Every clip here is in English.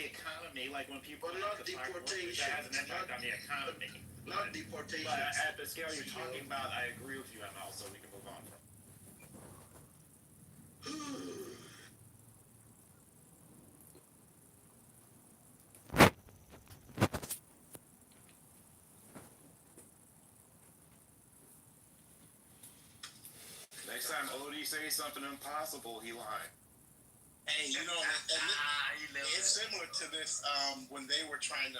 the economy, like when people But not deportation. that has an impact on the economy. Not deportation. But at the scale you're talking about, I agree with you, ML, so we can move on from. Next time Odie says something impossible, he lied. Hey, it's similar to this when they were trying to,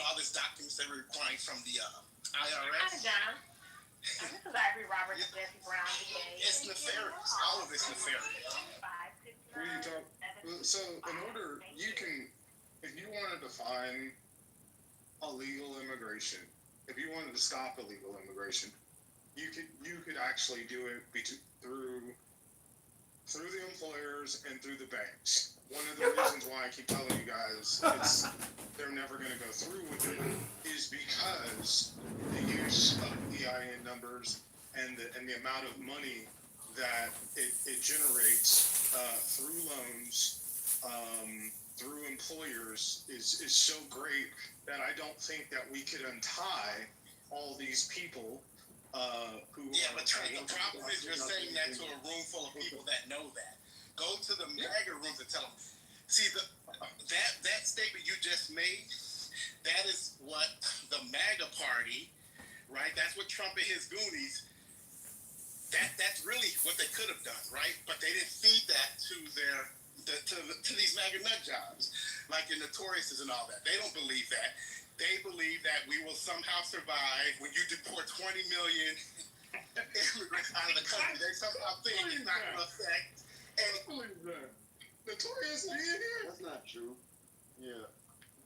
all these documents they were requiring from the IRS. John. This is Ivory Roberts and Jesse Brown. It's nefarious. All of it's nefarious. So, in order, if you wanted to find illegal immigration, if you wanted to stop illegal immigration, you could actually do it through the employers and through the banks. One of the reasons why I keep telling you guys they're never going to go through with it is because the use of EIN numbers and the amount of money that it generates through loans, through employers is so great that I don't think that we could untie all these people who. Yeah, but Trent, the problem is you're saying that to a room full of people that know that. Go to the MAGA rooms and tell them. See, that statement you just made, that is what the MAGA party, right? That's what Trump and his Goonies. That's really what they could have done, right? But they didn't feed that to these MAGA nut jobs, like your Notoriouses and all that. They don't believe that. They believe that we will somehow survive when you deport 20 million immigrants out of the country. They somehow think it's not going to affect. Notorious, are you in here? That's not true. Yeah.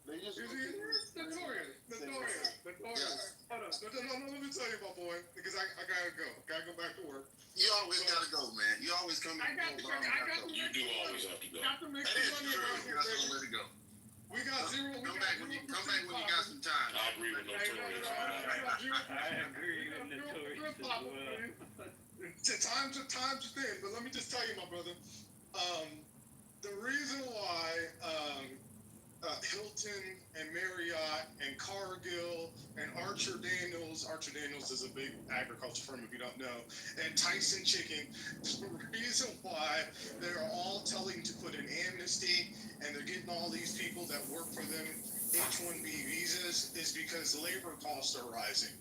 They just. Notorious. Yes. Hold on. No, let me tell you, my boy, because I gotta go. Gotta go back to work. You always gotta go, man. You always come in. You do always have to go. Got to make That some is money true. around You here, got baby. somewhere to go. We got zero. Come back when you got some time. I agree with Notorious. I agree with Notorious as well. Time's a thing, but let me just tell you, my brother. The reason why Hilton and Marriott and Cargill and Archer Daniels is a big agriculture firm if you don't know, and Tyson Chicken, the reason why they're all telling to put an amnesty and they're getting all these people that work for them H-1B visas is because labor costs are rising.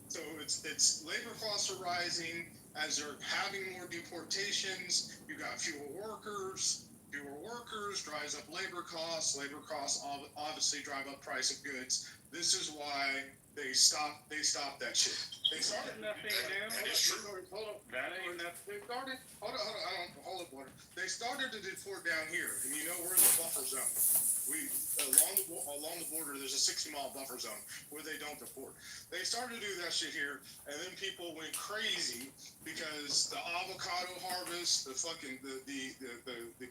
So it's labor costs are rising as they're having more deportations. You got fewer workers drives up labor costs. Labor costs obviously drive up price of goods. This is why they stopped that shit. They started nothing new. That is true. Hold on. That ain't nothing. They started. Hold up, water. They started to deport down here, and you know we're in the buffer zone. We along the border. There's a 60-mile buffer zone where they don't deport. They started to do that shit here, and then people went crazy because the avocado harvest, the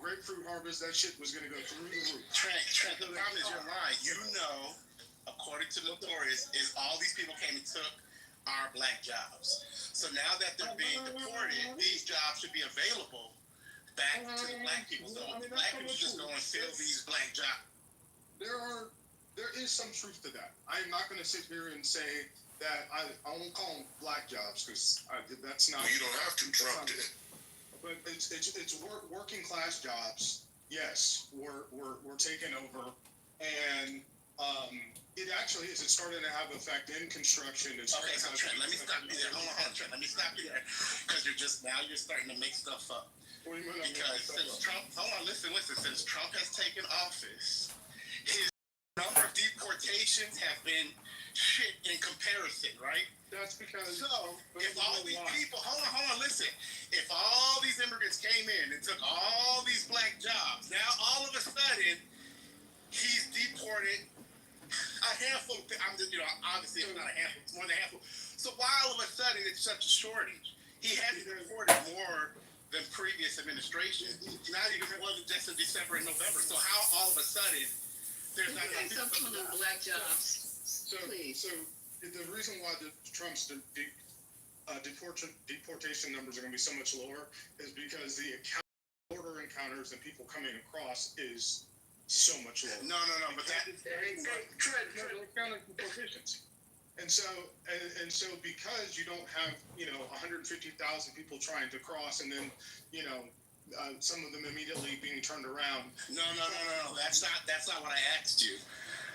grapefruit harvest, that shit was gonna go through the roof. Trent, the problem is you're lying. You know, according to Notorious, is all these people came and took our black jobs. So now that they're being deported, these jobs should be available back to the black people. So the black people just go and fill these black jobs. There is some truth to that. I'm not going to sit here and say that I won't call them black jobs because that's not. You don't have to. Trump did. But it's working class jobs. Yes, we're taking over, and it actually is. It's starting to have effect in construction. Okay, so Trent, let me stop you there. Hold on, Trent. Let me stop you there because you're starting to make stuff up. Because since Trump, since Trump has taken office, his number of deportations have been shit in comparison, right? That's because. So, if all these people, hold on, listen. If all these immigrants came in and took all these black jobs, now all of a sudden, he's deported a handful of people. Obviously it's not a handful, it's more than a handful. So why all of a sudden it's such a shortage? He hasn't deported more than previous administration. Now you can more than just in December and November. So how all of a sudden there's not enough people? Something on the black jobs. Please. So the reason why Trump's deportation numbers are going to be so much lower is because the border encounters and people coming across is so much lower. No, but that They're counting for coefficients. And so because you don't have, 150,000 people trying to cross and then, some of them immediately being turned around. no. That's not what I asked you.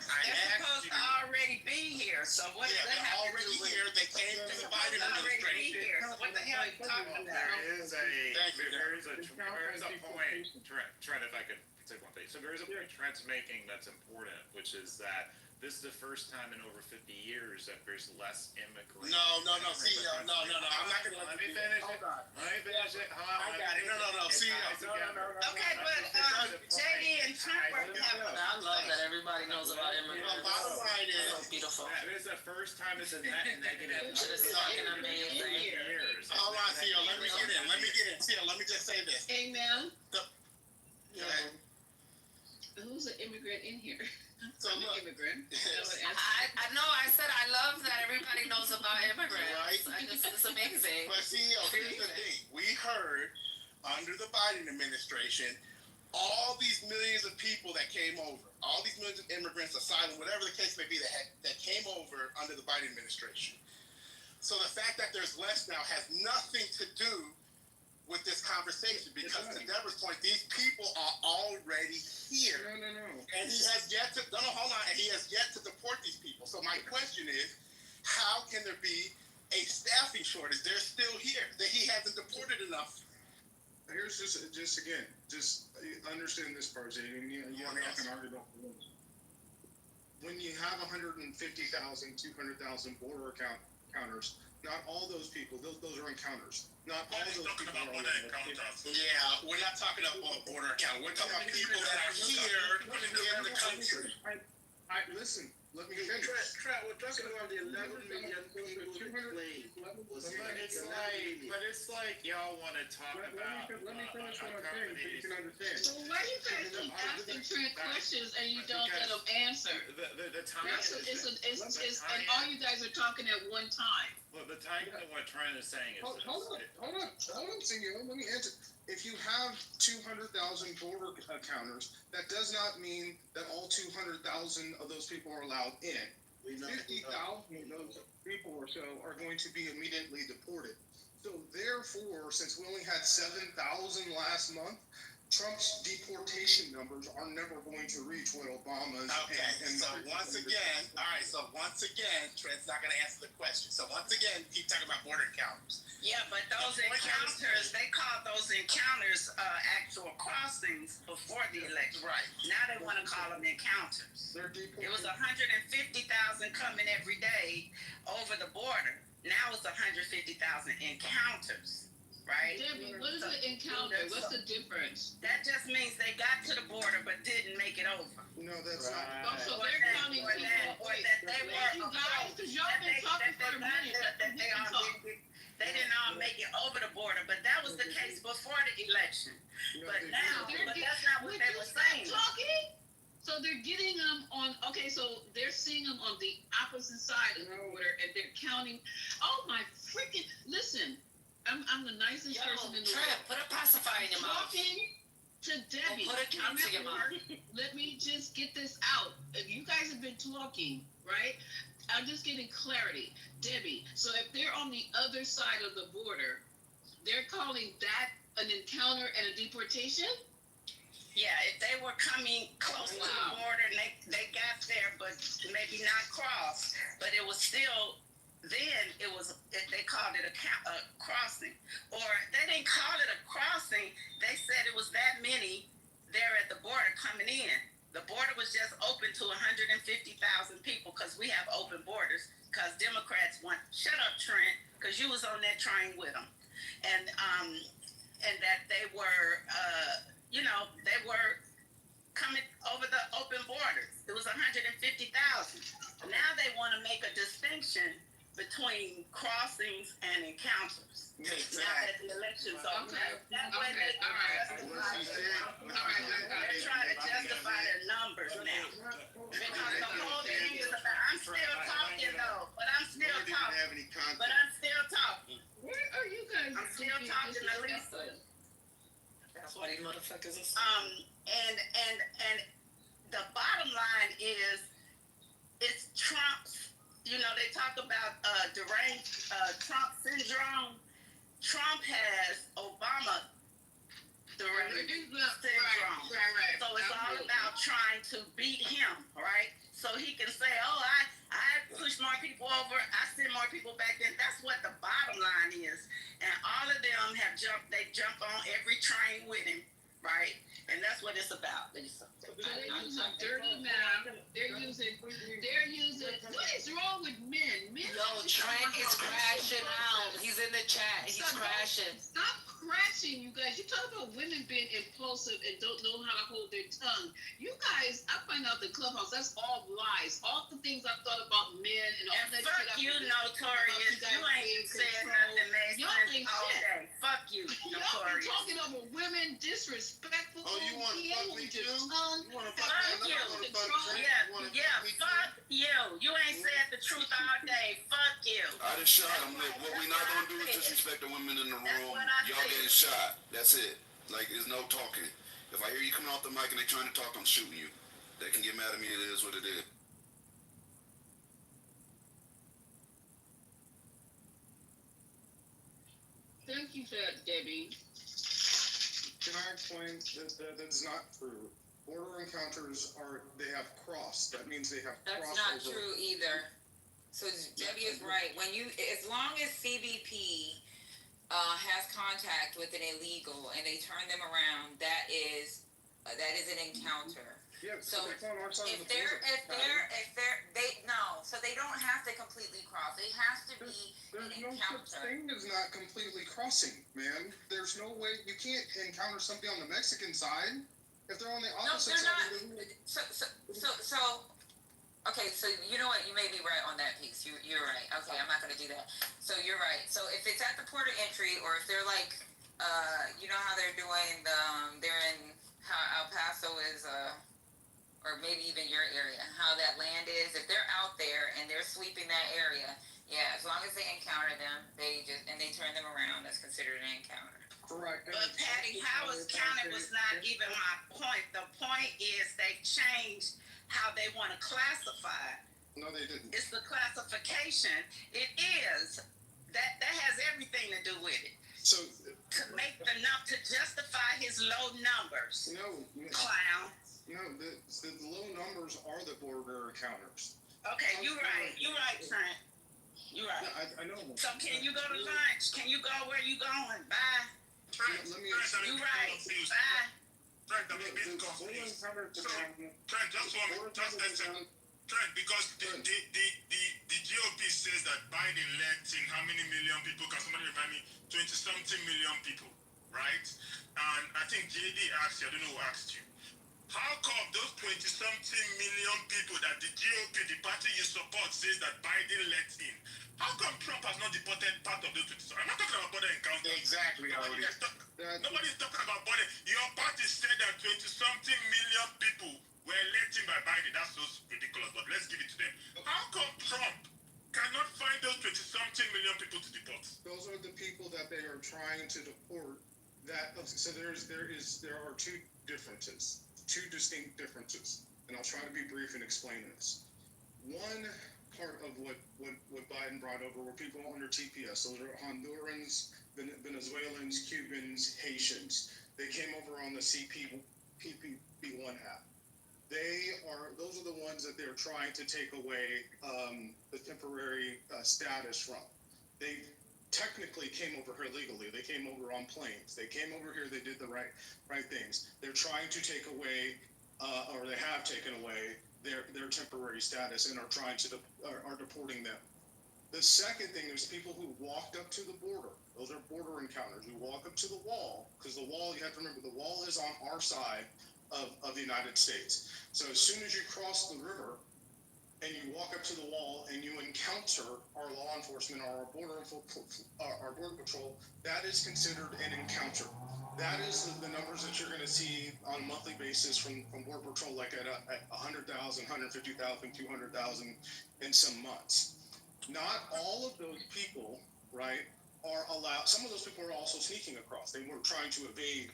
They're supposed to already be here, so what does Yeah, that they're have to already do with? here. They came to the Biden Already be administration. here, so what the hell are you talking about? There is Thank you, there is a point, Trent, if I could say one thing. So there is a point Trent's making that's important, which is that this is the first time in over 50 years that there's less immigrants. No. See, no. I'm not gonna Let me finish it. Hold on. Let me finish it. I got it. No. See, Okay, but, JD and Trump were having. I love that everybody knows about immigrants. Bottom line is, So beautiful. This is the first time it's a net negative. Which is fucking amazing. Years. hold on, Theo. Let me get in. Theo, let me just say this. Amen. Yeah. Who's an immigrant in here? So I'm look. an immigrant. I know. I said I love that everybody knows about immigrants. Right. It's amazing. But see, here's the thing. We heard under the Biden administration, all these millions of people that came over, all these millions of immigrants, asylum, whatever the case may be, that came over under the Biden administration. So the fact that there's less now has nothing to do with this conversation, because to Deborah's point, these people are already here. No. And he has yet to, hold on, and he has yet to deport these people. So my question is, how can there be a staffing shortage? They're still here. That he hasn't deported enough. Here's just understand this part, Jay, and you Yeah, want yes. to argue about the rules. When you have 150,000, 200,000 border counters, not all those people, those are encounters. Not all those people are on that. Yeah, we're not talking about border account. We're talking about people that are here in the country. Listen, let me finish. Trent, we're talking about the 11 million people that claim. But it's like y'all want to talk about. Let me finish what I'm saying so you can understand. So why you guys keep asking Trent questions and you don't let them answer? The time And all you guys are talking at one time. Well, the time of what Trent is saying is. Hold on, Senor. Let me answer. If you have 200,000 border counters, that does not mean that all 200,000 of those people are allowed in. 50,000 of those people or so are going to be immediately deported. So therefore, since we only had 7,000 last month, Trump's deportation numbers are never going to reach what Obama's. Okay, so once again, Trent's not going to answer the question. So once again, keep talking about border encounters. Yeah, but those encounters, they called those encounters actual crossings before the election. Right. Now they want to call them encounters. They're It was deported. 150,000 coming every day over the border. Now it's 150,000 encounters, right? Debbie, what is an encounter? What's the difference? That just means they got to the border but didn't make it over. No, that's not. Oh, so Or they're that- counting or people. that- or that they were You guys, because y'all that been they- talking that for a they minute. not- that they all talk. they didn't all make it over the border, but that was the case before the election. But now, They're but get- that's not what Would they you were stop saying. talking? So they're getting them on, okay, so they're seeing them on the opposite side of the border and they're counting. Oh my freaking, listen, I'm the nicest person in the world. Trent, put a pacifier in your mouth. Talking to Debbie. Put a I'm cancer at in your work. Let me just get this out. If you guys have been talking, right? I'm just getting clarity. Debbie, so if they're on the other side of the border, they're calling that an encounter and a deportation? Yeah, if they were coming close to the Wow. border and they got there, but maybe not crossed, but it was still, then they called it a crossing. Or they didn't call it a crossing, they said it was that many there at the border coming in. The border was just open to 150,000 people because we have open borders, because Democrats want, shut up Trent, because you was on that train with them. And that they were, they were coming over the open borders. It was 150,000. Now they want to make a distinction between crossings and encounters. Now that the election's over. Okay. That way they All right. they're trying to justify their numbers now. Because the whole thing is about, I'm still talking though, but I'm still talking. Have any contact? But I'm still talking. Where are you guys? I'm still thinking talking this to is Lisa. happening? That's why these motherfuckers are. And is it's Trump's. You know, they talk about deranged Trump syndrome. Trump has Obama deranged syndrome. Right. So it's all about trying to beat him, right? So he can say, "Oh, I push more people over. I send more people back in." That's what the bottom line is. And all of them have jumped. They jump on every train with him, right? And that's what it's about, Lisa. So they're using dirty math. They're using. What is wrong with men? Men. Yo, Trent is crashing out. He's in the chat. He's crashing. Stop crashing, you guys. You talk about women being impulsive and don't know how to hold their tongue. You guys, I find out the clubhouse. That's all lies. All the things I've thought about men and all And that fuck shit. you, Notorious. You ain't said nothing, man. Y'all ain't all shit. day. Fuck you, Y'all been Notorious. talking over women, disrespectful. Oh, you wanna yeah, fuck me with your too? tongue. You wanna Fuck fuck me? you. I wanna fuck Trent. Yeah, You wanna yeah, fuck me too? fuck you. You ain't said the truth all day. Fuck you. I done shot him. What we not gonna do is disrespect the women in the That's room. what I Y'all said. getting shot. That's it. Like, there's no talking. If I hear you coming off the mic and they trying to talk, I'm shooting you. They can get mad at me. It is what it is. Thank you for that, Debbie. Can I explain that that's not true? Border encounters they have crossed. That means they have That's crossed not over. true either. So Debbie is right. When you, as long as CBP has contact with an illegal and they turn them around, that is an encounter. Yeah, So that's on our side If of the they're, border. so they don't have to completely cross. It has to be There's an no such encounter. thing as not completely crossing, man. There's no way you can't encounter somebody on the Mexican side if they're on the No, opposite they're side. not. So. Okay, so you know what? You may be right on that piece. You're right. Okay, I'm not going to do that. So you're right. So if it's at the port of entry, or if they're like, you know how they're doing they're in how El Paso is, or maybe even your area, how that land is. If they're out there and they're sweeping that area, yeah, as long as they encounter them, they turn them around, that's considered an encounter. Correct. But Patty, Howard County was not even my point. The point is they changed how they want to classify. No, they didn't. It's the classification. It is. That has everything to do with it. So To make to justify his low numbers. no, Clown. the low numbers are the border encounters. Okay, you're right. You're right, Trent. You're right. Yeah, I know. So can you go to lunch? Can you go where you going? Bye. Trent, Let me- You right. Bye. Trent, I'm a bit confused. Trent, just a second. Trent, because the GOP says that Biden let in how many million people? Can somebody remind me? 20-something million people, right? And I think JD asked you, I don't know who asked you. How come those 20-something million people that the GOP, the party you support, says that Biden let in? How come Trump has not deported part of those 20? I'm not talking about border encounters. Exactly, Nobody's talking about border. Your party said that 20-something million people were let in by Biden. That's so ridiculous, but let's give it to them. How come Trump cannot find those 20-something million people to deport? Those are the people that they are trying to deport. So there are two differences, two distinct differences, and I'll try to be brief in explaining this. One part of what Biden brought over were people under TPS. Those are Hondurans, Venezuelans, Cubans, Haitians. They came over on the PPP1 app. Those are the ones that they're trying to take away the temporary status from. They technically came over here legally. They came over on planes. They came over here. They did the right things. They're trying to take away, or they have taken away their temporary status and are deporting them. The second thing is people who walked up to the border. Those are border encounters. Who walk up to the wall, because the wall, you have to remember, the wall is on our side of the United States. So as soon as you cross the river and you walk up to the wall and you encounter our law enforcement or our border patrol, that is considered an encounter. That is the numbers that you're going to see on a monthly basis from Border Patrol, like at 100,000, 150,000, 200,000 in some months. Not all of those people, right, are allowed. Some of those people are also sneaking across. They were trying to evade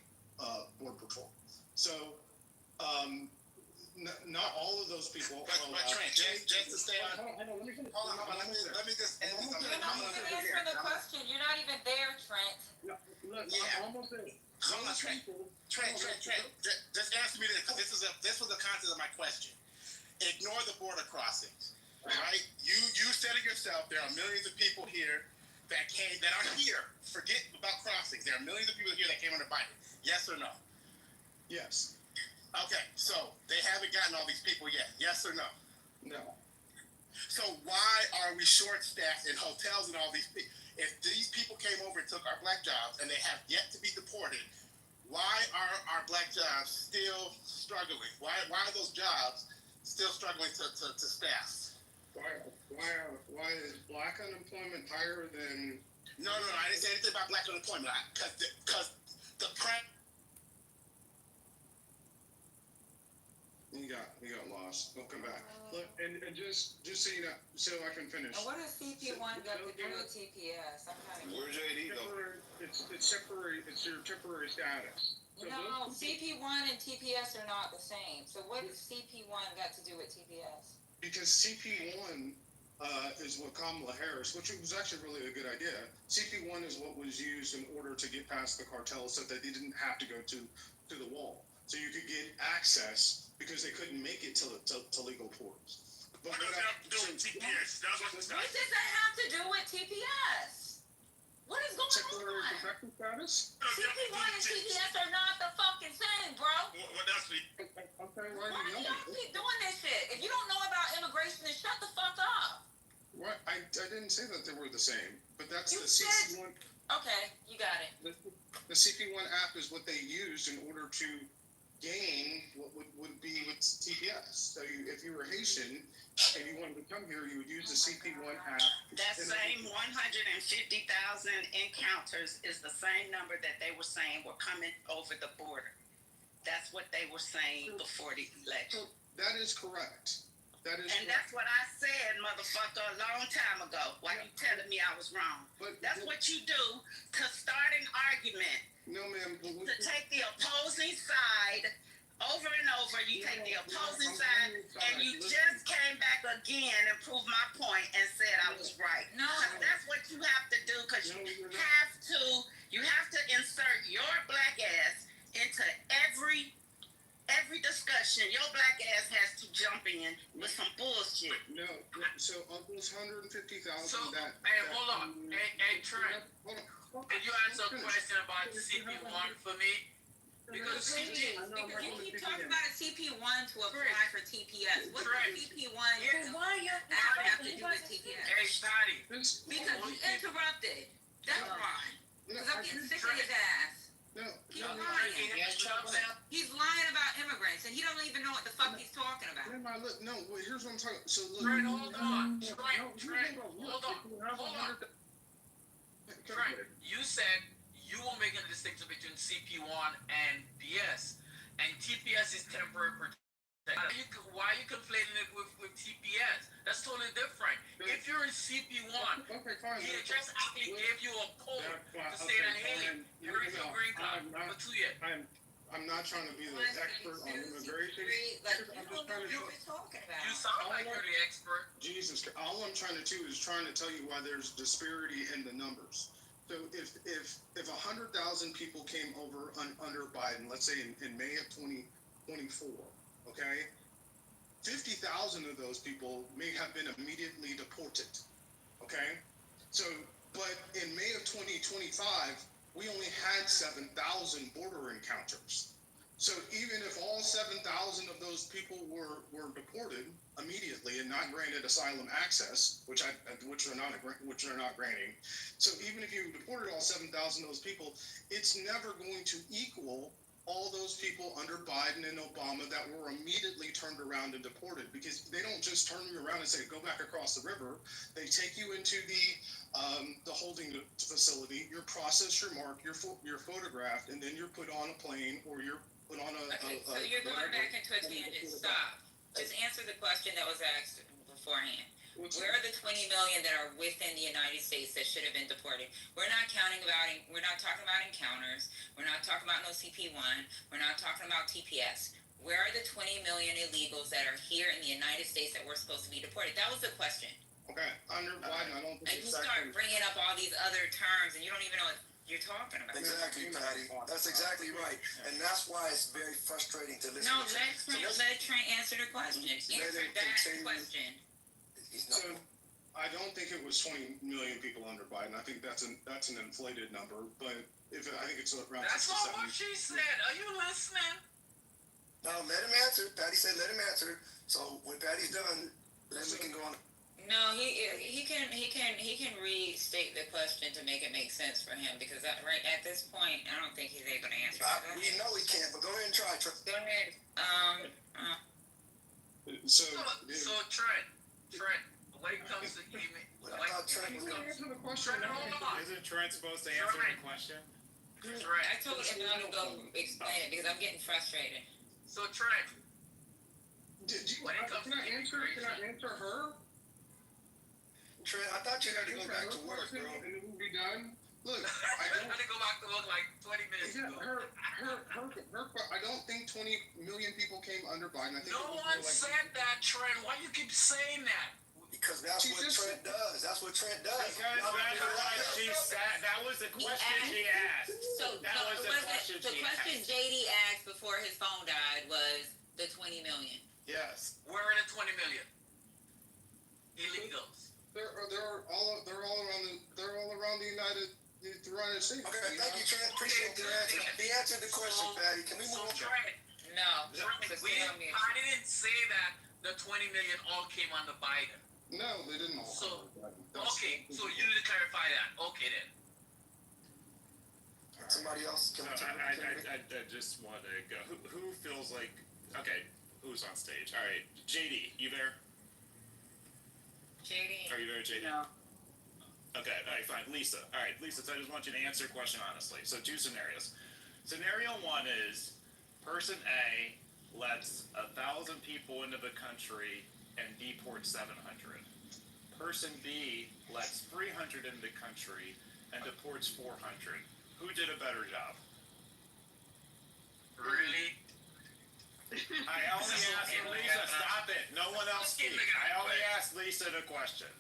Border Patrol. So not all of those people But are allowed. Trent, just to stay on. Hold on, let me finish. Hold on, let me just end this. You're not even answering the question. You're not even there, Trent. Look, Yeah. I'm almost there. Hold on, Trent. Trent. Just answer me this, because this was the content of my question. Ignore the border crossings, right? You said it yourself. There are millions of people here that are here. Forget about crossings. There are millions of people here that came under Biden. Yes or no? Yes. Okay, so they haven't gotten all these people yet. Yes or no? No. So why are we short-staffed in hotels and all these people? If these people came over and took our black jobs and they have yet to be deported, why are our black jobs still struggling? Why are those jobs still struggling to staff? Why is black unemployment higher than? No, I didn't say anything about black unemployment. Because the You got lost. Don't come back. Look, and just so you know, so I can finish. And what does CP1 got to do with TPS? I'm kind of. Where's JD go? It's temporary. It's your temporary status. So No, CP1 and TPS are not the same. So what does CP1 got to do with TPS? Because CP1 is what Kamala Harris, which was actually really a good idea. CP1 is what was used in order to get past the cartels, so that they didn't have to go to the wall. So you could get access because they couldn't make it to legal ports. But what does that have to do with TPS? That's what What does that have to do with TPS? What is going temporary on? protected status. CP1 and TPS are not the fucking same, bro. What else? Okay, Why do y'all keep doing this shit? If you don't know about immigration, then shut the fuck up. What? I didn't say that they were the same, but that's You the said- CP1. Okay, you got it. The CP1 app is what they used in order to gain what would be with TPS. So if you were Haitian and you wanted to come here, you would use the CP1 app. That same 150,000 encounters is the same number that they were saying were coming over the border. That's what they were saying before the election. That is correct. That is And correct. that's what I said, motherfucker, a long time ago. Why you telling me I was wrong? But That's what you do to start an argument. No, ma'am. To take the opposing side over and over, you take the opposing side, and you just came back again and proved my point and said I was right. No. 'Cause that's what you have to do, because you have to insert your black ass into every discussion. Your black ass has to jump in with some bullshit. No. So of those 150,000 So, that. hey, hold on. Hey, Trent, Hold on. can you answer a question about CP1 for me? Because Because CP, you keep talking about a CP1 to apply for TPS. What Right. does CP1 Yeah. why have to do with TPS? hey, Patty, This, Because you interrupted. That's why. no, Because I'm getting sick of his ass. no, He's no, lying. no, He's lying about immigrants, and he don't even know what the fuck he's talking about. no, wait, here's what I'm talking. So look. Trent, hold on. No, Trent, hold on. Trent, you said you were making a distinction between CP1 and PS, and TPS is temporary protection. Why are you conflating it with TPS? That's totally different. If you're in CP1, Okay, fine. he just actually gave you a code to say that, hey, here's your green card for 2 years. I'm not trying to be the expert on immigration. Like, I'm you just don't know trying what to. you're talking about. You sound like you're the expert. Jesus, all I'm trying to do is trying to tell you why there's disparity in the numbers. So if 100,000 people came over under Biden, let's say in May of 2024, okay, 50,000 of those people may have been immediately deported, okay. So, but in May of 2025, we only had 7,000 border encounters. So even if all 7,000 of those people were deported immediately and not granted asylum access, which they're not granting. So even if you deported all 7,000 of those people, it's never going to equal all those people under Biden and Obama that were immediately turned around and deported, because they don't just turn you around and say, go back across the river. They take you into the holding facility, you're processed, you're marked, you're photographed, and then you're put on a plane or you're put on So you're going back into a tangent. Stop. Just answer the question that was asked beforehand. Where are the 20 million that are within the United States that should have been deported? We're not talking about encounters. We're not talking about no CP1. We're not talking about TPS. where are the 20 million illegals that are here in the United States that we're supposed to be deported? That was the question. Okay, under Biden, I don't And think you it's start bringing up all these other terms, and you don't even know what you're talking about. Exactly, Patty. That's exactly right. And that's why it's very frustrating to listen No, to. let Trent answer the question. Answer that question. He's not, So, I don't think it was 20 million people under Biden. I think that's an inflated number, but I think it's around. That's 6 to not 7. what she said. Are you listening? no, let him answer. Patty said let him answer. So when Patty's done, then we can go on. No, he can restate the question to make it make sense for him, because right at this point, I don't think he's able to answer. We know he can't, but go ahead and try. Go ahead. So Trent, when it comes to email, I thought Trent was going to answer the question. Trent, hold on. Isn't Trent supposed to answer the question? Trent. I told him I'm gonna go explain it because I'm getting frustrated. So Trent, Can I answer her? Trent, I thought you had to go back to work, bro. And it will be done. Look, I had to go back to work like 20 minutes yeah, ago. I don't think 20 million people came under Biden. I think No one said that, Trent. Why you keep saying that? Because that's what Trent does. That's what Trent does. Because that's what she said. That was the question she asked. That was the question she asked. The question JD asked before his phone died was the 20 million. Yes. Where are the 20 million illegals? They're all around the United States. Okay, thank you, Trent. Appreciate the answer. He answered the question, Patty. Can we move on? Trent, No. I didn't say that the 20 million all came under Biden. No, they didn't all. So, okay, so you need to clarify that. Okay then. Somebody else? So I just want to go. Who feels like? Okay, who's on stage? All right, JD, you there? JD. Are you there, JD? No. Okay, all right, fine. Lisa. All right, Lisa, so I just want you to answer your question honestly. So 2 scenarios. Scenario 1 is person A lets 1,000 people into the country and deports 700. Person B lets 300 into the country and deports 400. Who did a better job? Really? I only asked Lisa. Stop it. No one else speak. I only asked Lisa the question.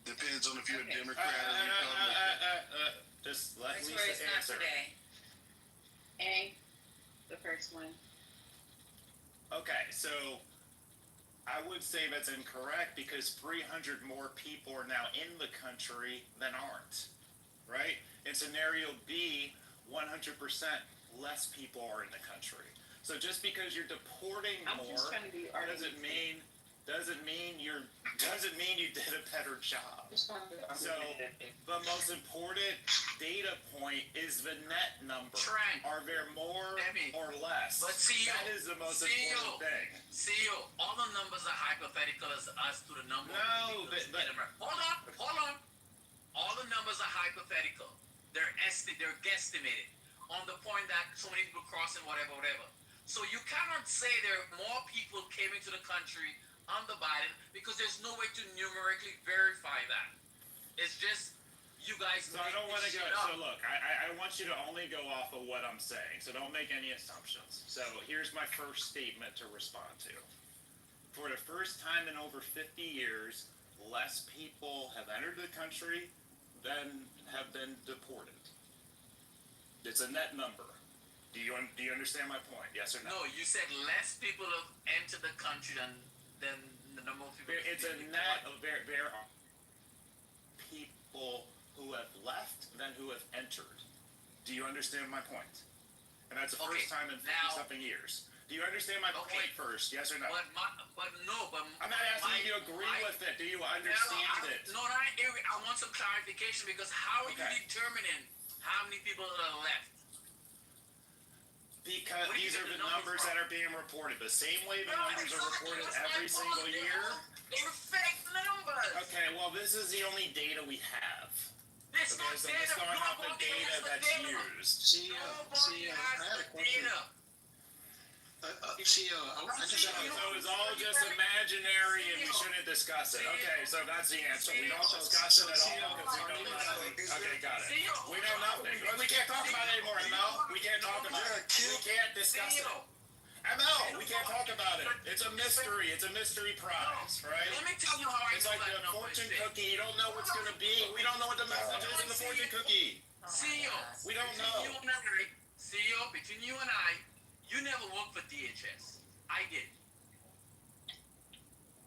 Depends on if you're a Okay. Democrat or Republican. Just let That's where it's Lisa not answer. today. A, the first one. Okay, so I would say that's incorrect because 300 more people are now in the country than aren't, right? In scenario B, 100% less people are in the country. So just because you're deporting I'm more just trying to be doesn't mean you did a better job. So the most important data point is the net number. Trent. Are there more or less? But see, that is the most important thing. CEO, all the numbers are hypothetical as to the number. No, Hold on. All the numbers are hypothetical. They're guesstimated on the point that so many people crossing whatever. So you cannot say there are more people came into the country under Biden because there's no way to numerically verify that. It's just you guys. So I don't want to go. So look, I want you to only go off of what I'm saying. So don't make any assumptions. So here's my first statement to respond to. For the first time in over 50 years, less people have entered the country than have been deported. It's a net number. Do you understand my point? Yes or no? No, you said less people have entered the country than the number of people. It's a net. There are people who have left than who have entered. Do you understand my point? And that's the first time in 50-something years. Do you understand my point first? Yes or no? But I'm not asking you to agree with it. Do you understand it? No, I want some clarification because how are you determining how many people are left? Because these are the numbers that are being reported. The same way the numbers are reported every single year. They're fake numbers. Okay, well, this is the only data we have. It's not So data. let's go off the data that's used. Nobody has the data. CEO, I just So it's all just imaginary and we shouldn't discuss it. Okay, so that's the answer. We don't discuss it at all because we know nothing. Okay, got it. We know nothing. Well, we can't talk about it anymore, ML. We can't talk about it. We can't discuss it. ML, we can't talk about it. It's a mystery. It's a mystery prize, right? Let me tell you how I It's know like that the number fortune is fake. cookie. You don't know what's going to be. We don't know what the message is in the fortune cookie. CEO, We don't know. CEO, between you and I, you never worked for DHS. I did.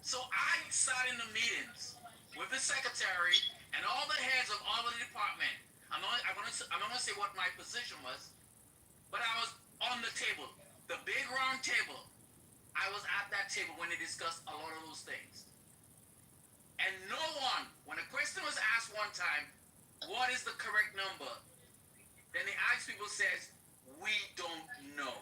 So I sat in the meetings with the secretary and all the heads of all the department. I'm not gonna say what my position was, but I was on the table, the big round table. I was at that table when they discussed a lot of those things. And no one, when a question was asked one time, what is the correct number? Then the asked people says, we don't know.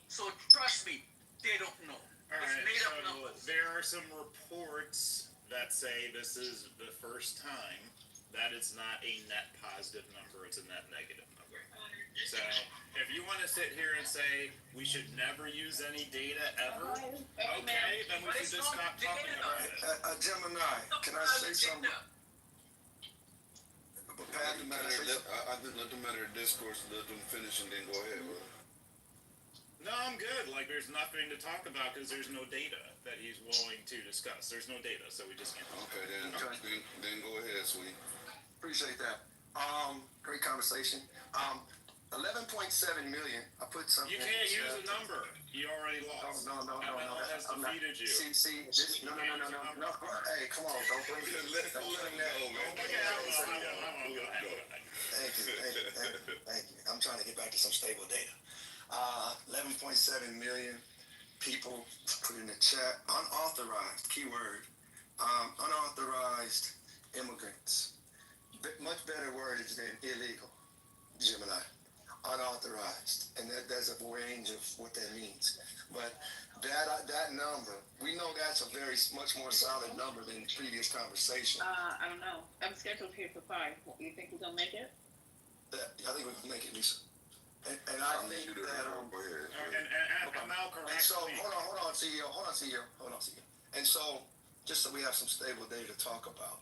So trust me, they don't know. All It's right, made up so numbers. there are some reports that say this is the first time that it's not a net positive number, it's a net negative number. So if you want to sit here and say we should never use any data ever, okay, then we should just stop talking about it. Gemini, can I say something? Let the matter of discourse, let them finish and then go ahead, bro. No, I'm good. Like, there's nothing to talk about because there's no data that he's willing to discuss. There's no data, so we just can't talk Okay, then go ahead, sweet. Appreciate that. Great conversation. 11.7 million. I put something. You can't use a number. You already lost. No. ML has defeated you. See, no. Hey, come on, don't bring it. Don't bring that. Thank you. I'm trying to get back to some stable data. 11.7 million people put in the chat. Unauthorized, keyword. Unauthorized immigrants. Much better wordage than illegal, Gemini. Unauthorized. And there's a range of what that means. But that number, we know that's a much more solid number than previous conversation. I don't know. I'm scheduled here for 5. You think we're gonna make it? I think we can make it, Lisa. And I think that. And ML correct. So hold on, CEO. And so, just so we have some stable data to talk about,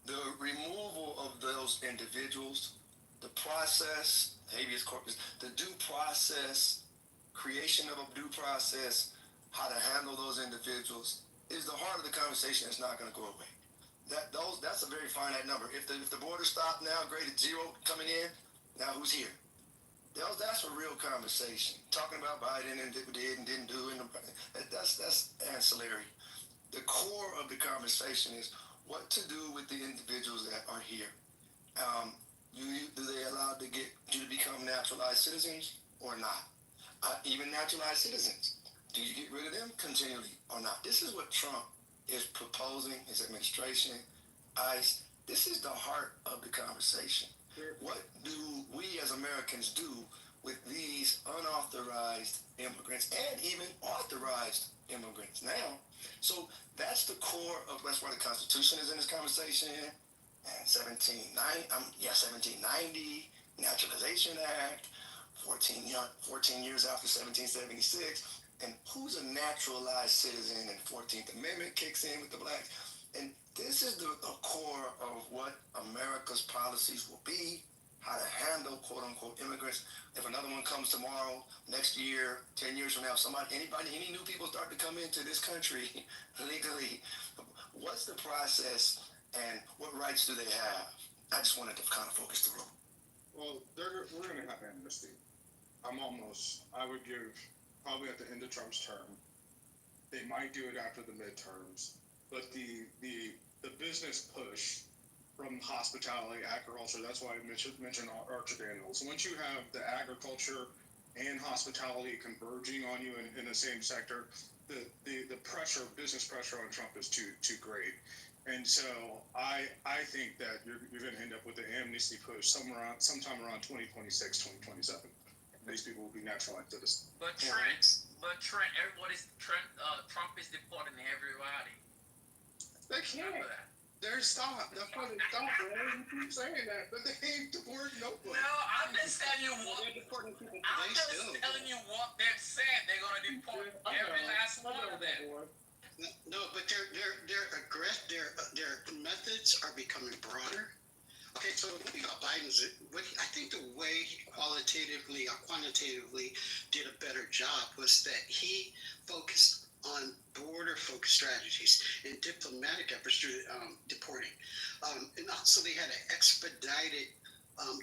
the removal of those individuals, the process, habeas corpus, the due process, creation of a due process, how to handle those individuals is the heart of the conversation. It's not going to go away. That's a very finite number. If the border stopped now, graded 0 coming in, now who's here? That's a real conversation. Talking about Biden and did and didn't do, and that's ancillary. The core of the conversation is what to do with the individuals that are here. Do they allow to become naturalized citizens or not? Even naturalized citizens, do you get rid of them continually or not? This is what Trump is proposing, his administration, ICE. This is the heart of the conversation. What do we as Americans do with these unauthorized immigrants and even authorized immigrants now? So that's the core of that's why the Constitution is in this conversation. And 1790, Naturalization Act, 14 years after 1776. And who's a naturalized citizen? And 14th Amendment kicks in with the blacks. And this is the core of what America's policies will be, how to handle quote-unquote immigrants. If another one comes tomorrow, next year, 10 years from now, any new people start to come into this country legally, what's the process and what rights do they have? I just wanted to kind of focus the room. Well, we're going to have amnesty. I would give probably at the end of Trump's term. They might do it after the midterms. But the business push from hospitality, agriculture, that's why I mentioned Archer Daniels. Once you have the agriculture and hospitality converging on you in the same sector, the pressure, business pressure on Trump is too great. And so I think that you're going to end up with the amnesty push sometime around 2026, 2027. These people will be naturalized citizens. But Trump is deporting everybody. They can't. Remember that. They're stopped. That's why they stopped, bro. You keep saying that, but they ain't deporting nobody. No, I'm just telling you what. I'm just telling you what they've said. They're gonna deport every last one of them. No, but their methods are becoming broader. Okay, so what we got Biden's, I think the way he qualitatively or quantitatively did a better job was that he focused on border-focused strategies and diplomatic efforts through deporting. And also they had an expedited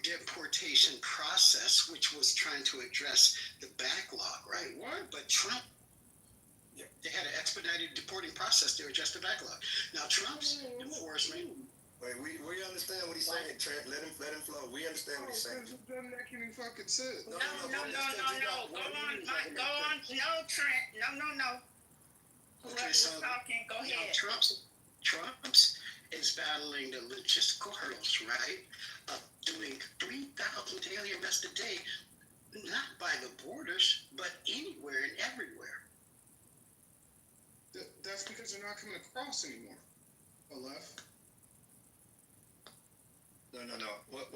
deportation process, which was trying to address the backlog, right? What? But Trump, they had an expedited deporting process to address the backlog. Now Trump's enforcement. Wait, we understand what he's saying, Trent. Let him flow. We understand what he's saying. It doesn't make any fucking sense. No. Go on, Mike. Go on. No, Trent. No. Whoever was talking, go ahead. Trump's is battling the logistical hurdles, right? Of doing 3,000 daily arrests a day, not by the borders, but anywhere and everywhere. That's because they're not coming across anymore. Left. No. What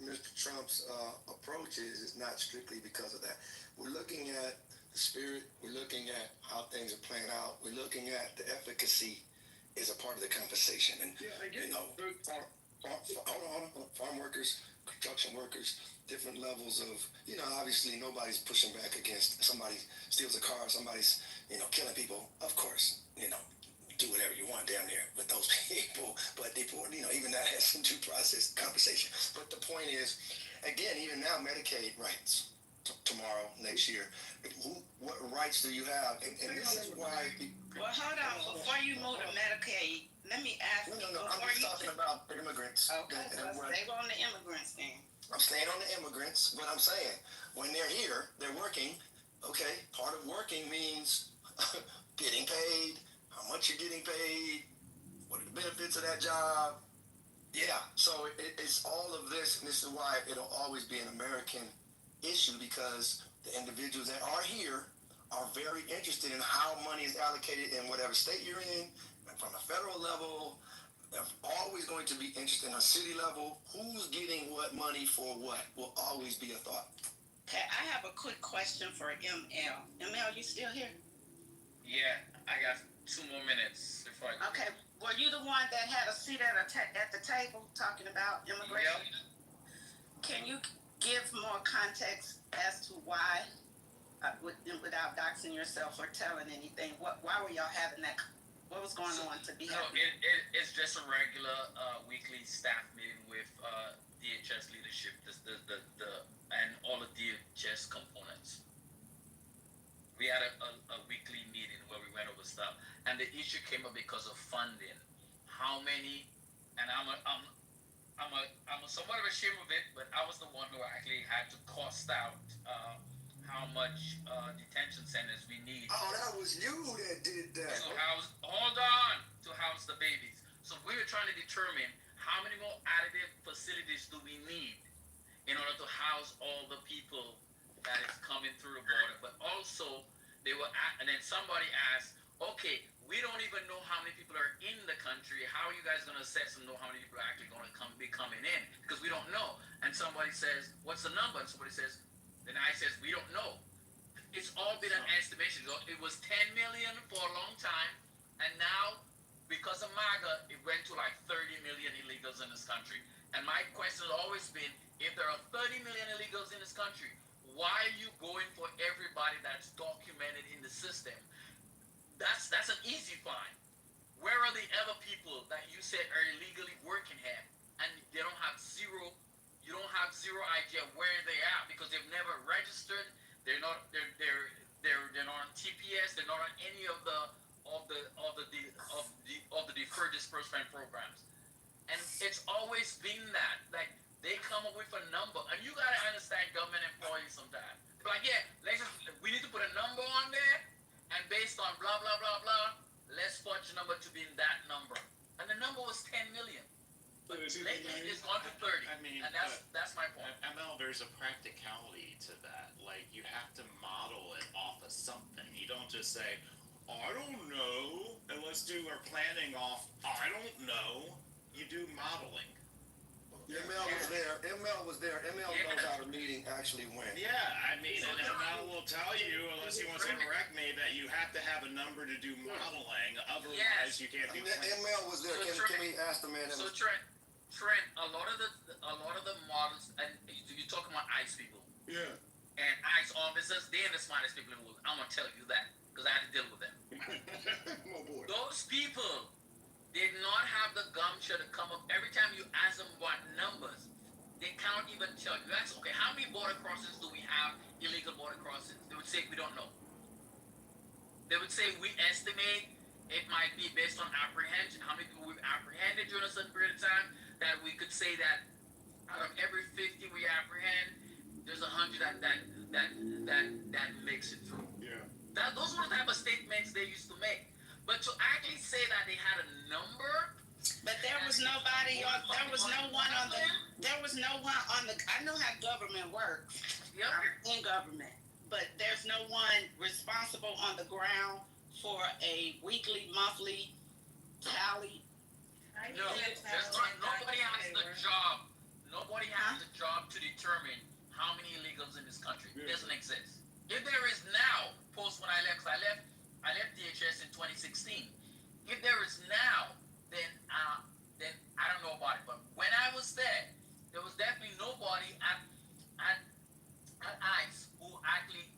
Mr. Trump's approach is not strictly because of that. We're looking at the spirit. We're looking at how things are playing out. We're looking at the efficacy is a part of the conversation. And yeah, I get farm workers, construction workers, different levels of, obviously nobody's pushing back against somebody steals a car, somebody's, killing people. Of course, do whatever you want down there with those people, but even that has some due process conversation. But the point is, again, even now, Medicaid rights tomorrow, next year, what rights do you have? And this is why. Well, hold on. Before you move to Medicaid, let me ask you. No. I'm just talking about immigrants. Okay, so stay on the immigrants then. I'm staying on the immigrants, but I'm saying when they're here, they're working. Okay, part of working means getting paid. How much you're getting paid, what are the benefits of that job? Yeah, so it's all of this, and this is why it'll always be an American issue, because the individuals that are here are very interested in how money is allocated in whatever state you're in, and from a federal level. They're always going to be interested in a city level. Who's getting what money for what will always be a thought. Okay, I have a quick question for ML. ML, you still here? Yeah, I got 2 more minutes before I. Okay, were you the one that had a seat at the table talking about immigration? Yep. Can you give more context as to why, without doxing yourself or telling anything, why were y'all having that? What was going on to be having? It's just a regular weekly staff meeting with DHS leadership, and all the DHS components. We had a weekly meeting where we went over stuff, and the issue came up because of funding. How many? And I'm somewhat of ashamed of it, but I was the one who actually had to cost out how much detention centers we need. Oh, that was you that did that. To house the babies. So we were trying to determine how many more additive facilities do we need in order to house all the people that is coming through the border. But also, and then somebody asked, okay, we don't even know how many people are in the country. How are you guys going to assess and know how many people are actually going to be coming in? Because we don't know. And somebody says, what's the number? And somebody says, then I says, we don't know. It's all been an estimation. It was 10 million for a long time, and now, because of MAGA, it went to like 30 million illegals in this country. And my question has always been, if there are 30 million illegals in this country, why are you going for everybody that's documented in the system? That's an easy find. Where are the other people that you said are illegally working here, and they don't have zero? You don't have zero idea where they are because they've never registered. They're not on TPS. They're not on any of the deferred disbursement programs. And it's always been that. Like, they come up with a number, and you gotta understand government employees sometimes. Like, yeah, we need to put a number on there, and based on blah blah blah blah, let's fudge the number to be that number. And the number was 10 million. But lately it's gone to 30. I mean, and that's my point. ML, there's a practicality to that. Like, you have to model it off of something. You don't just say, I don't know, and let's do our planning off. I don't know. You do modeling. ML was there. ML was there. ML knows how the meeting actually went. Yeah, I mean, and ML will tell you, unless he wants to correct me, that you have to have a number to do modeling. Otherwise, you can't do planning. ML was there. Can we ask the man? So Trent, a lot of the models, and you're talking about ICE people. Yeah. And ICE officers, they're the smartest people in the world. I'm gonna tell you that because I had to deal with them. Oh boy. Those people did not have the gumption to come up every time you ask them what numbers. They can't even tell you. That's okay. How many border crossings do we have? Illegal border crossings? They would say we don't know. They would say we estimate it might be based on apprehension. How many people we've apprehended during a certain period of time? That we could say that out of every 50 we apprehend, there's 100 that makes it through. Yeah. Those were the type of statements they used to make. But to actually say that they had a number. But there was nobody on. There was no one on the. There was no one on the. I know how government works. Yep. I'm in government, but there's no one responsible on the ground for a weekly, monthly tally. No, nobody has the job. Nobody has the job to determine how many illegals in this country. It doesn't exist. If there is now, post when I left, I left DHS in 2016. If there is now, then I don't know about it. But when I was there was definitely nobody at ICE who actually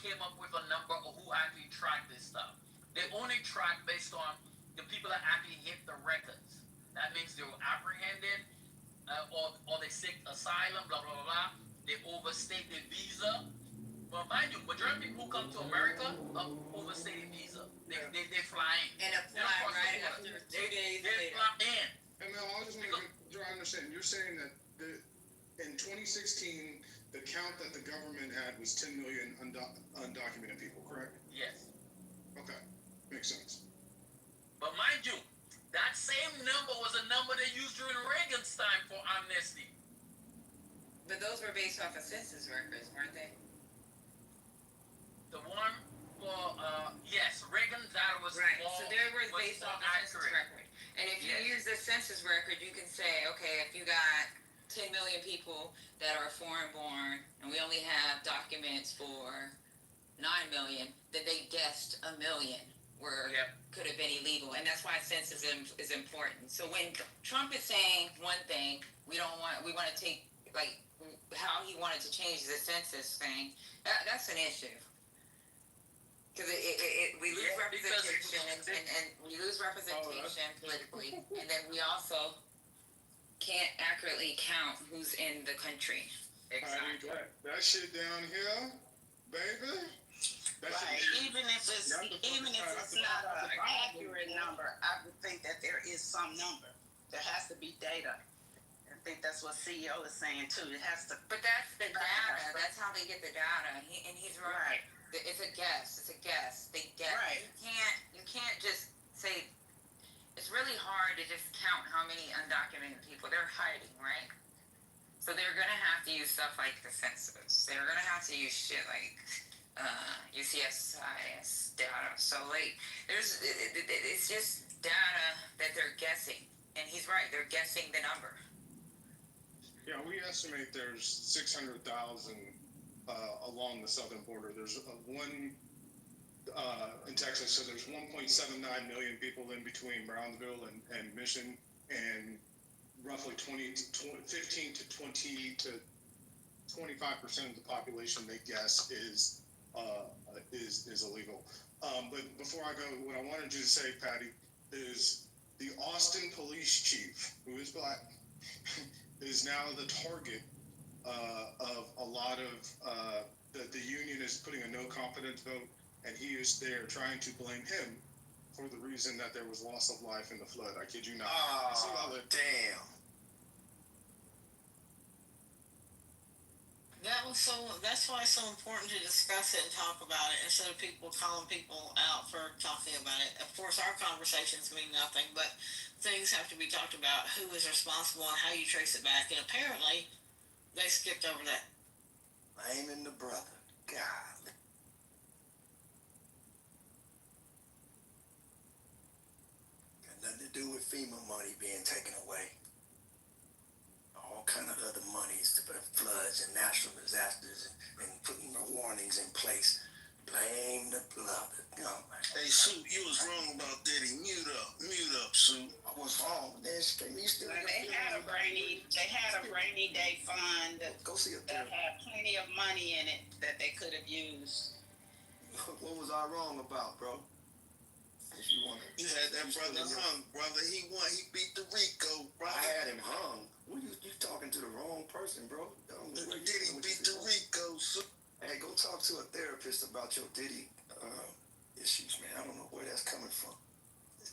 came up with a number or who actually tracked this stuff. They only track based on the people that actually hit the records. That means they were apprehended, or they seek asylum, blah blah blah blah. They overstayed their visa. Well, mind you, majority of people who come to America overstay their visa. They fly in. And apply right after 2 days They later. fly in. And now I just want to understand. You're saying that in 2016, the count that the government had was 10 million undocumented people, correct? Yes. Okay, makes sense. But mind you, that same number was a number they used during Reagan's time for amnesty. But those were based off of census records, weren't they? The one for yes, Reagan's data was Right. more, So they were was based more off the census accurate. record. And if you Yes. use the census record, you can say, okay, if you got 10 million people that are foreign born, and we only have documents for 9 million, then they guessed a million were could have been illegal, and that's why census is important. So when Trump is saying one thing, we want to take like how he wanted to change the census thing. That's an issue. Because we lose representation and we lose representation politically, and then we also can't accurately count who's in the country. Exactly. That shit down here, baby. Right. Even if it's not an accurate number, I would think that there is some number. There has to be data. I think that's what CEO is saying too. It has to. But that's the data. That's how they get the data. And he's right. It's a guess. They guess. Right. You can't just say. It's really hard to just count how many undocumented people they're hiding, right? So they're gonna have to use stuff like the census. They're gonna have to use shit like UCSIS data. So like, it's just data that they're guessing, and he's right. They're guessing the number. Yeah, we estimate there's 600,000 along the southern border. There's one in Texas, so there's 1.79 million people in between Brownsville and Mission, and roughly 15 to 20 to 25% of the population they guess is illegal. But before I go, what I wanted you to say, Patty, is the Austin police chief, who is black, is now the target of a lot of the union is putting a no confidence vote, and he is there trying to blame him for the reason that there was loss of life in the flood. I kid you not. Oh, damn. That's why it's so important to discuss it and talk about it instead of people calling people out for talking about it. Of course, our conversations mean nothing, but things have to be talked about. Who is responsible and how you trace it back. And apparently, they skipped over that. Blaming the brother. God. do with FEMA money being taken away. All kind of other monies to floods and natural disasters and putting the warnings in place. Blame the government. Hey, Sue, you was wrong about Diddy. Mute up, Sue. I was wrong. They still They had a rainy day fund go see a that had plenty of money in it that they could have used. What was I wrong about, bro? If you want You had that brother hung, brother. He won. He beat the Rico, brother. I had him hung. You talking to the wrong person, bro. Diddy beat the Rico, Sue. Hey, go talk to a therapist about your Diddy issues, man. I don't know where that's coming from.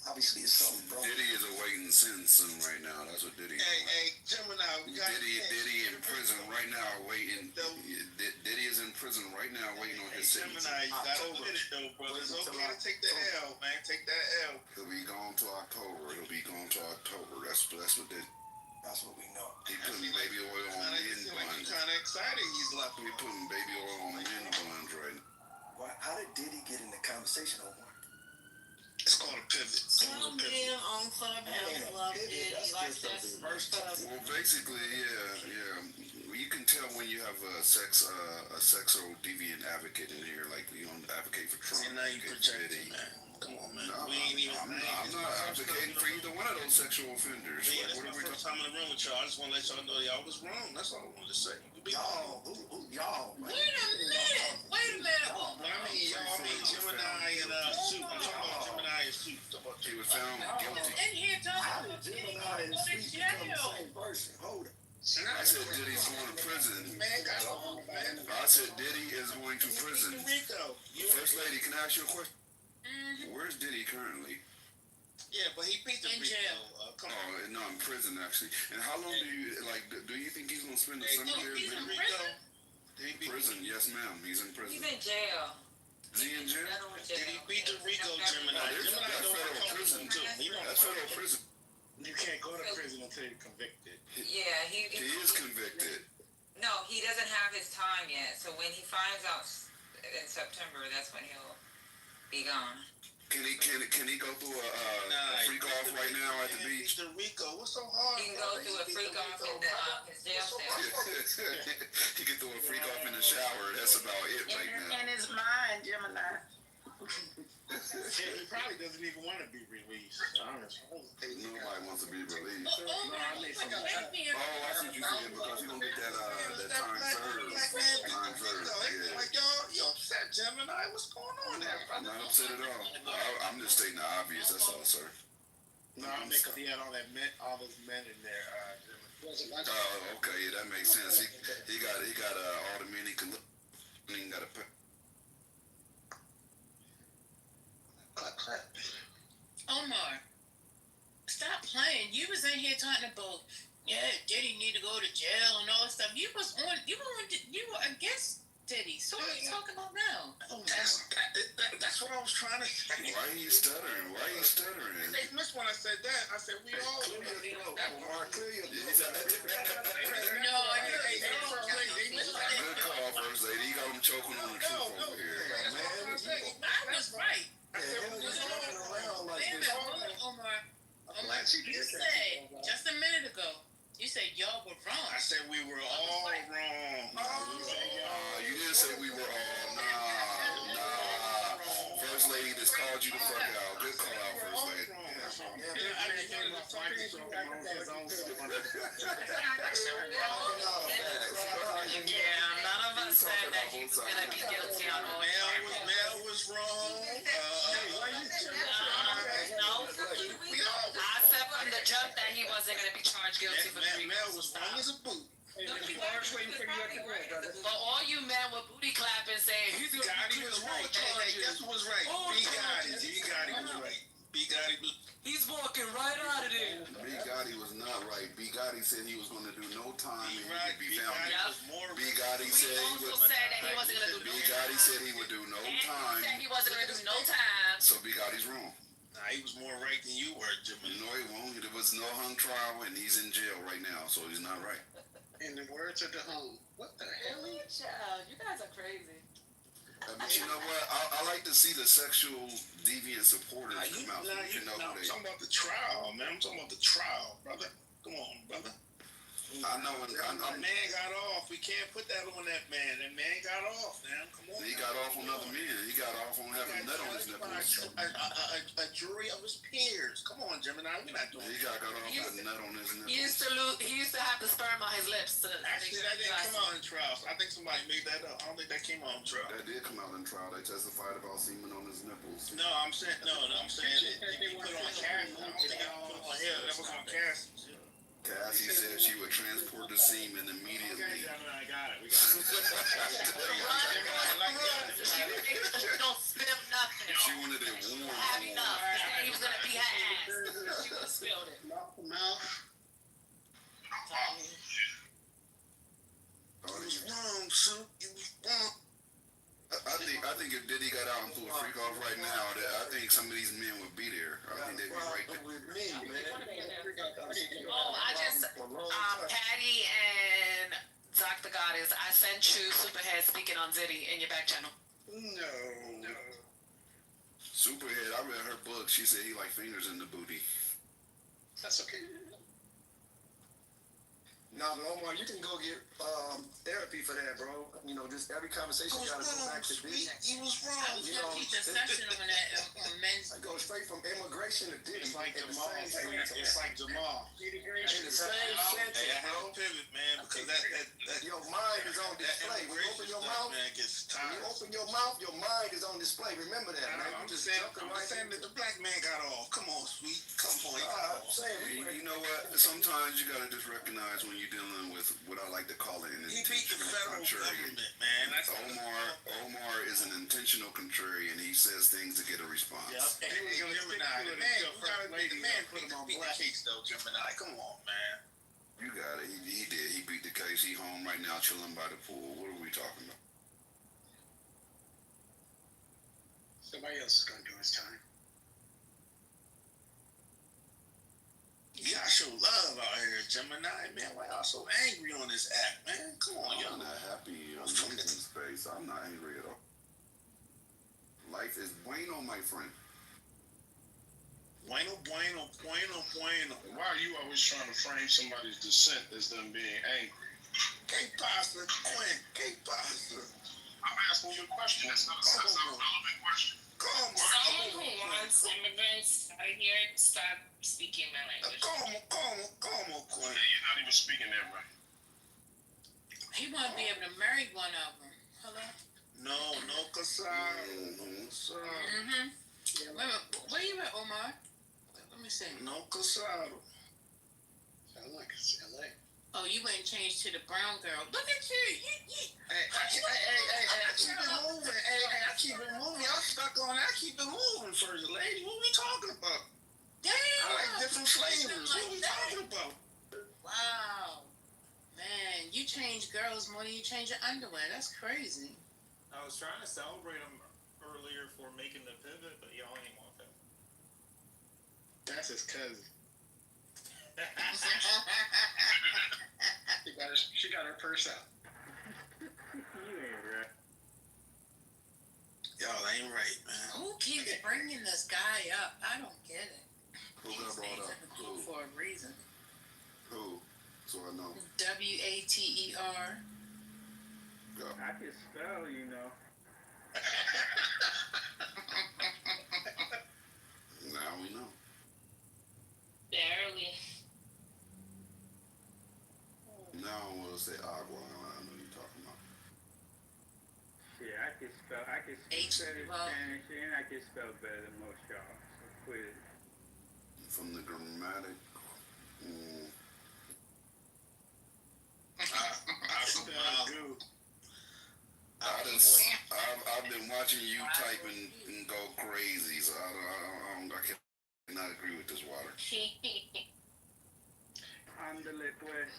Obviously, it's something wrong. Diddy is awaiting sentencing right now. That's what Diddy. Hey, Gemini, we got Diddy in prison right now, waiting. Diddy is in prison right now, waiting on his sentence. Gemini, you gotta get it though, brother. It's okay to take the L, man. Take that L. He'll be gone to October. That's what did. That's what we know. He putting baby oil on men buns. Kind of excited. He's like, He putting baby oil on men buns right now. How did Diddy get in the conversation, Omar? it's called a pivot. Some men on Clubhouse love Diddy like this. Well, basically, yeah. You can tell when you have a sexual deviant advocate in here, like you don't advocate for Trump. See, now you projecting, man. Come on, man. No, we ain't even. I'm not advocating for either one of those sexual offenders. Yeah, Like, that's what my are we first time in the room with y'all. I just want to let y'all know y'all was wrong. That's all I wanted to say. Y'all. Wait a minute. I mean, y'all, Gemini and Soup. I'm talking about Gemini and Soup. He was found guilty. In here How talking did about Diddy Gemini and going to Sweet become the jail. same person? Hold it. I said Diddy's going to prison. Man, got on, man. I said Diddy is going to prison. Rico. First lady, can I ask you a question? Mm-hmm. Where's Diddy currently? Yeah, but he beat the In Rico. jail. Come on. Oh, no, in prison actually. And how long do you do you think he's gonna spend the summer there? he's in Rico. Prison, yes, ma'am. He's in prison. He's in jail. Is he in jail? Did he beat the Rico, Gemini? That's Gemini don't federal want prison. too. He don't That's federal prison. You can't go to prison until you're convicted. Yeah, He is convicted. No, he doesn't have his time yet. So when he finds out in September, that's when he'll be gone. Can he go through a freak off right now at the beach? The Rico, what's so hard? He can go through a freak off in his jail cell. He can throw a freak off in the shower. That's about it right now. In his mind, Gemini. He probably doesn't even want to be released, honestly. Nobody wants to be released. Oh, I see what Oh, I see what you're saying, because he gonna get that time served. Time served, yeah. Like, yo, upset, Gemini. What's going on there, I'm brother? not upset at all. I'm just stating the obvious, that's all, sir. No, because he had all those men in there. Oh, okay, yeah, that makes sense. He got all the men he can look. He ain't got a. Clap. Omar, stop playing. You was in here talking about, Diddy need to go to jail and all that stuff. You were against Diddy. So what are you talking about now? That's what I was trying to say. Why are you stuttering? They missed when I said that. I said we all. Clear your throat, Omar. Clear your throat. No, Good call, first lady. You got him choking on the truth over here. I was right. Omar, you said just a minute ago, you said y'all were wrong. I said we were all wrong. You didn't say we were all. Nah. First lady just called you the fuck out. Good call out, first lady. Yeah, none of us said that he was going to be guilty on all Mel was wrong. No, I said from the jump that he wasn't going to be charged guilty for three. Mel was wrong as a boot. But all you men were booty clapping saying he's going to Gotti was right. Hey, guess what was right? B. Gotti was right. B. Gotti was. He's walking right out of there. B. Gotti was not right. B. Gotti said he was going to do no time and he would be found. B. Gotti said he would. Said that he wasn't going to do B. no Gotti time. said he would do no And time. he said he wasn't going to do no time. So B. Gotti's wrong. Nah, he was more right than you were, Jimmy. No, he won't. There was no hung trial and he's in jail right now, so he's not right. In the words of the home, what the hell? Child, you guys are crazy. But you know what? I like to see the sexual deviant supporters come out. So you know I'm who they. talking about the trial, man. I'm talking about the trial, brother. Come on, brother. I know. That man got off. We can't put that on that man. That man got off, man. Come on. He got off on other men. He got off on having nut on his nipples. A jury of his peers. Come on, Gemini. We're not doing He got off with a nut on his nipples. He used to have the sperm on his lips. Actually, that didn't come out in trial. I think somebody made that up. I don't think that came out in trial. That did come out in trial. They testified about semen on his nipples. No, I'm saying that he put on Cassie. I don't think he put on here. That was on Cassie. Cassie said she would transport the semen immediately. Okay, I got it. We got it. Don't spill nothing. She wanted it warm. Have enough. He was gonna be her ass. She would have spilled it. Mouth. You was wrong, Sue. You was wrong. I think if Diddy got out and pulled a freak off right now, I think some of these men would be there. I think they'd be right there. With me, man. Patty and Dr. Goddess, I sent you Superhead speaking on Zitty in your back channel. No. Superhead, I read her book. She said he like fingers in the booty. That's okay. Now, Omar, you can go get therapy for that, bro. You know, just every conversation gotta go back to this. He was I wrong. was gonna teach a session on that on men's. I go straight from immigration to Diddy. It's like in the Jamal. same It's like Jamal. In the same Hey, I had sentence, to pivot, man, because that your mind is on display. When you open your mouth, man, gets when you tired. open your mouth, your mind is on display. Remember that, man. I'm You just jumping right saying that the black man got off. Come on, sweet. Come on, he got I'm off. saying, You know what? Sometimes you gotta just recognize when you're dealing with what I like to call it an He beat the intentional federal contrarian. government, man. That's Omar is an intentional contrarian. He says things to get a response. Yep. And he was Gemini. The man, you gotta make the man put him on black case though, Gemini. Come on, man. You got it. He did. He beat the case. He home right now, chilling by the pool. What are we talking about? Somebody else is gonna do his time. Y'all show love out here, Gemini, man. Why y'all so angry on this app, man? Come on, I'm y'all. not happy on Lincoln's face. I'm not angry at all. Life is bueno, my friend. Bueno. Why are you always trying to frame somebody's dissent as them being angry? K-Pasta, Quinn, K-Pasta. I'm asking you a question. That's not a relevant question. Come Someone who on. wants immigrants out here, stop speaking my language. Come on, Quinn. You're not even speaking that right. He won't be able to marry one of them. Hello. No, Casado. Mm-hmm. Where you at, Omar? Let me see. No Casado. Sound like it's LA. Oh, you went and changed to the brown girl. Look at you. Hey, I keep it moving. I keep it moving. Y'all stuck on that. I keep it moving, first lady. What we talking about? Damn. I like different flavors. What we talking about? Wow. Man, you change girls more than you change your underwear. That's crazy. I was trying to celebrate him earlier for making the pivot, but y'all ain't want that. That's his cousin. She got her purse out. You ain't right. Y'all ain't right, man. Who keeps bringing this guy up? I don't get it. Who got brought up? Who? For a reason. Who? So I know. WATER. Go. I can spell, you know. Now we know. Barely. Now I want to say agua. I know you're talking about. Yeah, I can spell Spanish and I can spell better than most y'all. So quit it. From the grammatic. I spell good. I've been watching you type and go crazy, so I cannot agree with this water. Andale pues.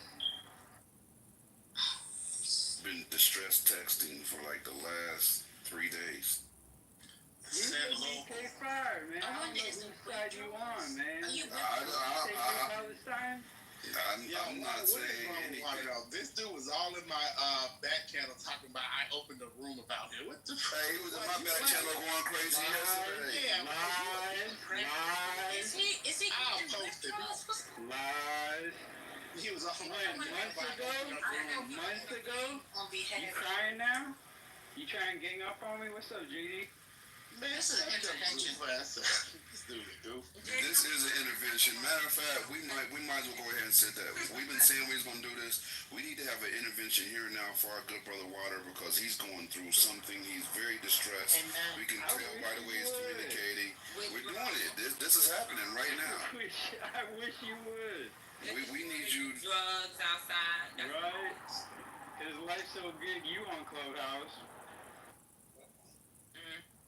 Been distress texting for like the last 3 days. You should be K5, man. I don't know whose side you on, man. Are you Take your Palestine? I'm not saying anything. This dude was all in my back channel talking about I opened a room about it. What the Hey, he was in my back channel going crazy yesterday. Yeah, Is he I'll getting post it. Lies. He was on Months ago? on You behalf? crying now? You trying to gang up on me? What's up, GD? Man, This is an intervention. This dude is goofy. This is an intervention. Matter of fact, we might as well go ahead and say that. We've been saying we was gonna do this. We need to have an intervention here and now for our good brother Water because he's going through something. He's very distressed. Amen. We can tell by the way he's communicating. We're doing it. This is happening right now. I wish you would. We need you. Drugs outside. Right? His life's so good, you on Clubhouse.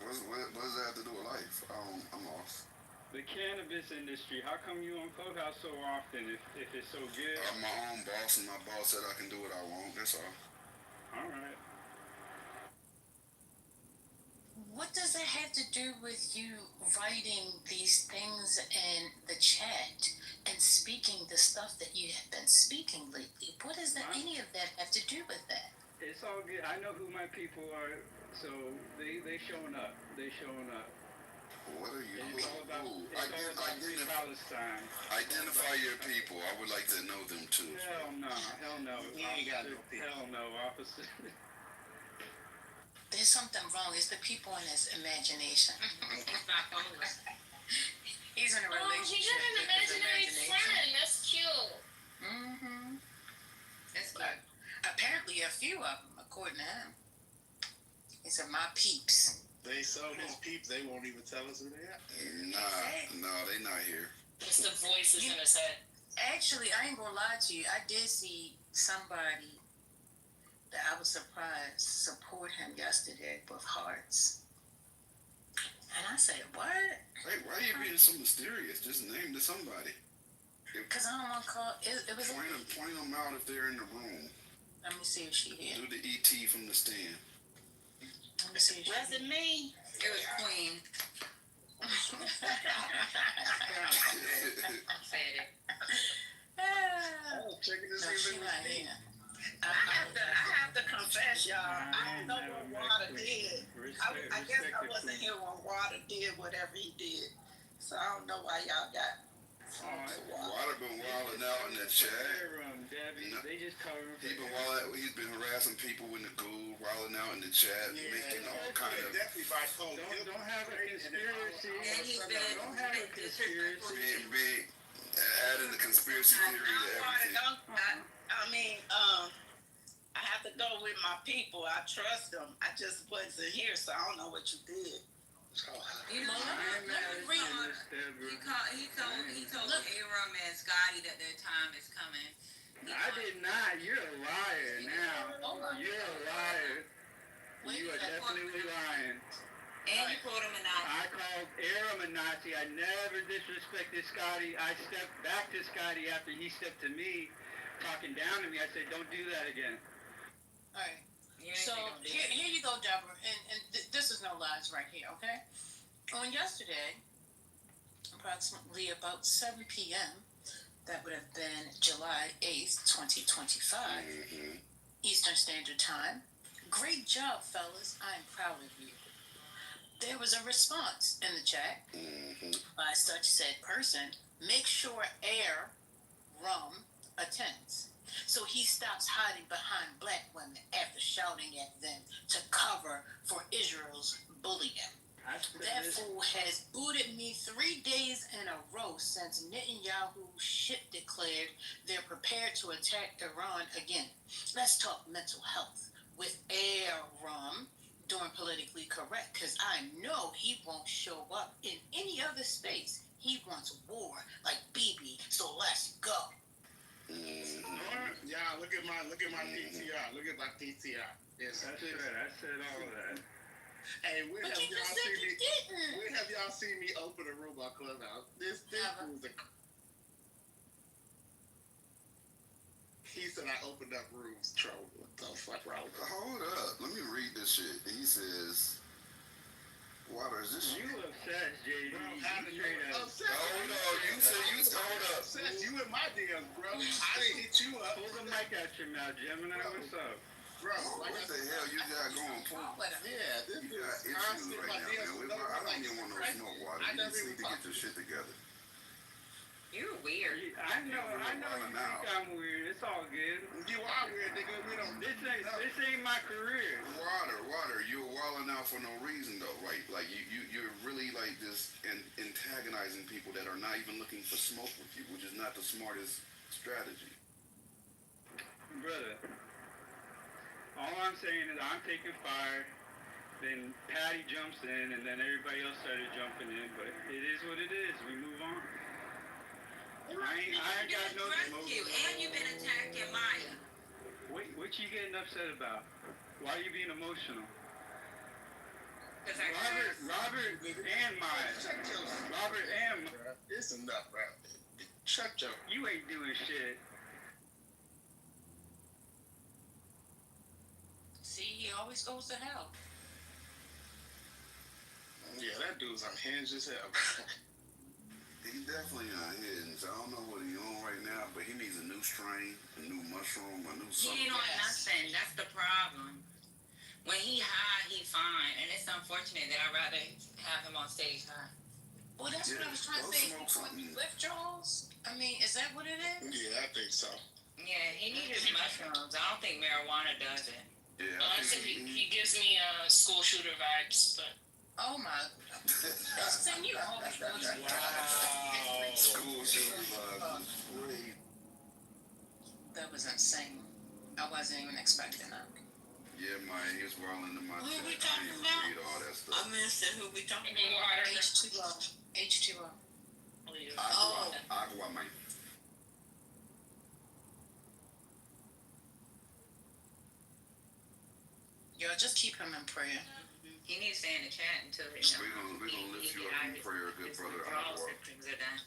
What does that have to do with life? I'm lost. The cannabis industry, how come you on Clubhouse so often if it's so good? I'm my own boss, and my boss said I can do what I want. That's all. All right. What does that have to do with you writing these things in the chat and speaking the stuff that you have been speaking lately? What does any of that have to do with that? It's all good. I know who my people are, so they showing up. What are you It's all about Palestine. Identify your people. I would like to know them too. Hell no. You ain't got no people. Hell no, officer. There's something wrong. It's the people in his imagination. He's in a relationship. He got an imaginary friend. That's cute. Mm-hmm. That's But apparently a few of them, according to him. He said, my peeps. They sold his peeps. They won't even tell us who they are. No, they not here. It's the voices in his head. Actually, I ain't gonna lie to you. I did see somebody that I was surprised support him yesterday with hearts. And I said, what? Hey, why are you being so mysterious? Just name to somebody. Because I don't want to call it was Point them out if they're in the room. let me see if she here. Do the ET from the stand. Let me see if she Was it me? It was Queen. Said it. Ah, Checking to no, see if she it not was here. I have to confess, y'all. I don't know what Water did. I guess I wasn't here when Water did whatever he did. So I don't know why y'all got Water been wilding out in the chat. Debbie, they just covering for He's been harassing people in the goo, wilding out in the chat, making all kind of definitely bipolar. Don't have a conspiracy. And he's been Don't have a conspiracy. big adding the conspiracy theory to everything. I have to go with my people. I trust them. I just wasn't here, so I don't know what you did. You know, he told Aram and Scotty that their time is coming. I did not. You're a liar now. You're a liar. You are definitely lying. And you called him a Nazi. I called Aram a Nazi. I never disrespected Scotty. I stepped back to Scotty after he stepped to me, talking down to me. I said, don't do that again. All right. So here you go, Deborah, and this is no lies right here, okay? On yesterday, approximately about 7 p.m., that would have been July 8th, 2025, Eastern Standard Time. Great job, fellas. I am proud of you. There was a response in the chat by such said person. Make sure Air Rum attends. So he stops hiding behind black women after shouting at them to cover for Israel's bullying. That fool has booted me 3 days in a row since Netanyahu's ship declared they're prepared to attack Iran again. Let's talk mental health with Aaron doing politically correct, because I know he won't show up in any other space. He wants war like Bibi, so let's go. Yeah, look at my PTR. Look at my PTR. Yes, That's right. I said all that. Hey, when But have you y'all just said seen you me? didn't. When have y'all seen me open a room on Clubhouse? This was a. He said I opened up rooms, troll. What the fuck wrong with that? Hold up. Let me read this shit. He says, Water, is this You obsessed, JD. You straight up. Hold on, you said you hold up. Seth, you in my DMs, bro. I didn't hit you up. Pull the mic out your mouth, Gemini. What's up? Bro, like what the hell you got going for? yeah, this You got is issues constant. right My now, DMs man. was I don't like, even want no smoke water. I You never just even need to get talked your shit together. You're weird. I know you think I'm weird. It's all good. You are weird, nigga. We don't. This ain't my career. Water, you're wilding out for no reason though, right? Like you're really like this antagonizing people that are not even looking for smoke with you, which is not the smartest strategy. Brother, all I'm saying is I'm taking fire, then Patty jumps in, and then everybody else started jumping in, but it is what it is. We move on. I ain't got no smoke. You, and you've been attacking Maya. What you getting upset about? Why are you being emotional? Robert and Maya. Robert and Maya. It's enough, bro. Shut your. You ain't doing shit. See, he always goes to hell. Yeah, that dude's unhinged as hell. He's definitely not hidden, so I don't know what he's on right now, but he needs a new strain, a new mushroom, a new something. He ain't on nothing. That's the problem. When he high, he fine, and it's unfortunate that I'd rather have him on stage high. Well, that's what I was trying to say. Withdrawals? I mean, is that what it is? Yeah, I think so. Yeah, he needed mushrooms. I don't think marijuana does it. Yeah, Honestly, he gives me school shooter vibes, but oh my. Then you always go to School shooter vibes is great. That was insane. I wasn't even expecting that. Yeah, Maya, he was wilding in my Who chat. we I talking didn't about? read all that I stuff. missed it. Who we talking And then about? water. H2O. H2O. Agua, man. Yo, just keep him in prayer. He needs to stay in the chat until We're gonna lift you up in prayer, good brother. Agua. symptoms are done.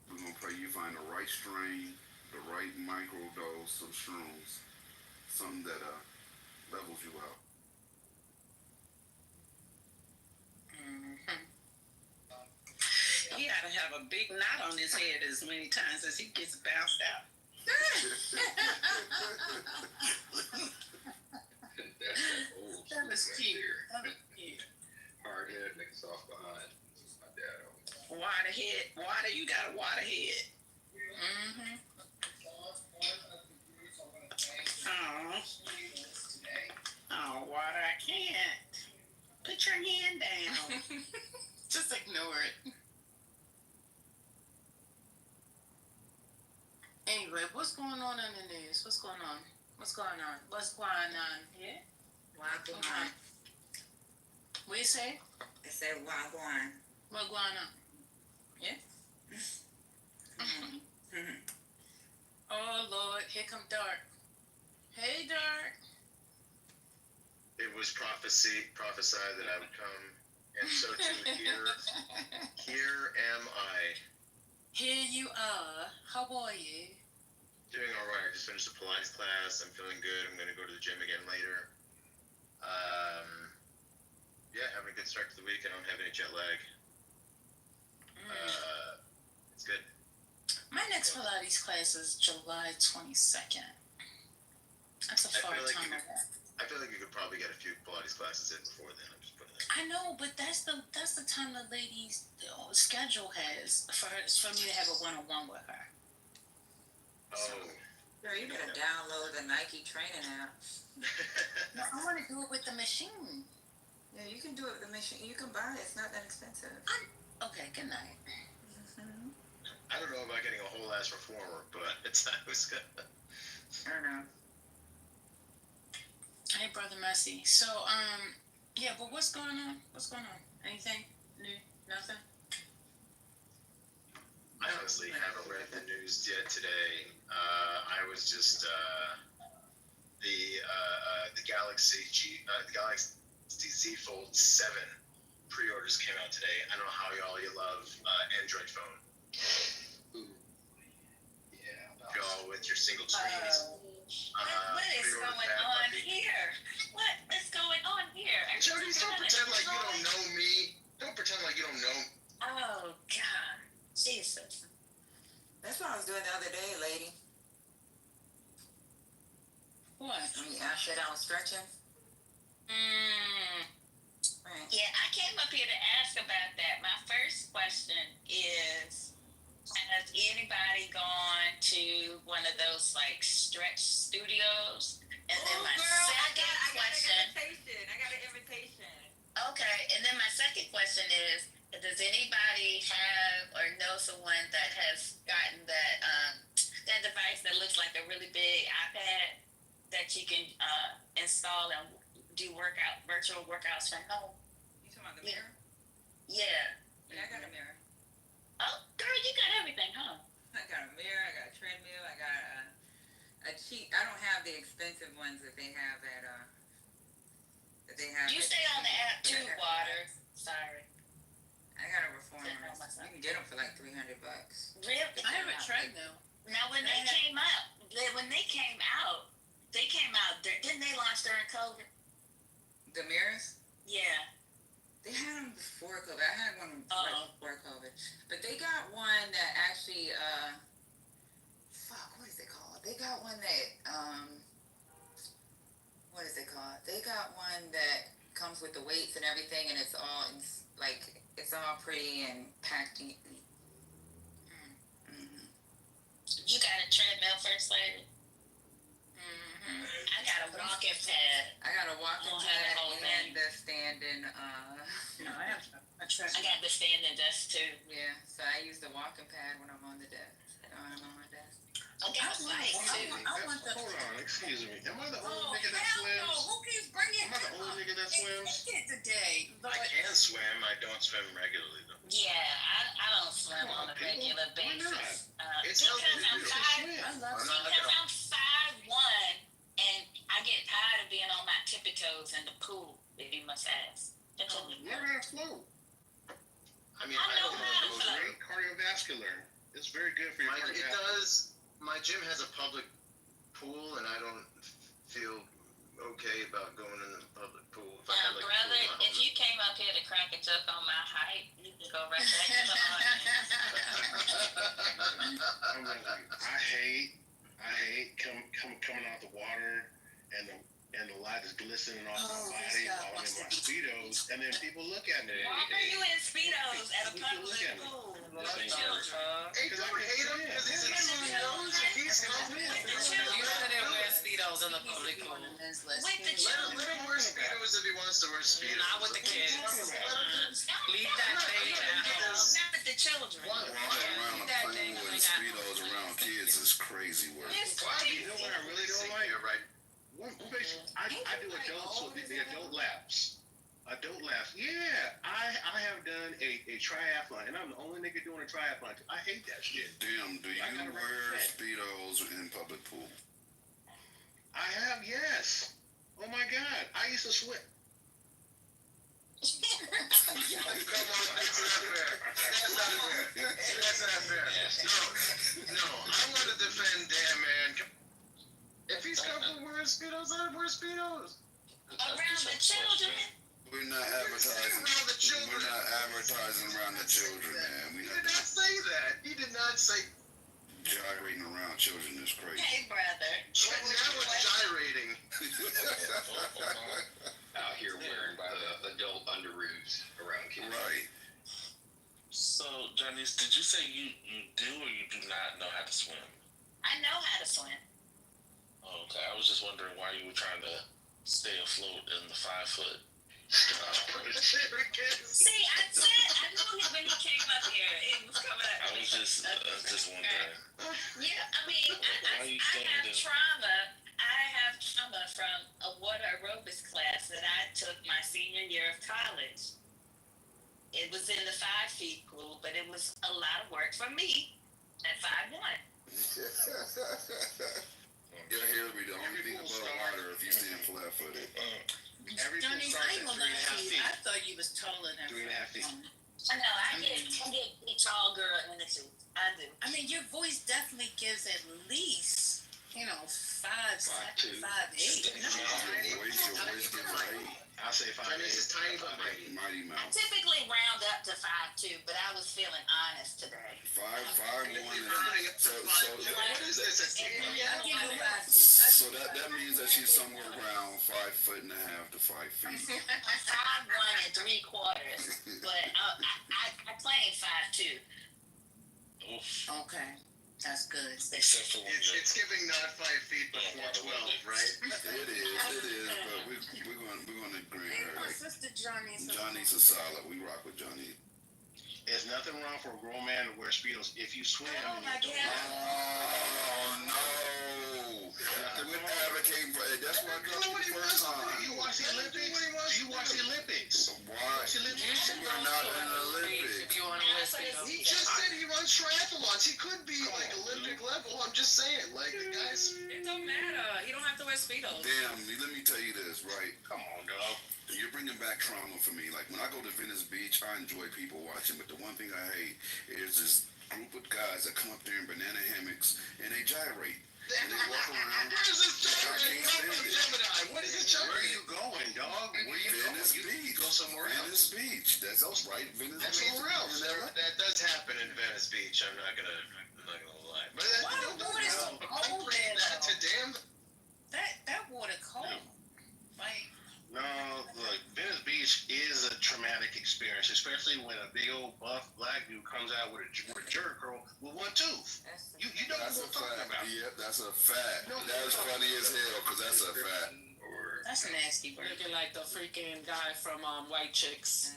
We're gonna pray you find the right strain, the right microdose of shrooms, something that levels you out. He ought to have a big knot on his head as many times as he gets bounced out. That was cute. That was cute. Hard head, niggas off behind. My dad. Water, you got a water head. Mm-hmm. Oh, water, I can't. Put your hand down. Just ignore it. Anyway, what's going on in the news? What's going on? What's going on? What's going on? Yeah? Wagwan. What you say? I said wagwan. What's going on? Yeah? Oh, Lord, here come Dark. Hey, Dark. It was prophesied that I would come, and so too here am I. Here you are. How are you? Doing all right. I just finished a Pilates class. I'm feeling good. I'm going to go to the gym again later. Yeah, having a good start to the week. I don't have any jet lag. It's good. My next Pilates class is July 22nd. That's a far time away. I feel like you could probably get a few Pilates classes in before then. I'm just putting it. I know, but that's the time the lady's schedule has for me to have a one-on-one with her. Oh. Girl, you better download the Nike training app. No, I want to do it with the machine. Yeah, you can do it with the machine. You can buy it. It's not that expensive. Okay, good night. Mm-hmm. I don't know about getting a whole ass reformer, but I was good. I don't know. Hey, Brother Messi. So, yeah, but what's going on? What's going on? Anything new? Nothing? I honestly haven't read the news yet today. I was just the Galaxy Z Fold 7 pre-orders came out today. I don't know how you love Android phone. Ooh. Yeah. Y'all with your single screens. What is going on here? What is going on here? Jody, don't pretend like you don't stretching? Right. Yeah, I came up here to ask about that. My first question is, has anybody gone to one of those like stretch studios? And then my second question. I got an invitation. Okay, and then my second question is, does anybody have or know someone that has gotten that device that looks like a really big iPad that you can install and do virtual workouts from home? You talking about the mirror? Yeah. Yeah, I got a mirror. Oh, girl, you got everything, huh? I got a mirror, I got a treadmill, I got a cheap, I don't have the expensive ones that they have at, You stay on the app too, Water. Sorry. I got a reformer. You can get them for like $300. Really? I have a treadmill. Now, when they came out, didn't they launch during COVID? The mirrors? Yeah. They had them before COVID. I had one right before COVID. But they got one that actually, what is it called? They got one that, what is it called? They got one that comes with the weights and everything, and it's all pretty and packed in. Mm-hmm. You got a treadmill, First Lady? Mm-hmm. I got a walking pad. I got a walking pad and the standing, No, I have a treadmill. I got the standing desk too. yeah, so I use the walking pad when I'm on the desk. When I'm on my desk. I got a bike too. Hold on, excuse me. Am I the only nigga that Hell no, swims? who keeps bringing Am I the only nigga that swims? it today? I can swim. I don't swim regularly though. Yeah, I don't swim on a regular basis. It's Because I'm I'm 5'1" and I get tired of being on my tippy toes in the pool, if you must ask. Learn how to float. I mean, I I know don't how to know. float. Great cardiovascular. It's very good for your It cardiovascular. does. My gym has a public pool, and I don't feel okay about going in the public pool. If I had, like, a pool Brother, in my if home. you came up here to crack a joke on my height, you can go right back to the audience. I'm like, I hate coming out the water and the light is glistening off my body while I'm in my Speedos, and then people look at me. Why are you in Speedos at a public pool? Hey, don't hate him because he's in Speedos. If he's confident, You couldn't wear Speedos in the public pool. With the let children. him wear Speedos if he wants to wear Speedos. Not with the kids. Leave that thing at home. Not with the children. Walking around the pool in Speedos around kids is crazy work. You know what I really don't like? You're right. I do the adult laps. Adult laps. Yeah, I have done a triathlon, and I'm the only nigga doing a triathlon. I hate that shit. Damn, do you gotta wear represent. Speedos in public pool? I have, yes. Oh my God, I used to swim. Come on, that's not fair. That's not fair. No, I want to defend Dan, man. If he's comfortable wearing Speedos, let him wear Speedos. Around the children. We're not advertising. Around the children. We're not advertising around the children, man. He did not say that. He did not say. Gyrating around children is crazy. Hey, brother. Now it's gyrating. Out here wearing the adult underoos around kids. Right. So, Janice, did you say you do or you do not know how to swim? I know how to swim. Oh, okay, I was just wondering why you were trying to stay afloat in the 5 foot. See, I knew when he came up here, it was coming up. I was just wondering. Yeah, I mean, I have trauma. I have trauma from a water aerobics class that I took my senior year of college. It was in the 5 feet pool, but it was a lot of work for me at 5'1". Your hair will be the only thing above water if you stand flat footed. Johnny, I ain't gonna lie to you. I thought you was taller than 3.5 feet. I know, I get a tall girl energy. I do. I mean, your voice definitely gives at least, 5'7", 5'8". Your voice get right. I'll say 5'8". Chinese is tiny but mighty. Mighty I Mouse. typically round up up to 5'2", but I was feeling honest today. 5'1". What is this? A 10? So that means that she's somewhere around 5'1.5" to 5 feet. I'm 5'1 3/4", but I claim 5'2". Okay, that's good. Except for when It's giving not 5 feet but 412, right? It is, but we're gonna agree with her. My Like, sister Johnny's. Johnny's a solid. We rock with Johnny. There's nothing wrong for a grown man to wear Speedos if you swim. Oh my God. Oh no! We're advocating for it. That's what I got What he the wants first to do. time. You watch the Olympics? Do you watch the Olympics? Why? We're not in the Olympics. If you want to listen, He just said he runs triathlons. He could be like Olympic level. I'm just saying, like the guys. it don't matter. He don't have to wear Speedos. Damn, let me tell you this, right? Come on, dog. You're bringing back trauma for me. Like when I go to Venice Beach, I enjoy people watching, but the one thing I hate is this group of guys that come up there in banana hammocks and they gyrate. And they walk around. Where is this gyrate? What is this gyrate? Where are you going, dog? Where you going? Venice Beach. Go somewhere else. Venice Beach. That's right. Venice That's Beach. somewhere else. That does happen in Venice Beach. I'm not gonna lie. But Why the water so cold there? That's a damn. That water cold. Like. No, look, Venice Beach is a traumatic experience, especially when a big old buff black dude comes out with a jerk girl with one tooth. You know what I'm talking about. Yep, that's a fact. That's funny as hell, because that's a fact. That's nasty, bro. Looking like the freaking guy from White Chicks.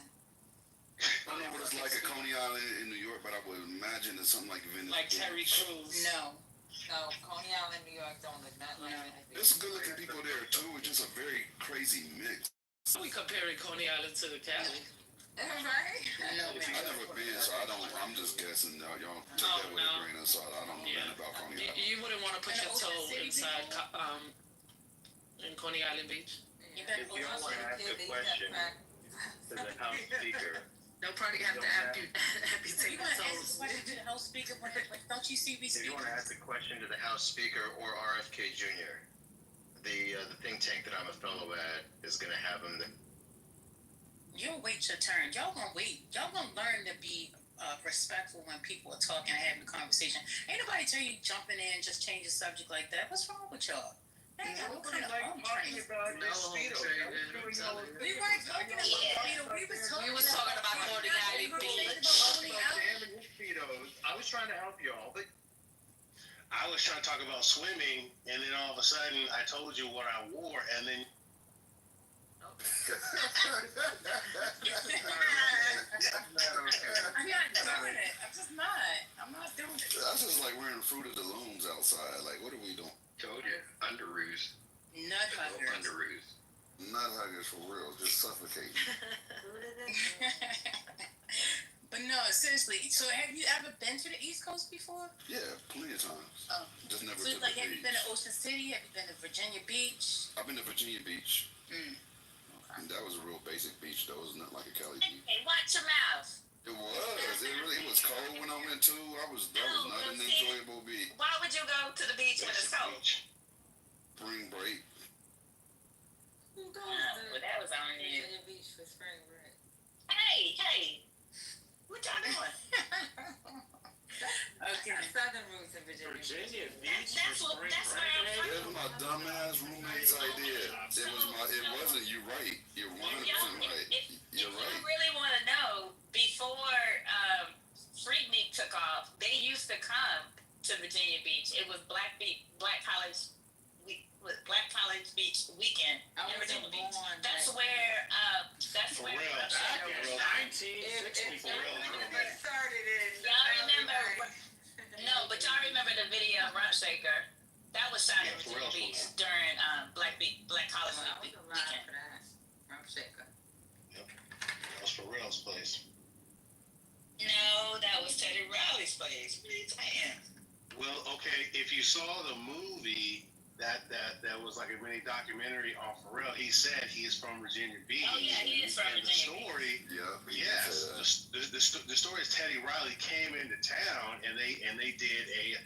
I don't know what it's like at Coney Island in New York, but I would imagine it's something like Venice Like Beach. Terry Crews. No, Coney Island, New York don't look nothing like that. There's some good looking people there too. It's just a very crazy mix. We comparing Coney Island to the Cali. Right? I've never been, so I don't. I'm just guessing. Y'all take that with a grain of salt. I don't know nothing about Coney Island. You wouldn't want to put your toe inside in Coney Island Beach. If you want to ask a question to the House Speaker, They'll probably have to amputate the toes. House Speaker, but don't you see me if you want to ask a question to the House Speaker or RFK Jr., the think tank that I'm a fellow at is going to have him. You'll wait your turn. Y'all gonna wait. Y'all gonna learn to be respectful when people are talking and having a conversation. Ain't nobody tell you jumping in, just change the subject like that. What's wrong with y'all? What kind of home training? We weren't talking about Speedo. We was talking about Coney Island Beach. I was trying to help y'all, but I was trying to talk about swimming, and then all of a sudden I told you what I wore, and then. I'm not doing it. I'm not doing it. That's just like wearing Fruit of the Looms outside. Like, what are we doing? told you, underoos. Nut huggers. Underoos. Nut huggers for real, just suffocating. But no, seriously. So have you ever been to the East Coast before? Yeah, plenty of times. Oh. Just never So to like, the have you beach. been to Ocean City? Have you been to Virginia Beach? I've been to Virginia Beach. Okay. And that was a real basic beach, though. It was not like a Cali beach. Hey, watch your mouth. It was. It was cold when I went to. That was not an enjoyable beach. Why would you go to the beach when it's cold? Spring break. Well, that was on you. Virginia Beach for spring break. Hey, what y'all doing? Okay. Southern roots in Virginia Beach. That's where I'm from. It was my dumbass roommate's idea. It wasn't. You're right. You're 100% right. You're If right. you really want to know, before Freaknik took off, they used to come to Virginia Beach. It was Black College Beach weekend I in wasn't Virginia Beach. born, That's but- where. For real. Y'all remember? No, but y'all remember the video of Rump Shaker? That was shot in Virginia Beach during Black College weekend. Rump Shaker. That was Pharrell's place. No, that was Teddy Riley's place. What are you saying? Well, okay, if you saw the movie that was like a mini documentary on Pharrell, he said he is from Virginia Beach. Oh yeah, he is from And the Virginia story, Yeah. yes, the story is Teddy Riley came into town and they did a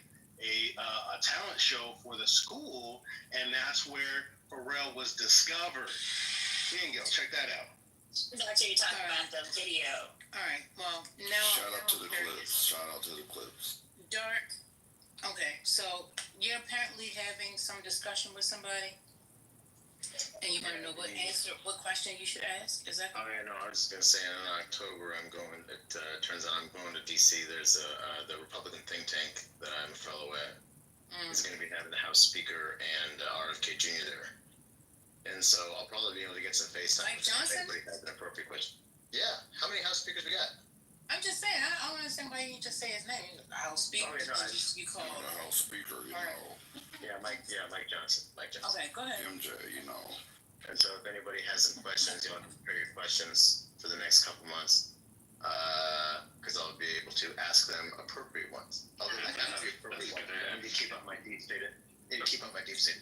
talent show for the school, and that's where Pharrell was discovered. Bingo, check that out. That's what you're talking about, the video. All right. Well, now. Shout out to the clips. Shout out to the clips. Dark. Okay, so you're apparently having some discussion with somebody, and you want to know what question you should ask. Is that? Oh yeah, no, I was just gonna say in October I'm going. It turns out I'm going to DC. There's the Republican think tank that I'm a fellow at. Is going to be having the House Speaker and RFK Jr. there, and so I'll probably be able to get some FaceTime. Mike Johnson? If anybody has an appropriate question. Yeah, how many House Speakers we got? I'm just saying. I don't understand why you just say his name. House Speaker. Oh, yeah, no, you call him The House Speaker, you know. Yeah, Mike Johnson. Mike Johnson. Okay, go ahead. MJ, you know. And so if anybody has some questions, you want to prepare your questions for the next couple months, because I'll be able to ask them appropriate ones. Other than that, the appropriate ones. I need to keep up my deep state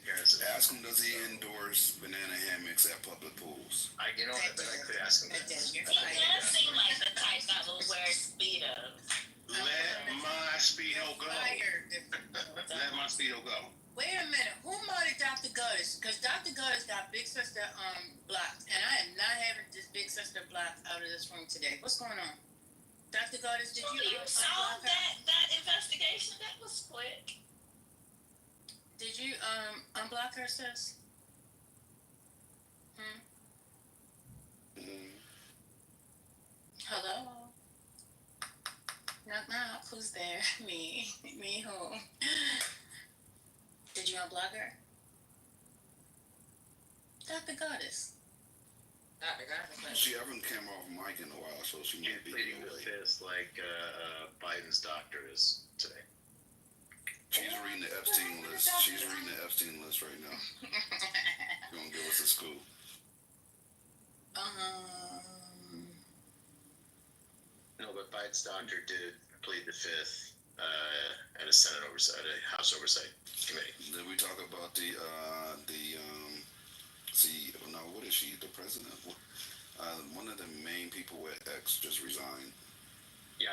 appearances. Ask him, does he endorse banana hammocks at public pools? I could ask him that. He does seem like the type that will wear Speedos. Let my Speedo go. Let my Speedo go. Wait a minute. Who murdered Dr. Gutters? Because Dr. Gutters got Big Sister blocked, and I am not having this Big Sister blocked out of this room today. What's going on? Dr. Gutters, did you saw that investigation? That was quick. Did you unblock her, sis? Hello? Knock knock, who's there? Me who? Did you unblock her? Dr. Goddess. She haven't come off mic in a while, so she might be pleading the fifth like Biden's doctor is today. She's reading the Epstein list. She's reading the Epstein list right now. Gonna give us a scoop. No, but Biden's doctor did plead the fifth at a Senate oversight, a House oversight committee. Did we talk about the no, what is she? The president? One of the main people at X just resigned. Yeah,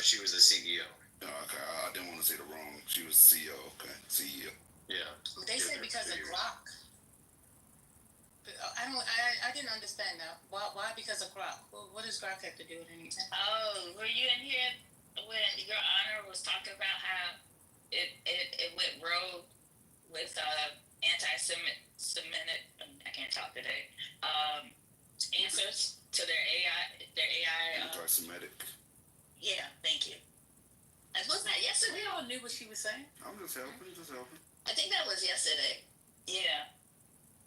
she was the CEO. Oh, okay, I didn't want to say the wrong. She was CEO. Okay, CEO. Yeah. They said because of Glock. I didn't understand that. Why because of Glock? What does Glock have to do with anything? Oh, were you in here when Your Honor was talking about how it went rogue with anti-Semitic, I can't talk today, answers to their AI. Anti-Semitic. Yeah, thank you. Wasn't that yesterday? We all knew what she was saying. I'm just helping. I think that was yesterday. Yeah.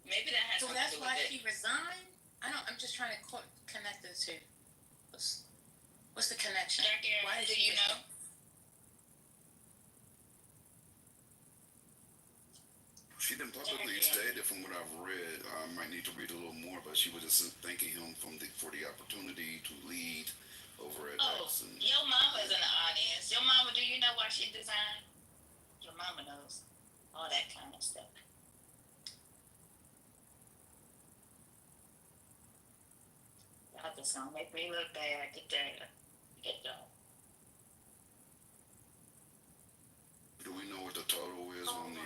Maybe that has so something to do with it. So that's why she resigned? I'm just trying to connect the two. What's the connection? Why do you know? She didn't publicly state it from what I've read. I might need to read a little more, but she was just thanking him for the opportunity to lead over at X. Your mama's in the audience. Your mama, do you know why she designed? Your mama knows all that kind of stuff. Y'all just gonna make me look bad today. Get done. Do we know what the total is on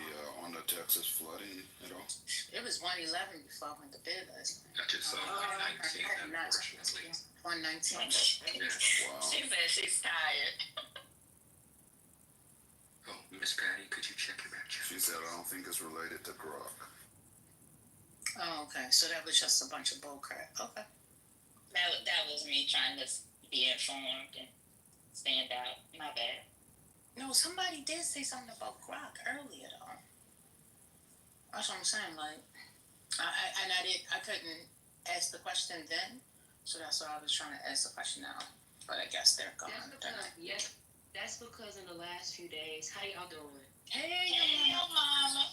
the Texas flooding at all? It was 111 before I went to bed last night. I just saw 119, unfortunately. 119. Wow. She said she's tired. Oh, Miss Patty, could you check your back channel? She said, I don't think it's related to Grok. Oh, okay. So that was just a bunch of bull crap. Okay. That was me trying to be informed and stand out. My bad. No, somebody did say something about Grok earlier though. That's what I'm saying. Like, I couldn't ask the question then, so that's why I was trying to ask the question now. But I guess they're gone. That's because in the last few days, how y'all doing? Hey, mama.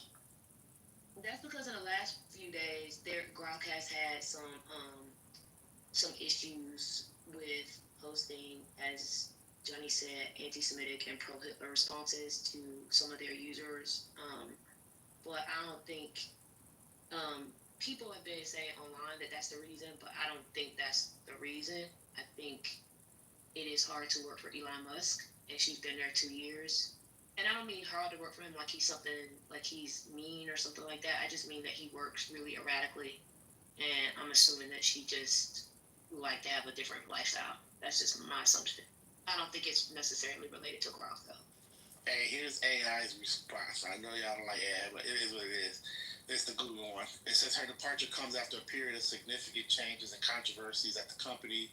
That's because in the last few days, Grok has had some issues with posting, as Johnny said, anti-Semitic and pro-Hitler responses to some of their users. But I don't think people have been saying online that that's the reason, but I don't think that's the reason. I think it is hard to work for Elon Musk, and she's been there 2 years. And I don't mean hard to work for him like he's mean or something like that. I just mean that he works really erratically, and I'm assuming that she just who like to have a different lifestyle. That's just my assumption. I don't think it's necessarily related to growth though. Hey, here's AI's response. I know y'all don't like AI, but it is what it is. It's the Google one. It says her departure comes after a period of significant changes and controversies at the company,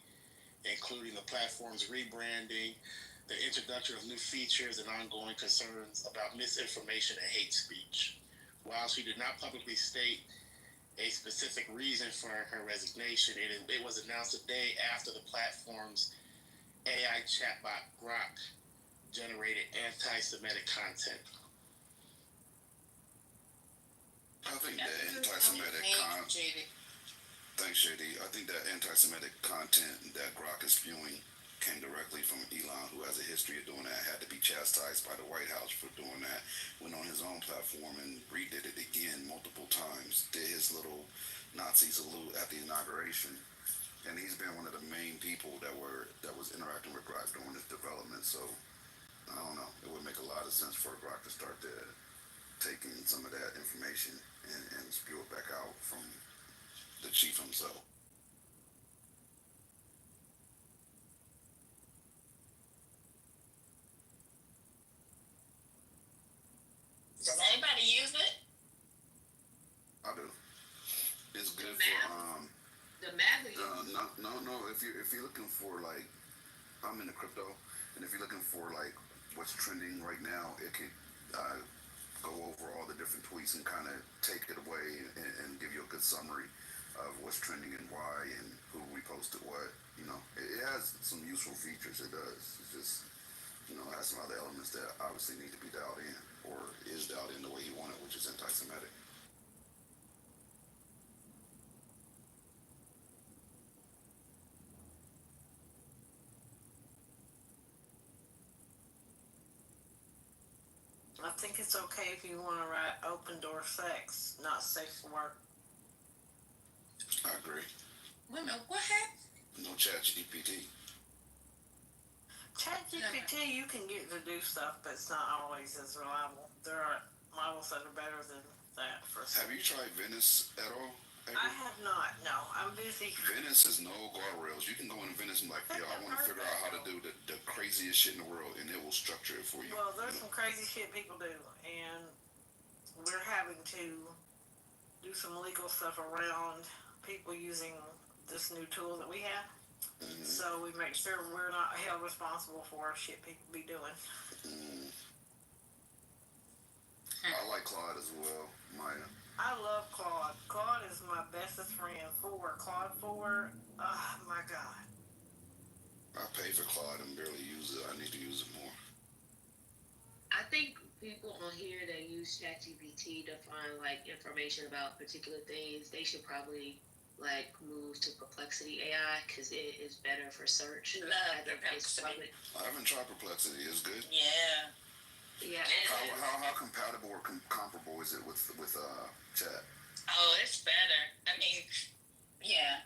including the platform's rebranding, the introduction of new features, and ongoing concerns about misinformation and hate speech. While she did not publicly state a specific reason for her resignation, it was announced a day after the platform's AI chatbot Grok generated anti-Semitic content. I think that anti-Semitic content. Thanks, JD. I think that anti-Semitic content that Grok is spewing came directly from Elon, who has a history of doing that, had to be chastised by the White House for doing that, went on his own platform and redid it again multiple times, did his little Nazi salute at the inauguration. And he's been one of the main people that was interacting with Grok during this development. So I don't know. It would make a lot of sense for Grok to start taking some of that information and spew it back out from the chief himself. Does anybody use it? I do. It's good The MAGA No. If you're looking for like, I'm into crypto, and if you're looking for like what's trending right now, it could go over all the different tweets and kind of take it away and give you a good summary of what's trending and why and who reposted what. You know, it has some useful features. It does. It's just, you know, it has some other elements that obviously need to be dialed in, or is dialed in the way you want it, which is anti-Semitic. I think it's okay if you want to write open door sex, not safe for work. I agree. Wait a minute, what happened? No ChatGPT. ChatGPT, you can get to do stuff, but it's not always as reliable. There are models that are better than that. Have you tried Venice at all? I have not. No, I'm busy. Venice is no guardrails. You can go into Venice and be like, yo, I want to figure out how to do the craziest shit in the world, and it will structure it for you. Well, there's some crazy shit people do, and we're having to do some legal stuff around people using this new tool that we have. Mm-hmm. So we make sure we're not held responsible for shit people be doing. Mm. I like Claude as well, Maya. I love Claude. Claude is my bestest friend. Claude 4. Oh my God. I pay for Claude and barely use it. I need to use it more. I think people on here that use ChatGPT to find like information about particular things, they should probably like move to Perplexity AI because it is better for search. Love Perplexity. I haven't tried Perplexity. It's good. Yeah. Yeah. How compatible or comparable is it with Chat? Oh, it's better. I mean, yeah,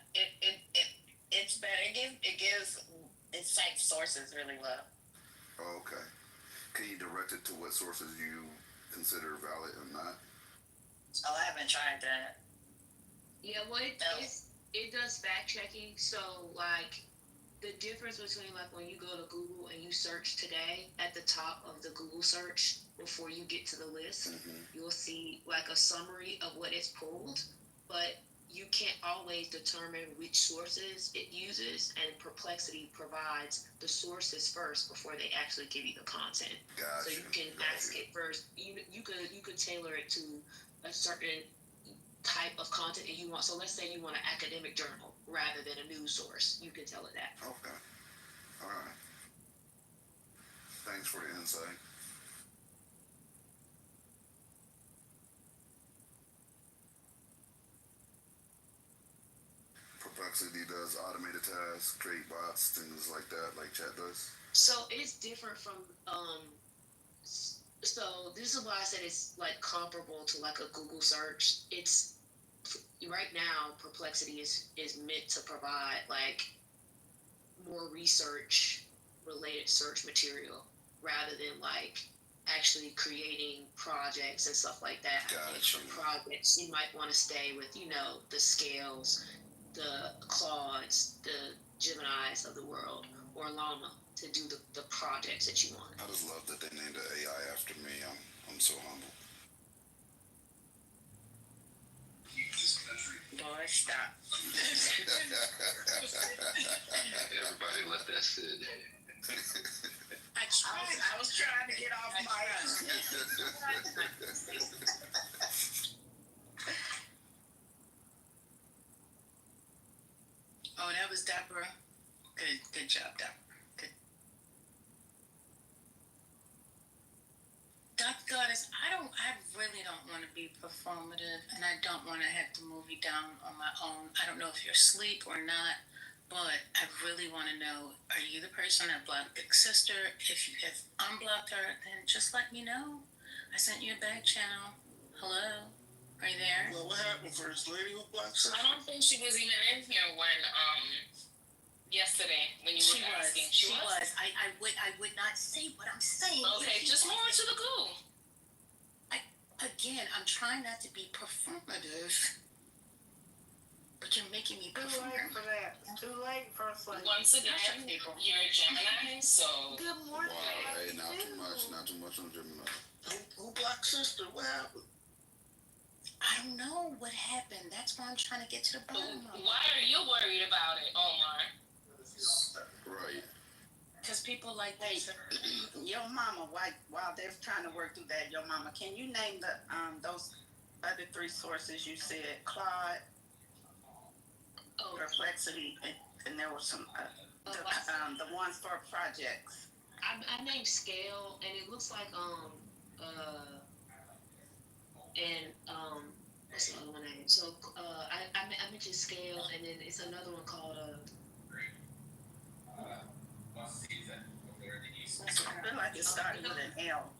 it's better. It cites sources really well. Oh, okay. Can you direct it to what sources you consider valid or not? Oh, I haven't tried that. Yeah, well, it does fact checking. So, like, the difference between, like, when you go to Google and you search today, at the top of the Google search, before you get to the list, you'll see, like, a summary of what it's pulled, but you can't always determine which sources it uses, and Perplexity provides the sources first before they actually give you the content. Gotcha. So you can ask it first. You could tailor it to a certain type of content that you want. So let's say you want an academic journal rather than a news source. You can tell it that. Okay. All right. Thanks for the insight. Perplexity does automated tasks, create bots, things like that, like Chat does. So it's different from so this is why I said it's like comparable to like a Google search. It's right now Perplexity is meant to provide like more research related search material rather than like actually creating projects and stuff like that. Gotcha. For projects, you might want to stay with, you know, the scales, the Claudes, the Llama to do the projects that you want. I just love that they named the AI after me. I'm so humble. Boy, stop. Everybody let that sit. I was trying to get off my. Oh, that was Deborah. Good job, Deborah. Good. Dr. Goddess, I really don't want to be performative, and I don't want to have the movie down on my own. I don't know if you're asleep or not, but I really want to know, are you the person that blocked Big Sister? If you have unblocked her, then just let me know. I sent you a back channel. Hello? Are you there? Well, what happened, First Lady? Who blocked her? I don't think she was even in here when yesterday when you were asking. She was. I would not say what I'm saying. Okay, just move her to the goo. I'm trying not to be performative. But you're making me perform. Too late for that. Too late, First Lady. Once again, you're a Gemini, so. Good morning. Wow, hey, not too much on Gemini. Who blocked Sister? What happened? I don't know what happened. That's why I'm trying to get to the bottom of it. Why are you worried about it, Omar? Right. Because people like Hey, your mama, while they're trying to work through that, your mama, can you name the those other 3 sources you said? Claude, Perplexity, and there was some the ones for projects. I named Scale, and it looks like what's the other one name? So I mentioned Scale, and then it's another one called I feel like it started with an L.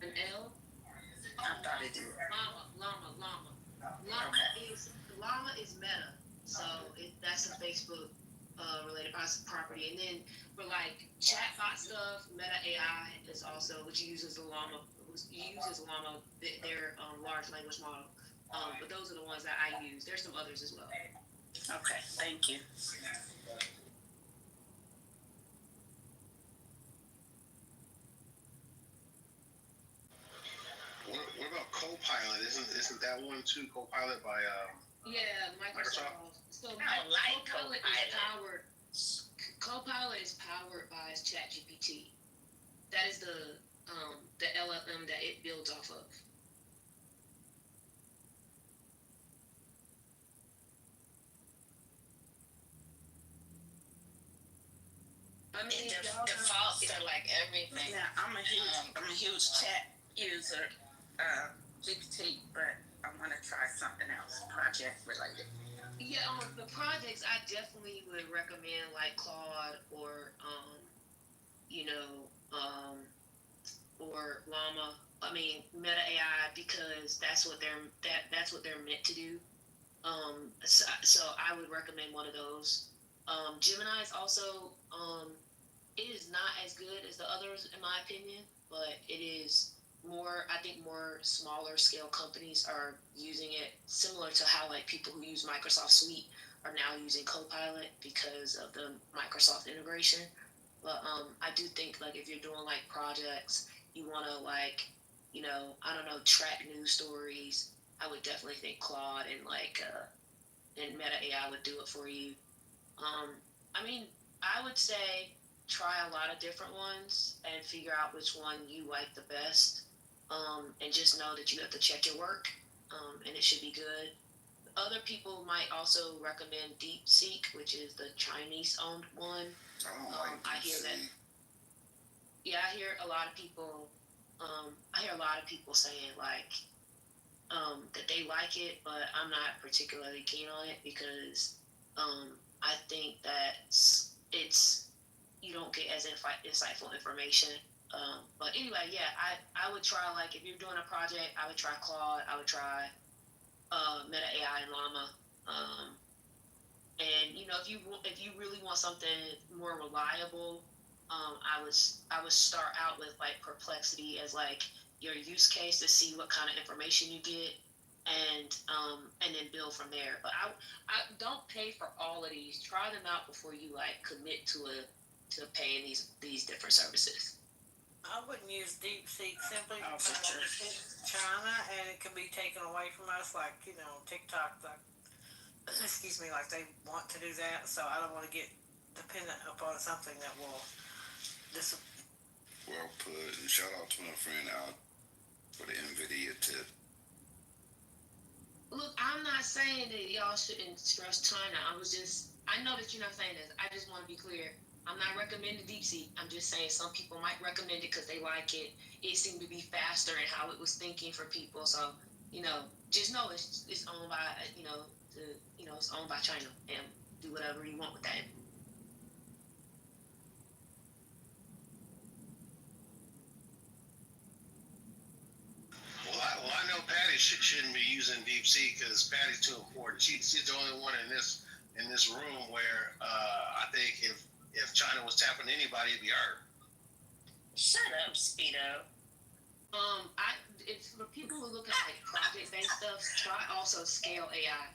An L. I thought it did. Llama. Okay. Llama is Meta, so that's a Facebook related property, and then for like chatbot stuff, Meta AI is also which uses the Llama. Their large language model. But those are the ones that I use. There's some others as well. Okay, thank you. What about Copilot? Isn't that one too? Copilot by Yeah, Microsoft. So Copilot is powered by ChatGPT. That is the LLM that it builds off of. I mean, default to like everything. Yeah, I'm a huge chat user, GPT, but I want to try something else, project related. Yeah, the projects I definitely would recommend like Claude or or Llama. I mean Meta AI because that's what they're meant to do. So I would recommend one of those. Gemini is also it is not as good as the others in my opinion, but it is more. I think more smaller scale companies are using it, similar to how like people who use Microsoft Suite are now using Copilot because of the Microsoft integration. But I do think like if you're doing like projects, you want to like I don't know, track news stories. I would definitely think Claude and and Meta AI would do it for you. I mean, I would say try a lot of different ones and figure out which one you like the best. And just know that you have to check your work, and it should be good. Other people might also recommend DeepSeek, which is the Chinese-owned one. I hear that. Yeah, I hear a lot of people. I hear a lot of people saying like that they like it, but I'm not particularly keen on it because I think that it's you don't get as insightful information. But anyway, yeah, I would try like if you're doing a project, I would try Claude, I would try Meta AI and Llama. And if you really want something more reliable, I would start out with like Perplexity as like your use case to see what kind of information you get, and then build from there. But I don't pay for all of these. Try them out before you like commit to to paying these different services. I wouldn't use DeepSeek simply because it's China and it can be taken away from us, like, you know, TikTok, like, excuse me, like they want to do that, so I don't want to get dependent upon something that will Well put, and shout out to my friend out for the NVIDIA tip. Look, I'm not saying that y'all shouldn't trust China. I know that you're not saying this. I just want to be clear. I'm not recommending DeepSeek. I'm just saying some people might recommend it because they like it. It seemed to be faster in how it was thinking for people. So, you know, just know it's owned by, it's owned by China, and do whatever you want with that. Well, I know Patty shouldn't be using DeepSeek because Patty's too important. She's the only one in this room where I think if China was tapping anybody, it'd be her. Shut up, Speedo. It's for people who look at like project-based stuff. Try also Scale AI.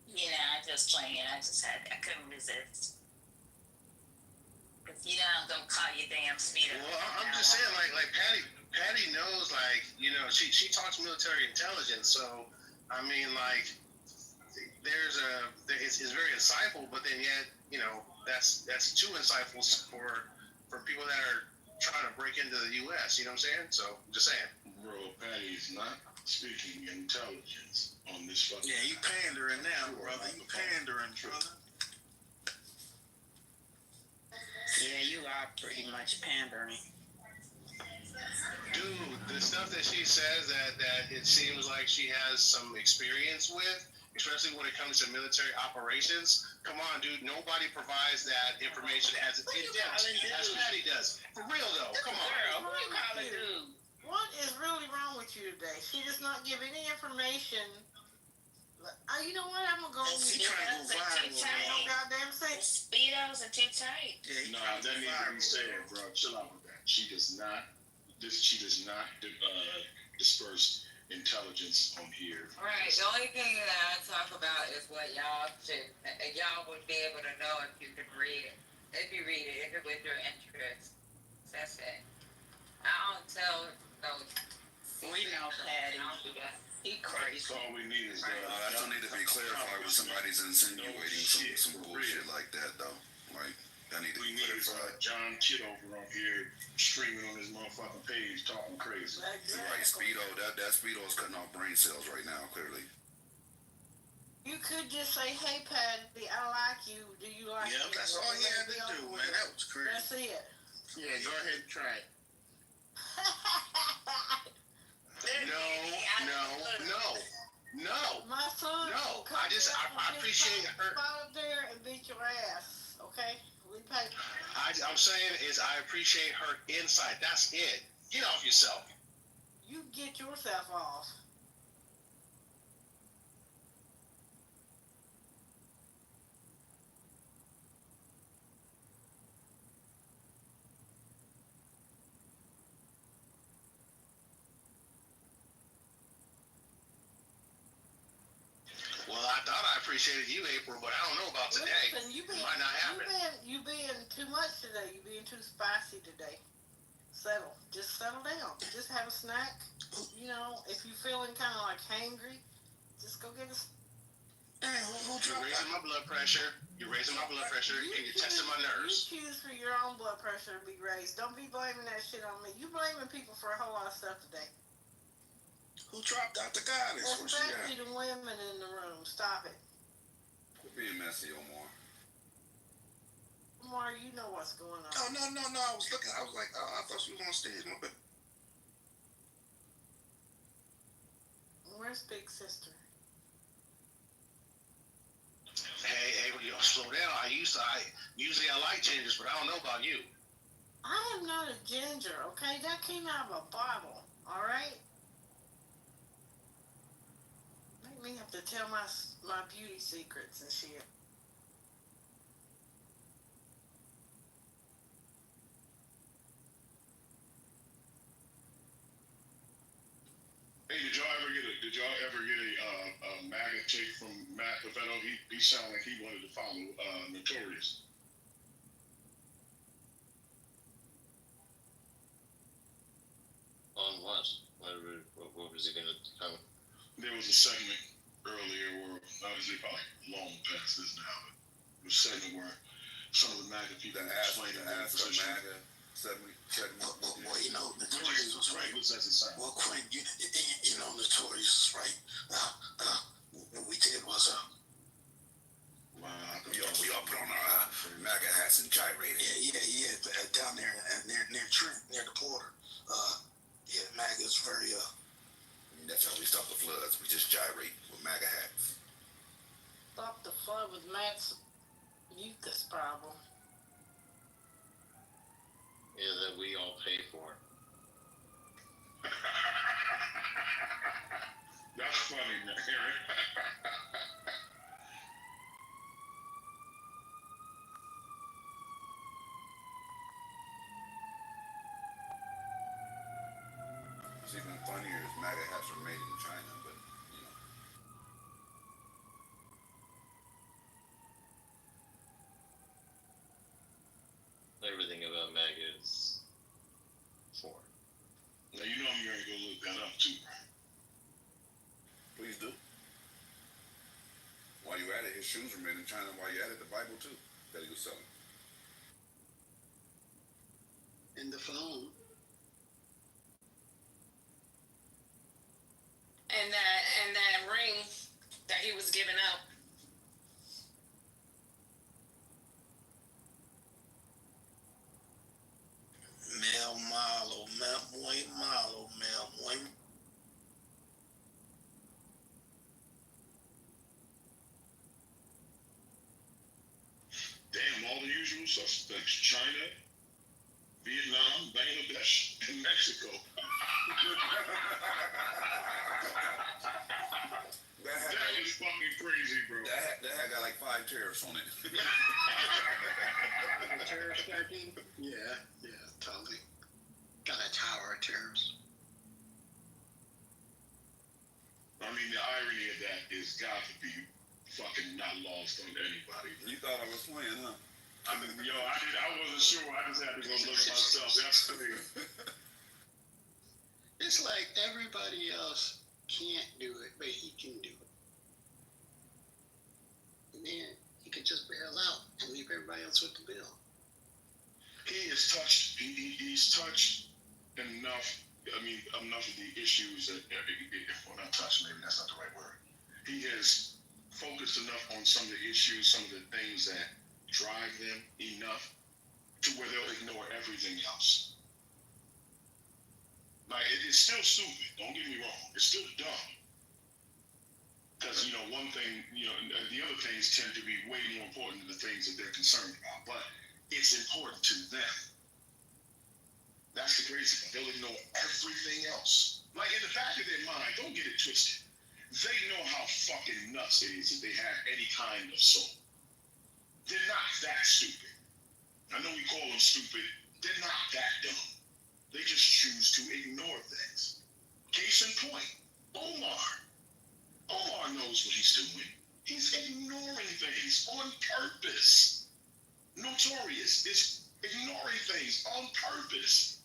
Yeah, I just playing. I couldn't resist. Cause you know I'm gonna call you damn Speedo. Well, I'm just saying, like Patty knows, like, you know, she talks military intelligence, so I mean, like, it's very insightful, but then yet, you know, that's too insightful for people that are trying to break into the U.S. You know what I'm saying? So I'm just saying. Bro, Patty's not speaking intelligence on this fucking. Yeah, you pandering now, brother. You pandering, brother. Yeah, you are pretty much pandering. Dude, the stuff that she says that it seems like she has some experience with, especially when it comes to military operations. Come on, dude. Nobody provides that information as in depth as Patty does. For real though. Come on. Girl, what you calling dude? What is really wrong with you today? She does not give any information. You know what? I'm gonna go on She trying to go viral. No goddamn thing. Speedos are too tight. Yeah, Nah, that needs to be said, bro. Chill out with that. She does not disperse intelligence on here. Right. The only thing that I talk about is what y'all would be able to know if you could read it. If you read it, if it was your interest. That's it. I don't tell those. We know, Patty. I don't do that. He crazy. That's all we need is That don't need to be clarified when somebody's insinuating some bullshit like that, though. Like, that need to be clarified. John Kitover on here streaming on his motherfucking page talking crazy. Right, Speedo. That Speedo is cutting off brain cells right now, clearly. You could just say, "Hey, Patty, I like you. Do you like me?" Yep, that's all he had to do, man. That was crazy. That's it. Yeah, go ahead and try it. No. My son. No. I appreciate her. Go out there and beat your ass, okay? We pay. I'm saying is I appreciate her insight. That's it. Get off yourself. You get yourself off. Well, I thought I appreciated you, April, but I don't know about today. Listen, It might not happen. You being too much today. You being too spicy today. Settle. Just settle down. Just have a snack. You know, if you're feeling kind of like hangry, just go get a. You're raising my blood pressure. You're raising my blood pressure, and you're testing my nerves. You choose for your own blood pressure to be raised. Don't be blaming that shit on me. You blaming people for a whole lot of stuff today. Who dropped out the goddess? Especially the women in the room. Stop it. Quit being messy, Omar. Omar, you know what's going on. Oh, no. I was looking. I was like, oh, I thought she was on stage. My bad. Where's Big Sister? Hey, slow down. Usually I like gingers, but I don't know about you. I am not a ginger, okay? That came out of a bottle, all right? Make me have to tell my beauty secrets and shit. Hey, did y'all ever get a MAGA take from Matt Pavetto. He sounded like he wanted to follow Notorious. On what? What was he gonna come? There was a segment earlier where obviously probably long past this now, but it was a segment where some of the MAGA people explained their position. MAGA segment. Well, you know, Notorious was right. What does it sound? Well, Quinn, you know, Notorious was right. What we did was we all put on our MAGA hats and gyrated. Yeah. Down there near Trent, near the border. Yeah, MAGA is very That's how we stop the floods. We just gyrate with MAGA hats. Stop the flood with Matt's mucus problem. Yeah, that we all pay for. That's funny, man. What's even funnier is MAGA hats are made in China, but you know. Everything about MAGA is foreign. Now you know I'm going to go look that up too, right? Please do. While you at it, his shoes were made in China. While you at it, the Bible too that he was selling. And the phone. And that ring that he was giving out. Mel Malo, Mel Muy. Damn, all the usual suspects: China, Vietnam, Bangladesh, and Mexico. That is fucking crazy, bro. That hat got like 5 tariffs on it. Terror stacking? Yeah, totally. Got a tower of terrors. I mean, the irony of that is got to be fucking not lost on anybody. You thought I was playing, huh? I mean, I wasn't sure. I just had to go look myself. That's funny. It's like everybody else can't do it, but he can do it. And then he can just bail out and leave everybody else with the bill. He has touched. He's touched enough. I mean, enough of the issues that. Well, not touched. Maybe that's not the right word. He has focused enough on some of the issues, some of the things that drive them enough to where they'll ignore everything else. Like, it's still stupid. Don't get me wrong. It's still dumb. Because, one thing, the other things tend to be way more important than the things that they're concerned about. But it's important to them. That's the crazy thing. They'll ignore everything else. Like, in the back of their mind, don't get it twisted. They know how fucking nuts it is if they have any kind of soul. They're not that stupid. I know we call them stupid. They're not that dumb. They just choose to ignore things. Case in point, Omar. Omar knows what he's doing. He's ignoring things on purpose. Notorious is ignoring things on purpose.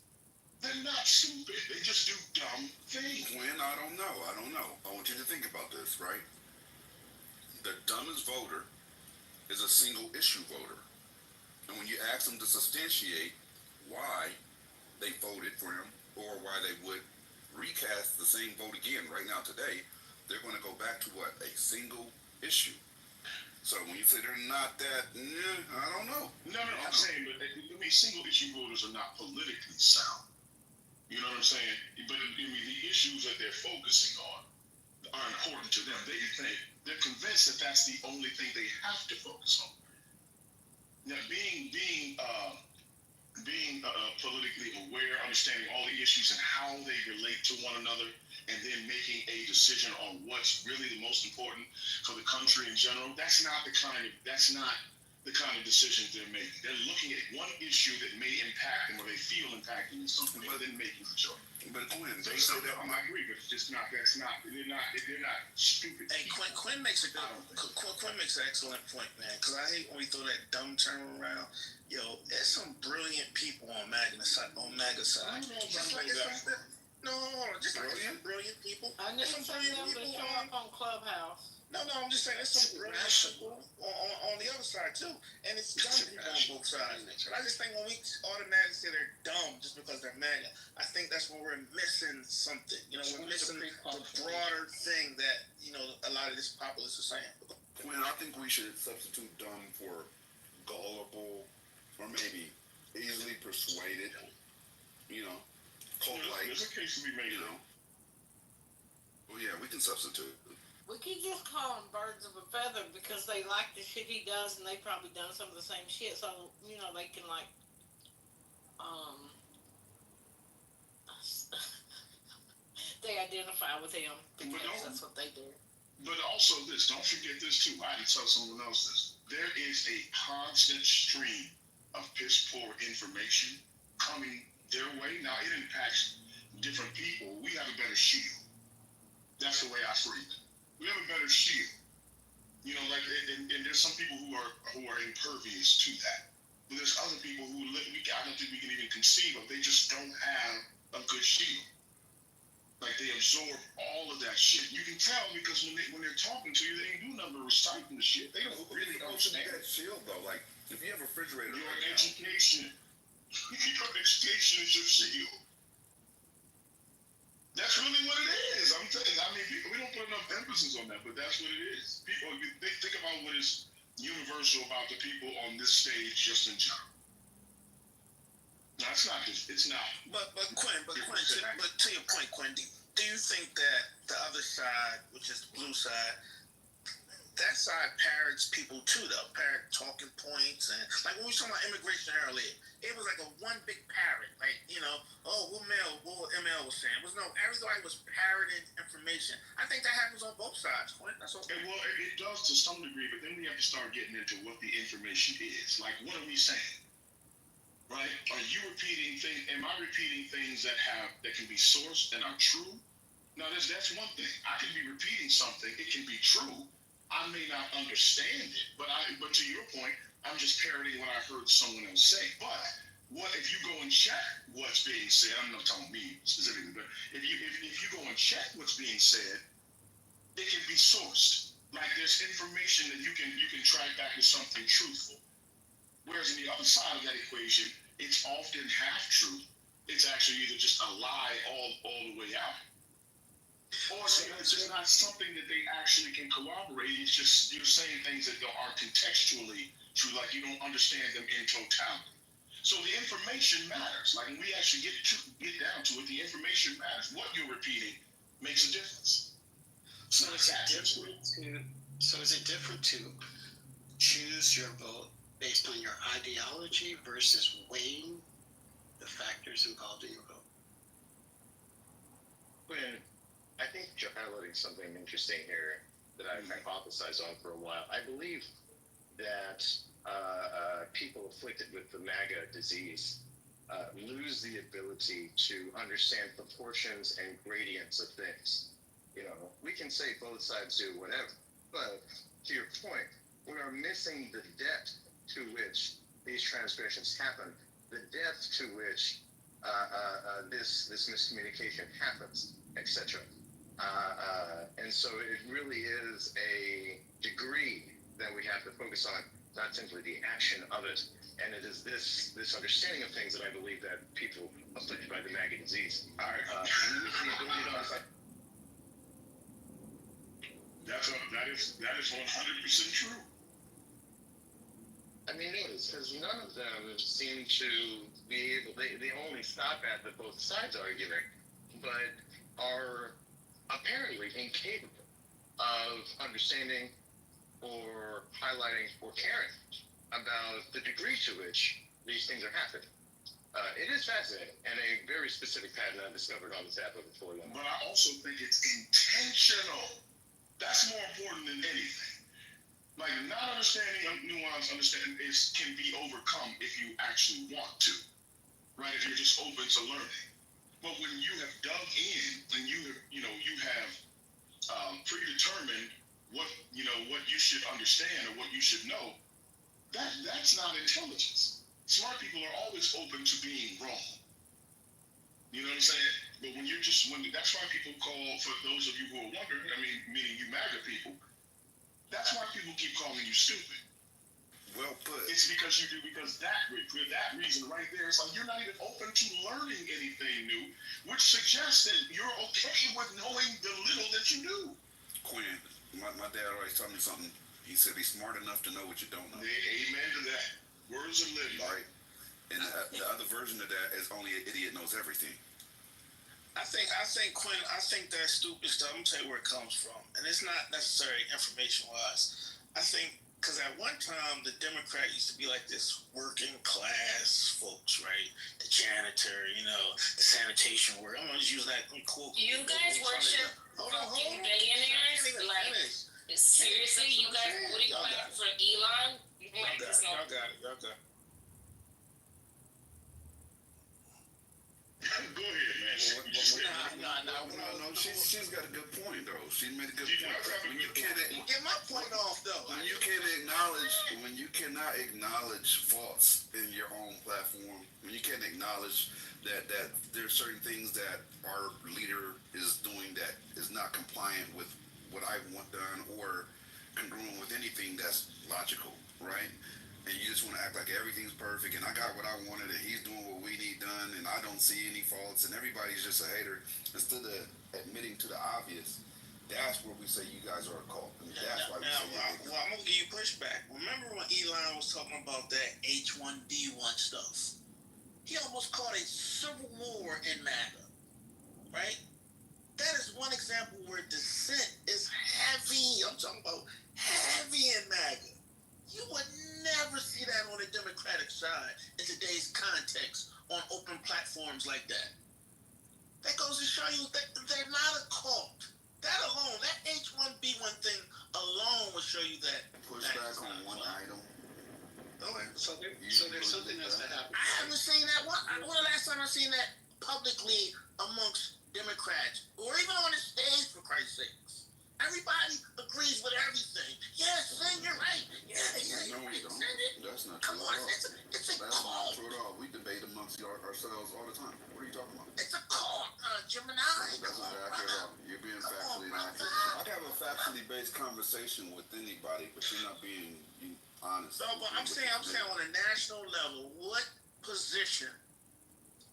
They're not stupid. They just do dumb things. When? I don't know. I want you to think about this, right? The dumbest voter is a single issue voter. And when you ask them to substantiate why they voted for him or why they would recast the same vote again right now today, they're going to go back to what? A single issue. So when you say they're not that, I don't know. No, I'm saying, but single issue voters are not politically sound. You know what I'm saying? But the issues that they're focusing on are important to them. They're convinced that that's the only thing they have to focus on. Now, being politically aware, understanding all the issues and how they relate to one another, and then making a decision on what's really the most important for the country in general, that's not the kind of decisions they're making. They're looking at one issue that may impact them or they feel impacting them something, but then making the choice. But Quinn, They say that I agree, but it's just not. That's not. They're not stupid. Hey, Quinn makes a good. Quinn makes an excellent point, man. Because I hate when we throw that dumb term around. Yo, there's some brilliant people on MAGA side. No, just like some brilliant people. I never seen them to show up on Clubhouse. No, I'm just saying there's some brilliant people on the other side too, and it's dumb people on both sides. But I just think when we automatically say they're dumb just because they're MAGA, I think that's when we're missing something. You know, we're missing the broader thing that a lot of this populace is saying. Quinn, I think we should substitute dumb for gullible, or maybe easily persuaded. Cult-like. There's a case to be made. Well, yeah, we can substitute. We could just call them birds of a feather because they like the shit he does, and they've probably done some of the same shit. So they can they identify with him because that's what they do. But also this, don't forget this too. I didn't tell someone else this. There is a constant stream of piss poor information coming their way. Now it impacts different people. We have a better shield. That's the way I frame it. We have a better shield. And there's some people who are impervious to that. But there's other people who I don't think we can even conceive of. They just don't have a good shield. Like they absorb all of that shit. You can tell because when they're talking to you, they ain't do nothing but reciting the shit. They don't really understand that shield though. Like if you have a refrigerator, your education is your shield. That's really what it is. I'm telling you. I mean, we don't put enough emphasis on that, but that's what it is. People, think about what is universal about the people on this stage, just in general. No, it's not. It's not. But Quinn, to your point, Quinn, do you think that the other side, which is the blue side, that side parrots people too, though? Parrot talking points and like when we were talking about immigration earlier, it was like a one big parrot, like what ML was saying. Everybody was parroting information. I think that happens on both sides, Quinn. That's okay. Well, it does to some degree, but then we have to start getting into what the information is. Like, what are we saying? Right? Are you repeating things? Am I repeating things that can be sourced and are true? Now, that's one thing. I can be repeating something. It can be true. I may not understand it, but to your point, I'm just parroting what I heard someone else say. But what if you go and check what's being said? I'm not talking me specifically, but if you go and check what's being said, it can be sourced. Like there's information that you can track back to something truthful. Whereas on the other side of that equation, it's often half truth. It's actually either just a lie all the way out, or it's just not something that they actually can corroborate. It's just you're saying things that are contextually true, like you don't understand them in totality. So the information matters. Like when we actually get down to it, the information matters. What you're repeating makes a difference. So is it different to choose your vote based on your ideology versus weighing the factors involved in your vote? Well, I think you're highlighting something interesting here that I've hypothesized on for a while. I believe that people afflicted with the MAGA disease lose the ability to understand proportions and gradients of things. We can say both sides do whatever, but to your point, we are missing the depth to which these transgressions happen, the depth to which this miscommunication happens, etc. And so it really is a degree that we have to focus on, not simply the action of it. And it is this understanding of things that I believe that people afflicted by the MAGA disease lose the ability to understand. That is 100% true. I mean, it is, because none of them seem to be able, they only stop at the both sides argument, but are apparently incapable of understanding or highlighting or caring about the degree to which these things are happening. It is fascinating, and a very specific pattern I discovered on this app before long. But I also think it's intentional. That's more important than anything. Like not understanding nuance, understanding can be overcome if you actually want to, right? If you're just open to learning. But when you have dug in and you have predetermined what you should understand or what you should know, that's not intelligence. Smart people are always open to being wrong. You know what I'm saying? But that's why people call, for those of you who are wondering, meaning you MAGA people, that's why people keep calling you stupid. Well put. It's because that reason right there, it's like you're not even open to learning anything new, which suggests that you're okay with knowing the little that you do. Quinn, my dad always told me something. He said, be smart enough to know what you don't know. Amen to that. Words of living. Right. And the other version of that is only an idiot knows everything. I think Quinn, I think that stupid stuff, I'm gonna tell you where it comes from. And it's not necessarily information wise. I think because at one time the Democrat used to be like this working class folks, right? The janitor, the sanitation worker. I'm gonna just use that quote. You guys worship fucking billionaires? Like, seriously, you guys voting for Elon? Y'all got it. Go ahead, man. No, she's got a good point though. She made a good point. When you can't get my point off though. When you cannot acknowledge faults in your own platform, when you can't acknowledge that there's certain things that our leader is doing that is not compliant with what I want done or congruent with anything that's logical, right? And you just want to act like everything's perfect and I got what I wanted and he's doing what we need done and I don't see any faults and everybody's just a hater, instead of admitting to the obvious. That's where we say you guys are a cult. That's why we say well, I'm gonna give you pushback. Remember when Elon was talking about that H1B1 stuff? He almost caught a civil war in MAGA, right? That is one example where dissent is heavy. I'm talking about heavy in MAGA. You would never see that on the Democratic side in today's context on open platforms like that. That goes to show you that they're not a cult. That alone, that H1B1 thing alone will show you that. Push back on one item. Okay, so there's something else that happened. I haven't seen that. When the last time I seen that publicly amongst Democrats, or even on the stage, for Christ's sakes? Everybody agrees with everything. Yes, Sen, you're right. Yeah. No, we don't. That's not Come true on, at all. it's a That's cult. not true at all. We debate amongst ourselves all the time. What are you talking about? It's a cult, Gemini. That's not accurate at all. You're being factually inaccurate. I can have a factually based conversation with anybody, but you're not being honest. No, but I'm saying on a national level, what position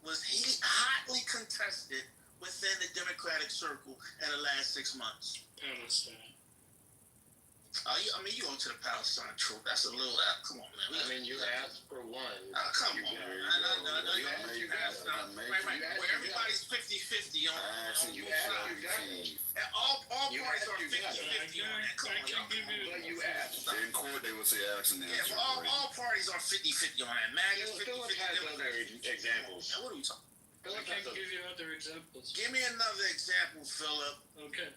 was he hotly contested within the Democratic circle in the last 6 months? Palestine. You go to the Palestine troop. That's a little come on, man. You asked for one. Come on. You asked where everybody's 50-50 on You all parties are 50-50 on that. Come on, you asked. In court, they would say ask and answer. all parties are 50-50 on that. MAGA's 50-50. Philip has other examples. Now, what are we talking? I can give you other examples. Give me another example, Philip. Okay,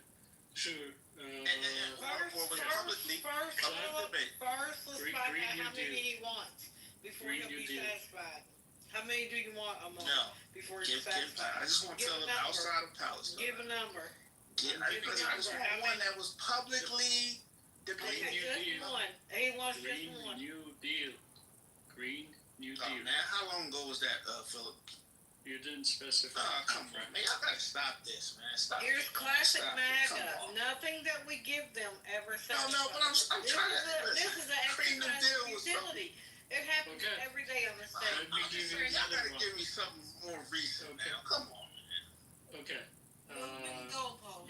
sure. First, let's Green find out New how many Deal. he wants before Green he'll New be Deal. satisfied. How many do you want a month No. before you're satisfied? I just want to tell them outside of Palestine. Give a number. I just want one that was publicly debated. Okay, just one. He wants Green just one. New Deal. Green New Oh, Deal. man, how long ago was that, Philip? You didn't specify. Oh, come on, man. I gotta stop this, man. Stop. Here's classic Stop it. MAGA. Come on. Nothing that we give them ever satisfies. No, but I'm trying to. This is an Green New exercise Deal of was futility. It happens Okay. every day on the stage. Let me give you Y'all another gotta one. give me something more recent Okay. now. Come on, man. Okay. Goalpost.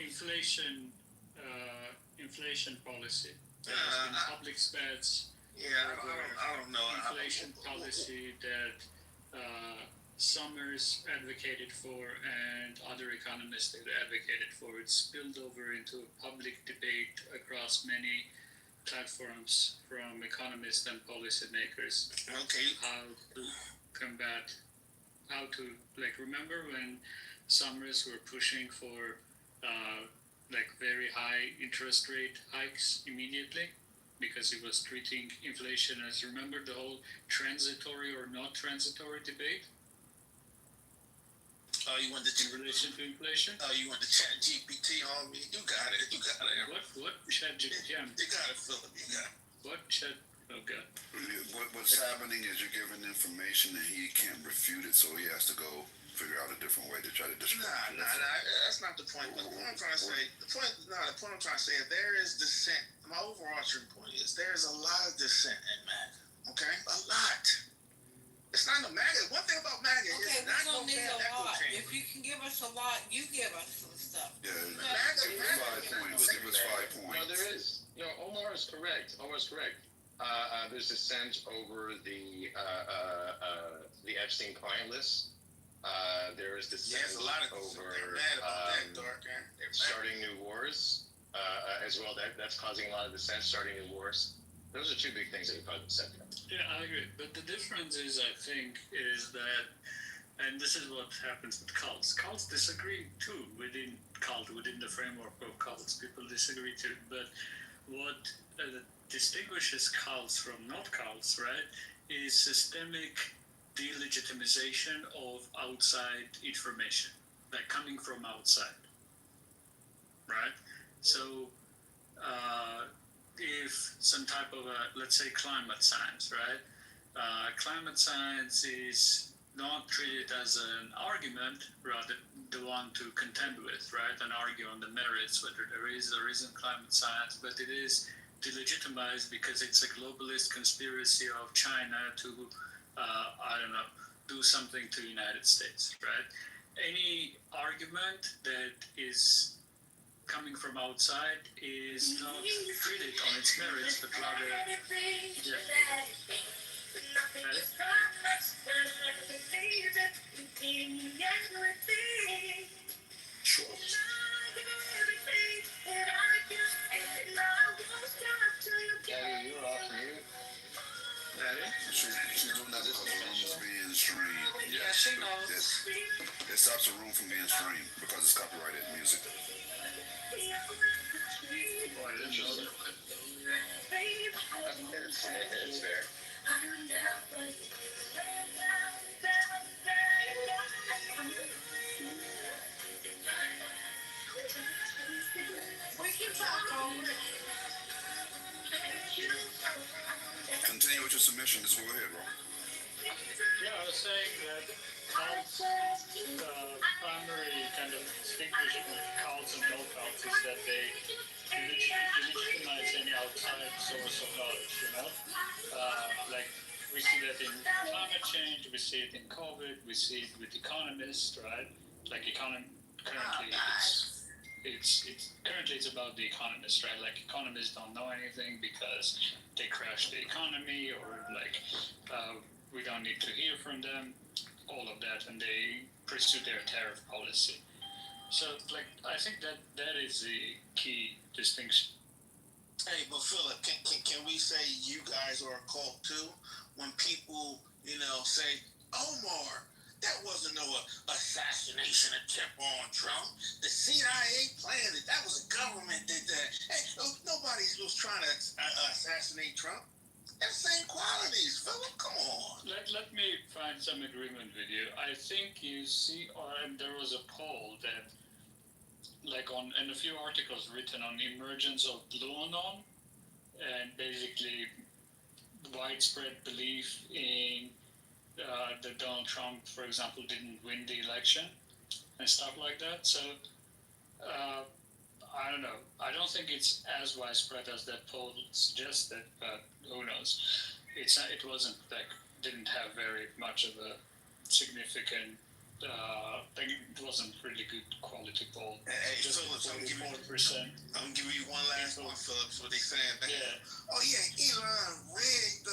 Inflation policy. There has been public spats. Yeah, I don't know. Inflation policy that Summers advocated for and other economists that advocated for. It spilled over into a public debate across many platforms from economists and policymakers. Okay. How to combat, remember when Summers were pushing for very high interest rate hikes immediately? because he was treating inflation as, remember the whole transitory or not transitory debate You want the in relation to inflation? you want the chat GPT on me? You got it. You got it. What chat GPT? You got it, Philip. You got it. What chat? Okay. What's happening is you're giving information and he can't refute it, so he has to go figure out a different way to try to disprove it. That's not the point. But the point I'm trying to say, the point I'm trying to say is there is dissent. My overarching point is there's a lot of dissent in MAGA. Okay, a lot. It's not the MAGA. One thing about MAGA Okay, is we not don't need a echo lot. chamber. If you can give us a lot, you give us some stuff. Yeah, MAGA, give us 5 points. Give us 5 points. No, there is. Omar is correct. There's dissent over the Epstein client list. There is dissent Yes, a lot of over they're mad about that, Dark. starting new wars as well. That's causing a lot of dissent. Starting new wars. Those are two big things that are causing dissent. Yeah, I agree. But the difference is, I think, is that, and this is what happens with cults. Cults disagree too within the framework of cults. People disagree too. But what distinguishes cults from not cults, right, is systemic delegitimization of outside information, like coming from outside, right? So, if some type of let's say climate science, right? Climate science is not treated as an argument, rather the one to contend with, right? And argue on the merits, whether there is or isn't climate science, but it is delegitimized because it's a globalist conspiracy of China to, do something to the United States, right? Any argument that is coming from outside is not treated on its merits, but rather, Sure. Daddy, you're off mute. She's doing that because the room is being streamed. Yeah, she knows. It stops the room from being streamed because it's copyrighted music. It's fair. We can talk over it. Continue with your submission. Just go ahead, bro. yeah, I was saying that cults, primary kind of distinction with cults and no cults is that they delegitimize any outside source of knowledge, like we see that in climate change, we see it in COVID, we see it with economists, right? Like currently it's about the economists, right? Like economists don't know anything because they crashed the economy, or like we don't need to hear from them, all of that, and they pursue their tariff policy. So, like, I think that is the key distinction. Hey, but Philip, can we say you guys are a cult too? When people, say, Omar, that wasn't no assassination attempt on Trump. The CIA planned it. That was the government did that. Hey, nobody was trying to assassinate Trump. They're the same qualities, Philip. Come on. Let me find some agreement with you. I think you see, there was a poll that, like and a few articles written on the emergence of QAnon, and basically widespread belief in that Donald Trump, for example, didn't win the election and stuff like that. So I don't know. I don't think it's as widespread as that poll suggested, but who knows? It wasn't didn't have very much of a significant. It wasn't really good quality poll. Hey, just Phillips, I'm gonna 44%. give you one last one, Phillips. What they saying? Yeah. Oh yeah, Elon rigged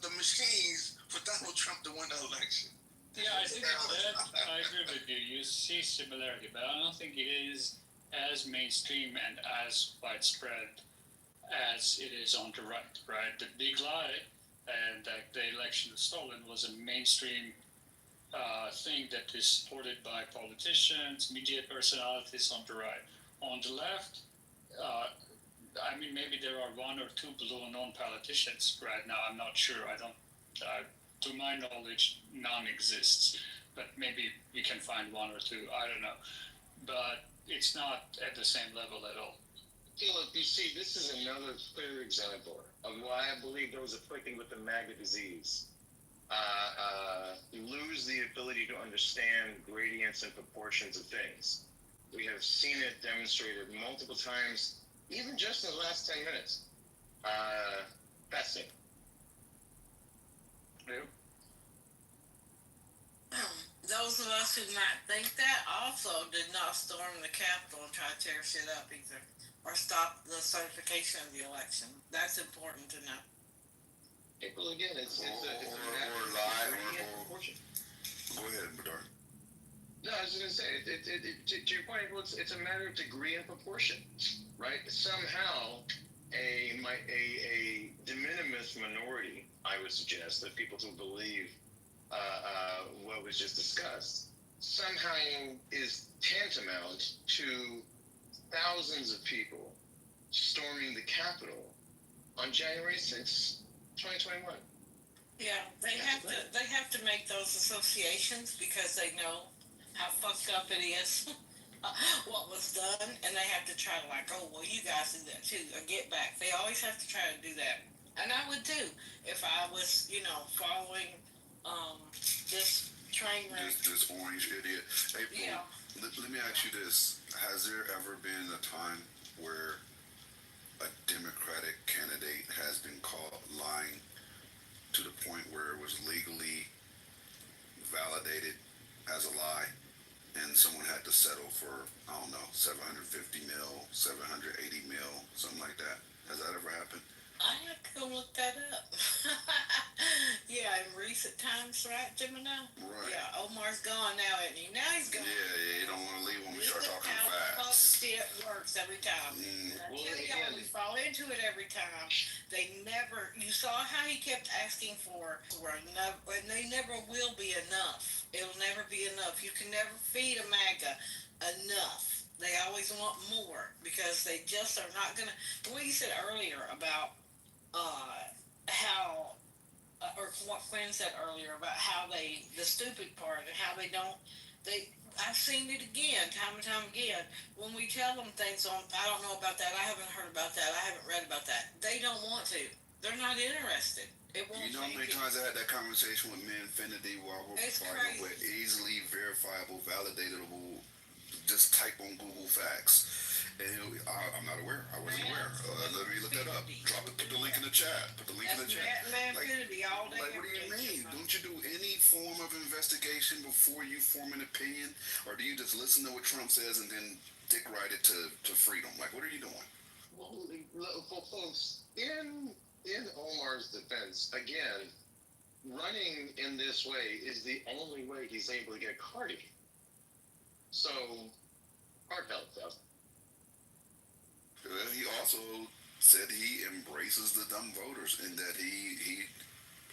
the machines for Donald Trump to win the election. Yeah, I think that I agree with you. You see similarity, but I don't think it is as mainstream and as widespread as it is on the right. Right, the big lie and that the election was stolen was a mainstream thing that is supported by politicians, media personalities on the right. On the left, I mean, maybe there are one or two blue-known politicians right now. I'm not sure. I don't. To my knowledge, none exists. But maybe we can find one or two. I don't know. But it's not at the same level at all. Philip, you see, this is another clear example of why I believe those afflicted with the MAGA disease lose the ability to understand gradients and proportions of things. We have seen it demonstrated multiple times, even just in the last 10 minutes. Fascinating. Yeah. Those of us who might think that also did not storm the Capitol and try to tear shit up either, or stop the certification of the election. That's important to know. Well, again, it's a or lie, or go ahead, Bedard. No, I was going to say, to your point, it's a matter of degree and proportion, right? Somehow, a de minimis minority, I would suggest, that people who believe what was just discussed, somehow is tantamount to thousands of people storming the Capitol on January 6th, 2021. Yeah, they have to make those associations because they know how fucked up it is. What was done, and they have to try to like, oh well, you guys do that too, or get back. They always have to try to do that, and I would too if I was, following this train wreck. This orange idiot. April, Yeah. let me ask you this: has there ever been a time where a Democratic candidate has been caught lying to the point where it was legally validated as a lie, and someone had to settle for, I don't know, 750 mil, 780 mil, something like that? Has that ever happened? I have to go look that up. Yeah, in recent times, right, Gemini? Right. Yeah, Omar's gone now, isn't he? Now he's gone. Yeah, you don't want to leave when we start talking How facts. shit works every time. Well, Y'all, we fall into it every time. They never. You saw how he kept asking for enough, and they never will be enough. It'll never be enough. You can never feed a MAGA enough. They always want more because they just are not gonna. What you said earlier about how, or what Quinn said earlier about how the stupid part and how I've seen it again, time and time again. When we tell them things on, I don't know about that, I haven't heard about that, I haven't read about that. They don't want to. They're not interested. It won't. You know how many times I had that conversation with Manfinity while we're fighting with easily verifiable, validatable, just type on Google facts. And I'm not aware. I wasn't aware. Let me look that up. Drop it. Put the link in the chat. Manfinity all day. Like, what do you mean? Don't you do any form of investigation before you form an opinion, or do you just listen to what Trump says and then dick ride it to freedom? Like, what are you doing? Well, folks, in Omar's defense, again, running in this way is the only way he's able to get Cardi. So, heartfelt stuff. He also said he embraces the dumb voters and that he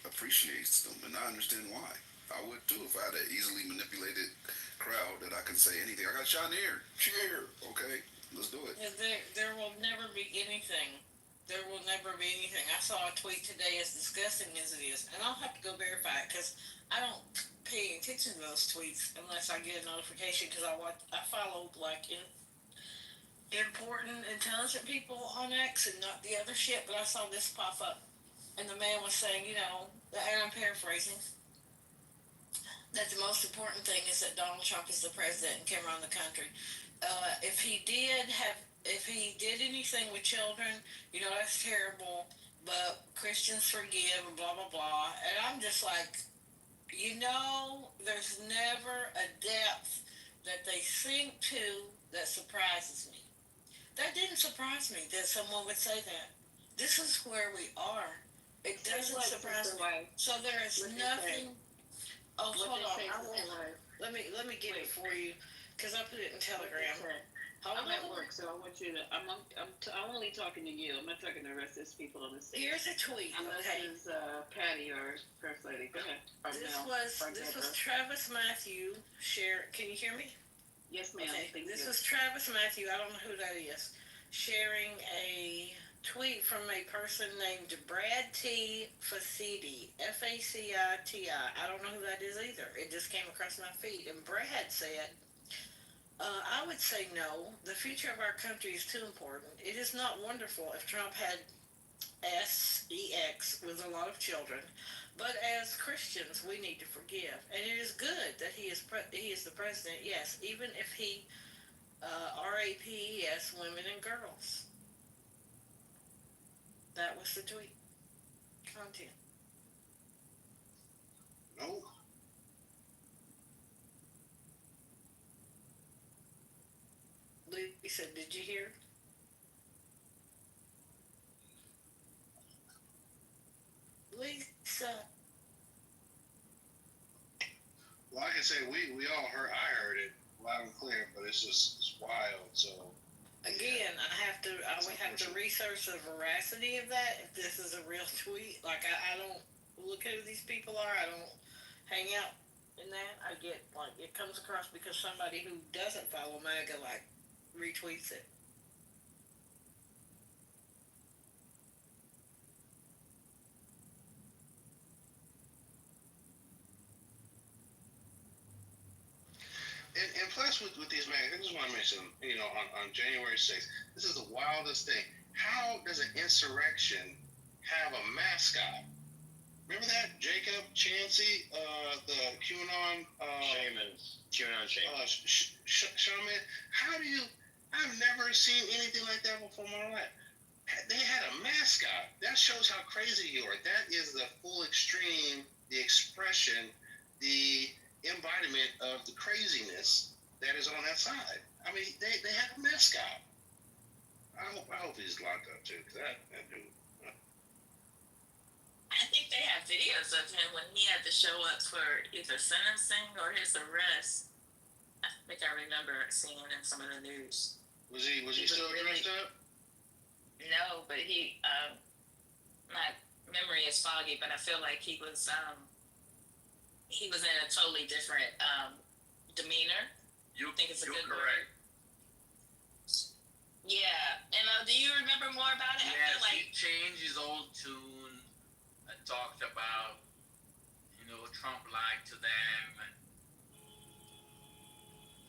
appreciates them, and I understand why. I would too if I had an easily manipulated crowd that I can say anything. I got shot here, cheer, okay, let's do it. There will never be anything. There will never be anything. I saw a tweet today, as disgusting as it is, and I'll have to go verify it because I don't pay attention to those tweets unless I get a notification because I follow like important, intelligent people on X and not the other shit. But I saw this pop up, and the man was saying, and I'm paraphrasing, that the most important thing is that Donald Trump is the president and can run the country. If he did anything with children, that's terrible, but Christians forgive and blah, blah, blah. And I'm just like, there's never a depth that they sink to that surprises me. That didn't surprise me that someone would say that. This is where we are. It doesn't surprise me. So there is nothing. Oh, hold on. Let me get it for you because I put it in Telegram. I'm at work, so I want you to. I'm only talking to you. I'm not talking to the rest of these people on the stage. Here's a tweet. Unless it's Patty or First Lady. Go ahead. This was Travis Matthew. Can you hear me? Yes, ma'am. Okay. This was Travis Matthew. I don't know who that is. sharing a tweet from a person named Brad T. Faciti, Faciti. I don't know who that is either. It just came across my feed. And Brad said, I would say no. The future of our country is too important. It is not wonderful if Trump had sex with a lot of children, but as Christians, we need to forgive. And it is good that he is the president, yes, even if he rapes women and girls. That was the tweet. Content. No. Lisa, did you hear? Lisa. Well, I can say we all heard. I heard it loud and clear, but it's wild. So again, I would have to research the veracity of that. If this is a real tweet, like I don't look at who these people are. I don't hang out in that. I get like it comes across because somebody who doesn't follow MAGA like retweets it. and plus with these man, I just want to mention, on January 6th, this is the wildest thing. How does an insurrection have a mascot? Remember that Jacob Chansey, the QAnon QAnon shaman. Shaman? How do you? I've never seen anything like that before in my life. They had a mascot. That shows how crazy you are. That is the full extreme, the expression, the embodiment of the craziness that is on that side. I mean, they have a mascot. I hope he's locked up too, because that dude. I think they have videos of him when he had to show up for either sentencing or his arrest. I think I remember seeing it in some of the news. Was he still dressed up? No, but my memory is foggy, but I feel like he was in a totally different demeanor. You think it's a good correct. word? Yeah, and do you remember more about it? Yes, I feel like he changed his old tune and talked about, Trump lied to them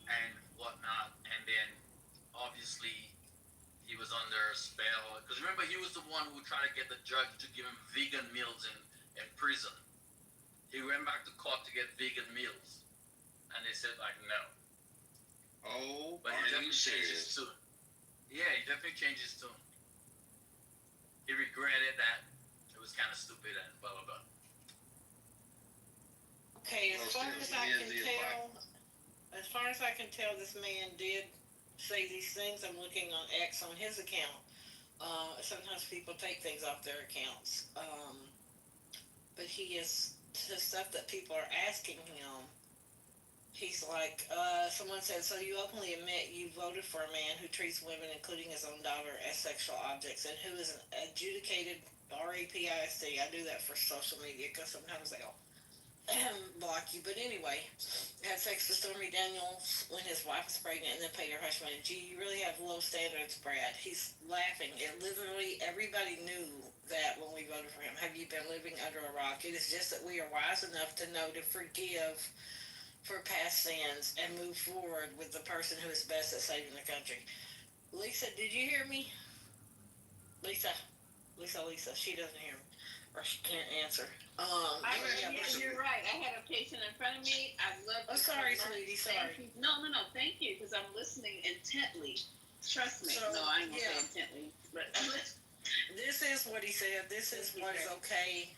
and whatnot, and then obviously he was under a spell. Because remember, he was the one who tried to get the judge to give him vegan meals in prison. He went back to court to get vegan meals, and they said like no. Oh, but he definitely changed his tune. Yeah, he definitely changed his tune. He regretted that it was kind of stupid and blah blah blah. Okay, as far as I can tell, this man did say these things. I'm looking on X on his account. Sometimes people take things off their accounts, but he is the stuff that people are asking him. He's like, someone said, so you openly admit you voted for a man who treats women, including his own daughter, as sexual objects, and who is an adjudicated RAPISD. I do that for social media because sometimes they'll block you. But anyway, had sex with Stormy Daniels when his wife was pregnant and then paid her hush money. Gee, you really have low standards, Brad. He's laughing. It literally, everybody knew that when we voted for him. Have you been living under a rock? It is just that we are wise enough to know to forgive for past sins and move forward with the person who is best at saving the country. Lisa, did you hear me? Lisa, she doesn't hear me, or she can't answer. You're right. I had a patient in front of me. I love. Oh, sorry, sweetie. Sorry. No. Thank you, because I'm listening intently. Trust me. So, no, I ain't gonna say intently, but this is what he said. This is what is okay,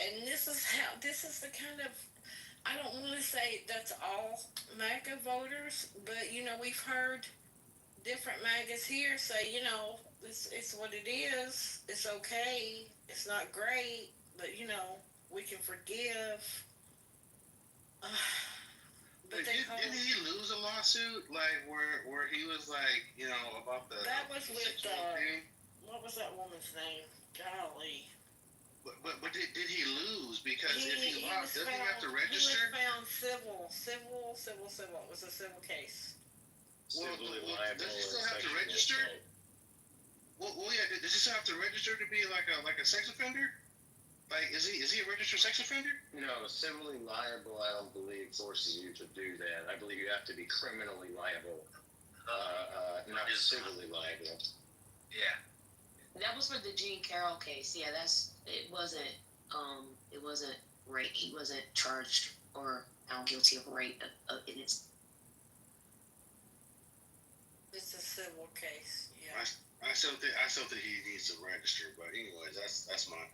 and this is the kind of. I don't want to say that's all MAGA voters, but we've heard different MAGAs here say, it's what it is. It's okay. It's not great, but we can forgive. But didn't he lose a lawsuit where he was like, about the that was with what was that woman's name? Golly. But did he lose? Because if he lost, doesn't he have to register? He was found civil. It was a civil case. civilly liable. Does he still and have to sexual register? assault. Well, yeah. Does he still have to register to be like a sex offender? Like, is he a registered sex offender? No, civilly liable, I don't believe forces you to do that. I believe you have to be criminally liable, not civilly liable. Yeah. That was for the Jean Carroll case. Yeah, it wasn't rape. He wasn't charged or found guilty of rape. It's a civil case. Yeah. I still think he needs to register. But anyways, that's mine.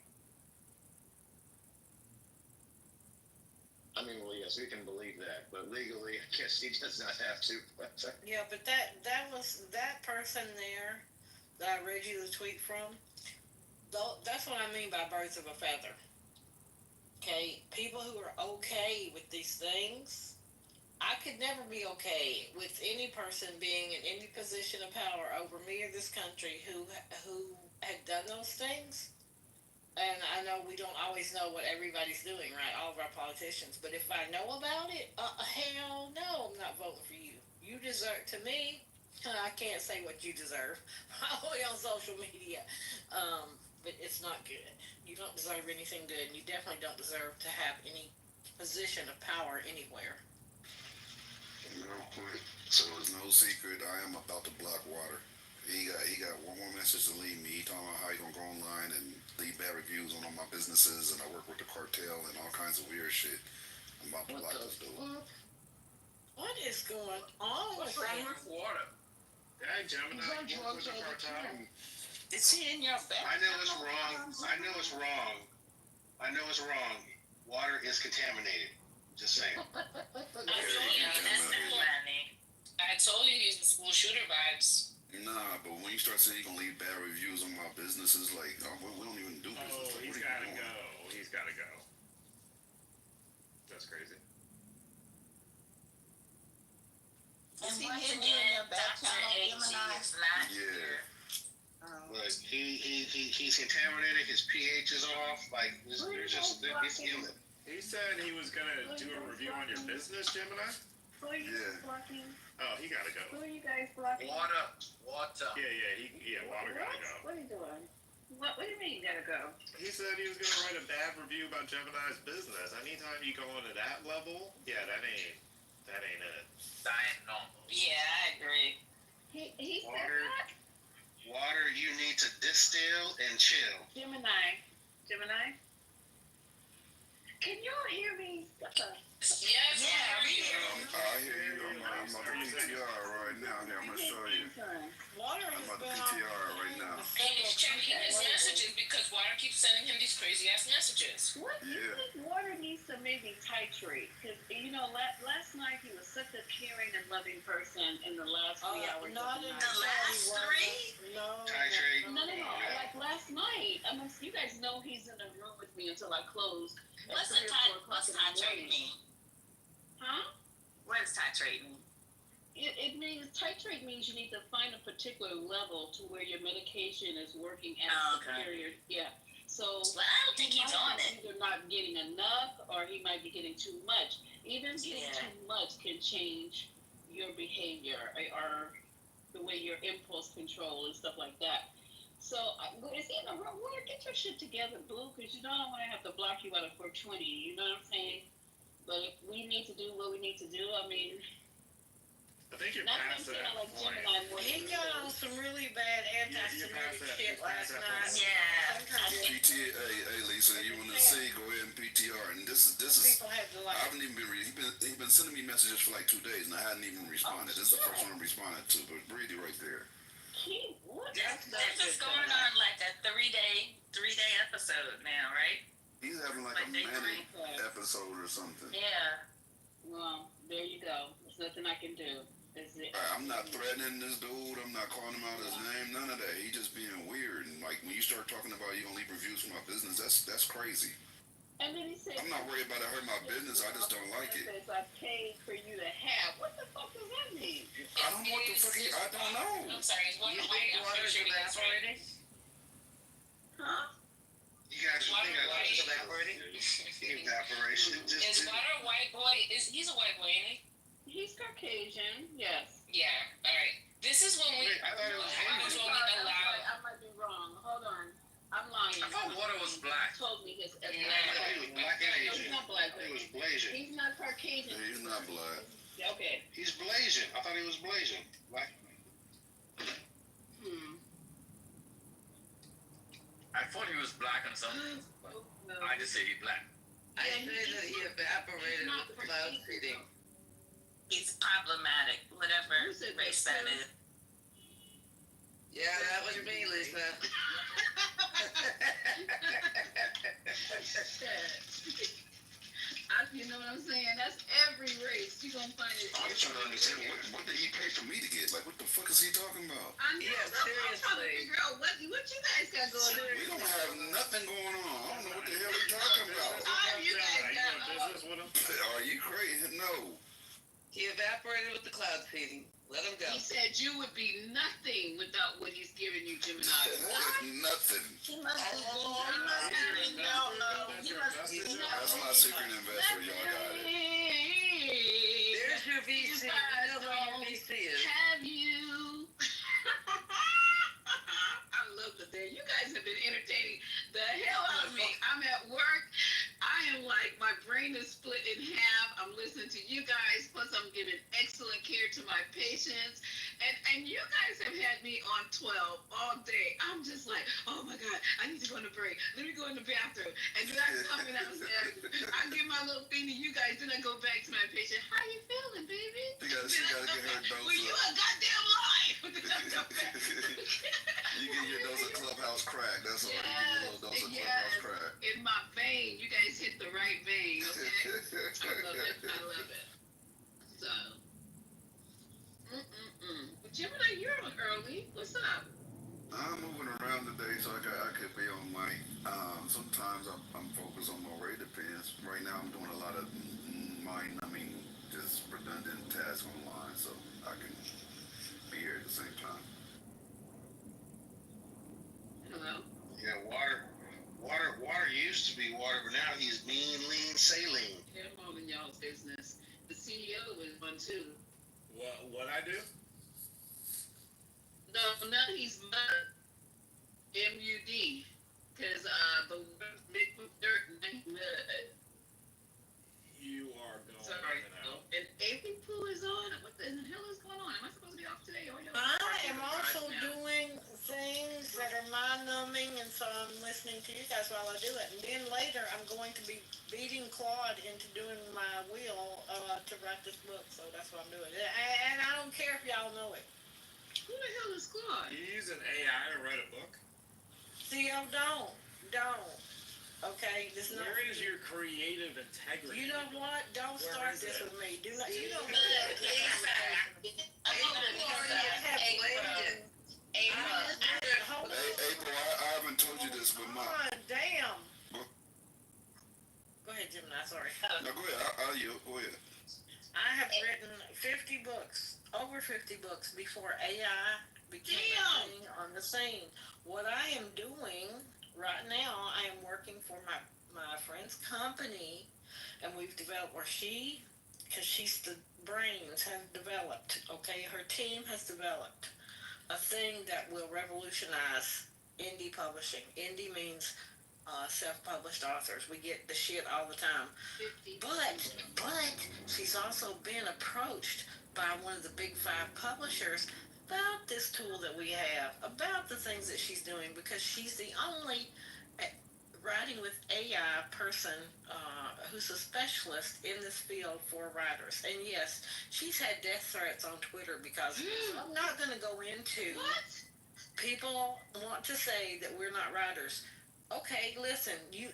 I mean, well, yes, we can believe that, but legally, I guess he does not have to. Yeah, but that was that person there that I read you the tweet from. That's what I mean by birds of a feather. Okay, people who are okay with these things. I could never be okay with any person being in any position of power over me or this country who had done those things. And I know we don't always know what everybody's doing, right? All of our politicians. But if I know about it, hell no, I'm not voting for you. You deserve, to me, I can't say what you deserve. Probably on social media. But it's not good. You don't deserve anything good. And you definitely don't deserve to have any position of power anywhere. Real quick, so it's no secret, I am about to block water. He got one more message to leave me. He talking about how he gonna go online and leave bad reviews on all my businesses, and I work with the cartel and all kinds of weird shit. I'm about to block this dude. What is going on? What's wrong with water? Hey, Gemini, you work with the cartel? Is he in your back? I know it's wrong. I know it's wrong. Water is contaminated. Just saying. I told you he's in school shooter vibes. Nah, but when you start saying you gonna leave bad reviews on my businesses, like, oh, we don't even do business. Like, He's gotta go. He's gotta go. That's crazy. Is he hitting you in your back channel, Gemini? Yeah. But he's contaminated. His pH is off. Like, it's human. He said he was gonna do a review on your business, Gemini. Who are you Yeah. blocking? Oh, he gotta go. Who are you guys blocking? Water. Water gotta go. What are you doing? What do you mean you gotta go? He said he was gonna write a bad review about Gemini's business. Anytime you go into that level, yeah, that ain't it. Diet normal. Yeah, I agree. He said Water. that? Water, you need to distill and chill. Gemini. Can y'all hear me? Yes, I hear you. I'm on the PTR right now. Here, I'm gonna show you. Water I'm has on the been PTR right now. And he's checking his messages because Water keeps sending him these crazy ass messages. What do you think Water needs to maybe titrate? Because, last night he was such a caring and loving person in the last 3 hours. Not in The last three? No. Titrate. No. Like last night. You guys know he's in the room with me until I close. What's titrate mean? Huh? What does titrate mean? It means titrate means you need to find a particular level to where your medication is working at superior. Yeah. So Well, I don't think he's on it. Either not getting enough or he might be getting too much. Even getting too much can change your behavior or the way your impulse control and stuff like that. So is he in the room? Water, get your shit together, boo, because I don't want to have to block you out of 420. You know what I'm saying? But if we need to do what we need to do, I mean, I think you're not past that that like point. Gemini more He than got on some really bad anti-Semitic shit last night. Yeah. Hey Lisa, you want to say? Go ahead and PTR. And this is. People have to I haven't even been. He's been sending me messages for like 2 days, and I hadn't even responded. This is the first one I'm responding to. But Brady right there. This is going on like a three-day episode now, right? He's having like a manic episode or something. Yeah. Well, there you go. There's nothing I can do. I'm not threatening this dude. I'm not calling him out his name. None of that. He just being weird. And like when you start talking about you gonna leave reviews for my business, that's crazy. And then he said, I'm not worried about it hurting my business. I just don't like it. I paid for you to have. What the fuck does that mean? I don't know what the fuck. I don't know. I'm sorry. Is water evaporating? Huh? You guys evaporating? Evaporation. Is Water a white boy? He's a white boy, ain't he? He's Caucasian, yes. Yeah. All This is when we. I thought it was This is hazy. when we allow. I might be wrong. Hold on. I'm lying. I thought water was black. He told me his I thought he was black and No, Asian. he's not black. I thought he was blazing. He's not Caucasian. Yeah, he's not black. Okay. He's blazing. I thought he was blazing. Black. I thought he was black and something, but I just say he black. I say that he evaporated with the cloud seeding. It's problematic, whatever race that is. Yeah, that was me, Lisa. You know what I'm saying? That's every race. You're going to find it. I'm trying to understand what did he pay for me to get? Like, what the fuck is he talking about? I know. Yeah, I'm trying to seriously. figure out what you guys got going on. We don't have nothing going on. I don't know what the hell he's talking about. You guys got business with him? Are you crazy? No. He evaporated with the cloud seeding. Let him go. He said you would be nothing without what he's giving you, Gemini. Nothing. He must be That's my secret investor. Y'all got it. There's your VC. You know who your VC is. Have you? I love the day. You guys have been entertaining the hell out of me. I'm at work. I am like, my brain is split in half. I'm listening to you guys. Plus, I'm giving excellent care to my patients. And you guys have had me on 12 all day. I'm just like, oh my God, I need to go on a break. Let me go in the bathroom. And then I come and I give my little thing to you guys. Then I go back to my patient. How you feeling, baby? She gotta get her dose Well, you a goddamn lie. You get your dose of Clubhouse crack. That's all. You get a little dose of Clubhouse crack. In my vein. You guys hit the right vein, okay? I love it. I love it. So, But Gemini, you're on early. What's up? I'm moving around today, so I could be on mic. Sometimes I'm focused on my way. Depends. Right now, I'm doing a lot of just redundant tasks online, so I can be here at the same time. Hello. Yeah, water used to be water, but now he's mean, lean, saline. Yeah, I'm all in y'all's business. The CEO is one too. What I do? No, he's mud. M-U-D. Because the big dirt and mud. You are going Sorry. in and out. And April Poo is on. What the hell is going on? Am I supposed to be off today? I am also doing things that are mind-numbing, and so I'm listening to you guys while I do it. And then later, I'm going to be beating Claude into doing my will to write this book, so that's what I'm doing. And I don't care if y'all know it. Who the hell is Claude? You use an AI to write a book? CEO, don't. Okay, this not. Where is your creative integrity? You know what? Don't Where start is this it? with me. Do not. You don't. Hey, April, I haven't told you this, but my. Damn. Go ahead, Gemini. Sorry. No, go ahead. Go ahead. I have written 50 books, over 50 books before AI became a thing on the scene. What I am doing right now, I am working for my friend's company, and we've developed where because she's the brains, have developed, okay, her team has developed a thing that will revolutionize indie publishing. Indie means self-published authors. We get the shit all the time. But she's also been approached by one of the big 5 publishers about this tool that we have, about the things that she's doing, because she's the only writing with AI person who's a specialist in this field for writers. And yes, she's had death threats on Twitter because I'm not going to go into people want to say that we're not writers. Okay, listen, you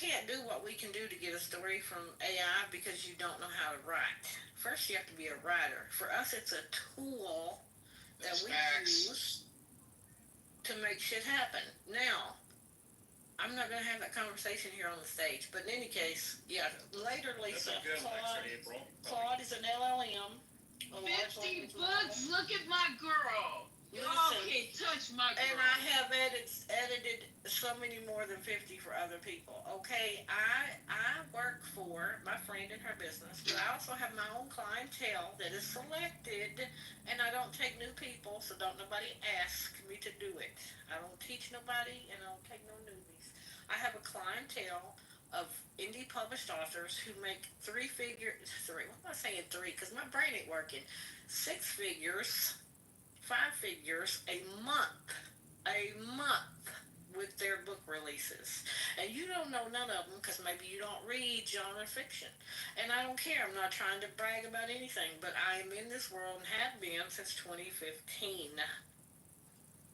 can't do what we can do to get a story from AI because you don't know how to write. First, you have to be a writer. For us, it's a tool that we use to make shit happen. Now, I'm not going to have that conversation here on the stage, but in any case, yeah, later, Lisa, Claude is an LLM. 50 books, look at my girl. Y'all can't touch my girl. And I have edited so many more than 50 for other people. Okay, I work for my friend in her business, but I also have my own clientele that is selected, and I don't take new people, so don't nobody ask me to do it. I don't teach nobody, and I don't take no newbies. I have a clientele of indie published authors who make what am I saying three? Because my brain ain't working. 6 figures, 5 figures a month with their book releases. And you don't know none of them because maybe you don't read genre fiction. And I don't care. I'm not trying to brag about anything, but I am in this world and have been since 2015.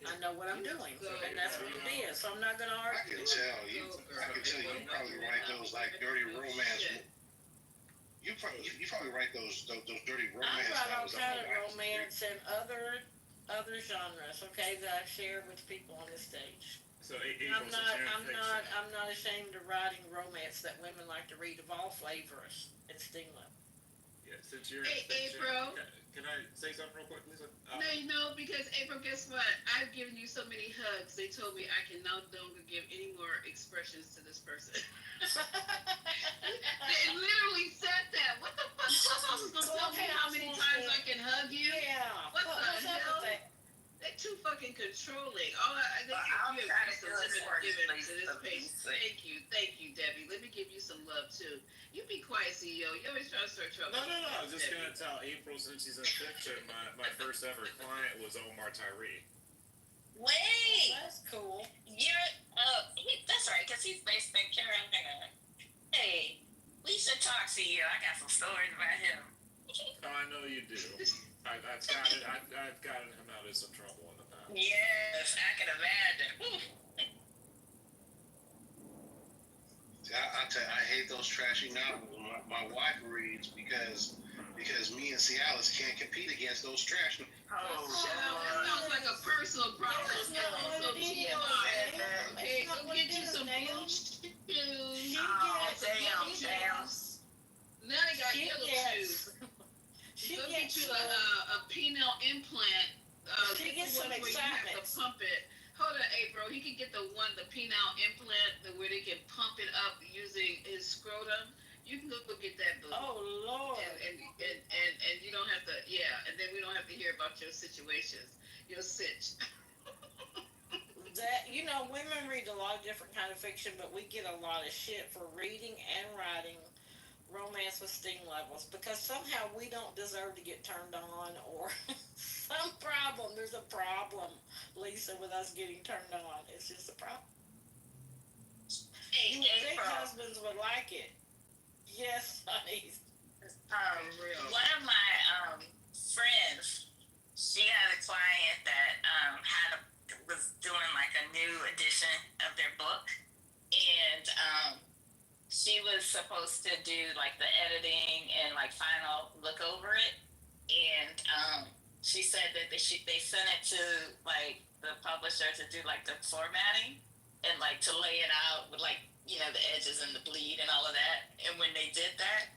I know what I'm doing, and that's what it is. So I'm not going to I argue. can tell you probably write those like dirty romance. You probably write those dirty romance. I write all kind of romance and other genres, okay, that I share with people on the stage. So I'm not ashamed of writing romance that women like to read of all flavors and stigma. Yeah, since you're Hey, April. Can I say something real quick, Lisa? No, because April, guess what? I've given you so many hugs. They told me I can no longer give any more expressions to this person. They literally said that. What the fuck? Someone's gonna tell me how many times I can hug you? Yeah. What the hell? They're too fucking controlling. You have some limit given to this page. Thank you, Debbie. Let me give you some love too. You be quiet, CEO. You always try to start trouble. No. I was just gonna tell April, since she's in fiction, my first ever client was Omar Tyree. Wait. That's cool. That's right, because he's based in Carolina. Hey, we should talk to you. I got some stories about him. Oh, I know you do. I've gotten him out of some trouble in the past. Yes, I can imagine. I tell you, I hate those trashy novels. My wife reads because me and Cialis can't compete against those trash novels. That sounds like a personal problem. Okay, go get you some blue shoes. Damn. Now they got yellow shoes. Go get you a penile implant. She gets some excitement. To pump it. Hold on, April. He can get the penile implant where they can pump it up using his scrotum. You can go get that, boo. Oh Lord. And you don't have to. Yeah, and then we don't have to hear about your situations, your sitch. That women read a lot of different kind of fiction, but we get a lot of shit for reading and writing romance with sting levels because somehow we don't deserve to get turned on or some problem. There's a problem, Lisa, with us getting turned on. It's just a problem. You would think husbands would like it. Yes, honey. One of my friends, she had a client that was doing like a new edition of their book, and she was supposed to do like the editing and like final look over it, and she said that they sent it to like the publisher to do like the formatting and like to lay it out with like the edges and the bleed and all of that. And when they did that,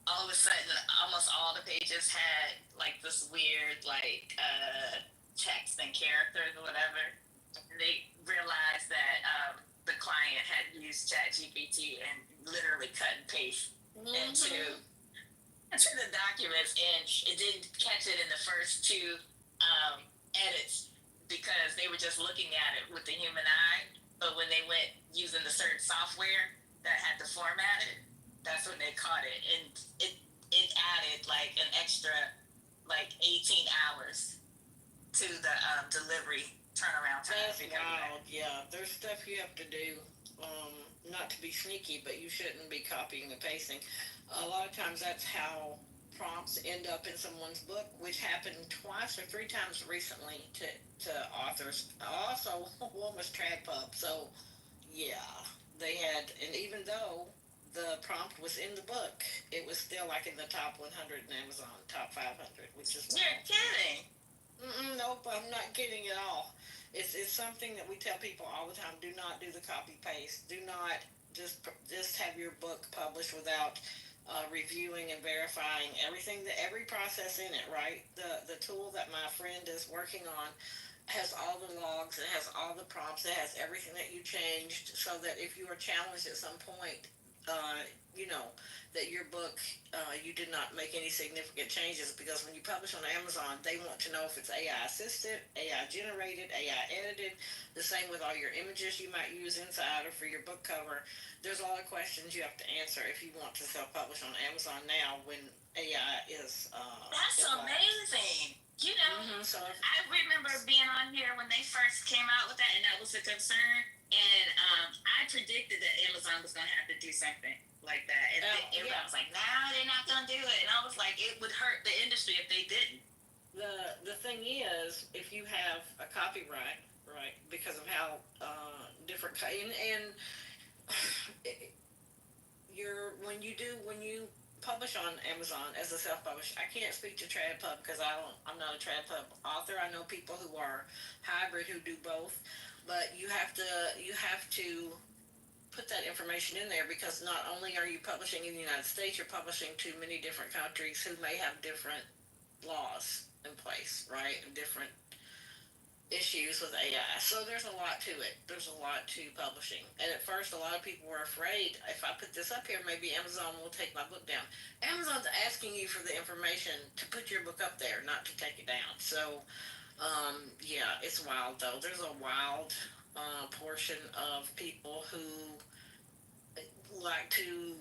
all of a sudden almost all the pages had like this weird like text and characters or whatever. And they realized that the client had used ChatGPT and literally cut and paste into the documents, and it didn't catch it in the first two edits because they were just looking at it with the human eye. But when they went using the certain software that had to format it, that's when they caught it, and it added like an extra like 18 hours to the delivery turnaround time. That's wild. Yeah, there's stuff you have to do. Not to be sneaky, but you shouldn't be copying and pasting. A lot of times that's how prompts end up in someone's book, which happened twice or 3 times recently to authors. Also, one was Trad-Pub, so yeah, they had, and even though the prompt was in the book, it was still like in the top 100 in Amazon, top 500, which is You're kidding. Nope, I'm not kidding at all. It's something that we tell people all the time. Do not do the copy paste. Do not just have your book published without reviewing and verifying every process in it, right? The tool that my friend is working on has all the logs, it has all the prompts, it has everything that you changed, so that if you are challenged at some point, you know, that your book, you did not make any significant changes, because when you publish on Amazon, they want to know if it's AI assisted, AI generated, AI edited, the same with all your images you might use inside or for your book cover. There's a lot of questions you have to answer if you want to self-publish on Amazon now when AI is That's involved. amazing. You know, So I remember being on here when they first came out with that, and that was a concern. And I predicted that Amazon was going to have to do something like that. And everybody was like, "Nah, they're not going to do it." And I was like, it would hurt the industry if they didn't. The thing is, if you have a copyright, right, because of how different and when you publish on Amazon as a self-published, I can't speak to TradPub because I'm not a TradPub author. I know people who are hybrid who do both, but you have to put that information in there, because not only are you publishing in the United States, you're publishing to many different countries who may have different laws in place, right, and different issues with AI. So there's a lot to it. There's a lot to publishing. And at first, a lot of people were afraid, if I put this up here, maybe Amazon will take my book down. Amazon's asking you for the information to put your book up there, not to take it down. So, yeah, it's wild, though. There's a wild portion of people who like to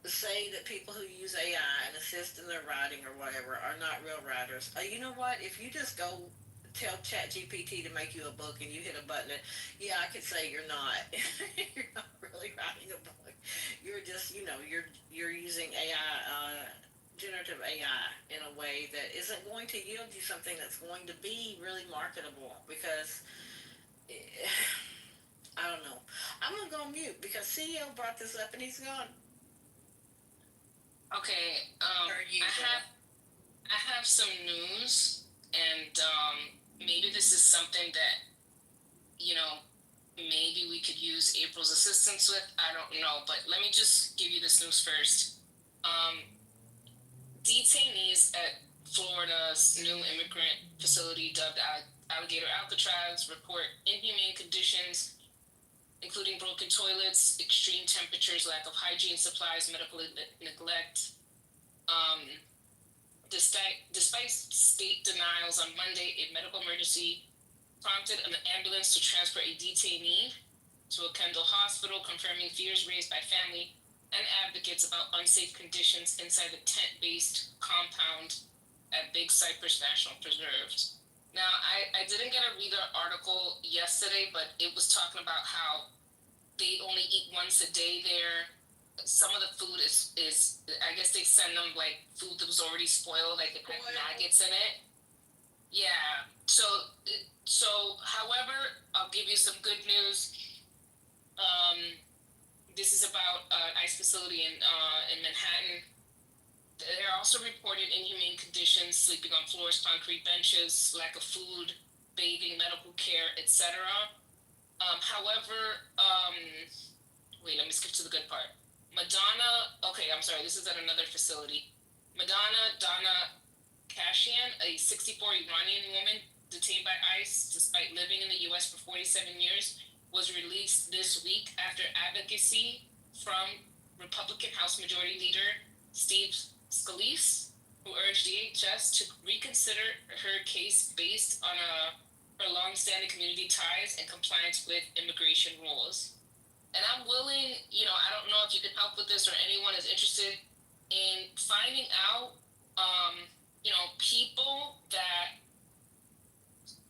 say that people who use AI and assist in their writing or whatever are not real writers. You know what? If you just go tell ChatGPT to make you a book and you hit a button, yeah, I could say you're not. You're not really writing a book. You're just, you're using AI, generative AI, in a way that isn't going to yield you something that's going to be really marketable, because I don't know. I'm gonna go on mute because CEO brought this up and he's gone. Okay, I have some news, and maybe this is something that, maybe we could use April's assistance with. I don't know, but let me just give you this news first. Detainees at Florida's new immigrant facility dubbed Alligator Alcatraz report inhumane conditions, including broken toilets, extreme temperatures, lack of hygiene supplies, medical neglect. Despite state denials on Monday, a medical emergency prompted an ambulance to transport a detainee to a Kendall hospital, confirming fears raised by family and advocates about unsafe conditions inside the tent-based compound at Big Cypress National Preserve. Now, I didn't get to read the article yesterday, but it was talking about how they only eat once a day there. Some of the food is I guess they send them like food that was already spoiled, like it had maggots in it. Yeah. So however, I'll give you some good news. This is about an ICE facility in Manhattan. They're also reported inhumane conditions, sleeping on floors, concrete benches, lack of food, bathing, medical care, etc. However, wait, let me skip to the good part. This is at another facility. Donna Kashian, a 64 Iranian woman detained by ICE despite living in the U.S. for 47 years, was released this week after advocacy from Republican House Majority Leader Steve Scalise, who urged DHS to reconsider her case based on her long-standing community ties and compliance with immigration rules. And I'm willing, I don't know if you can help with this or anyone is interested in finding out, people that,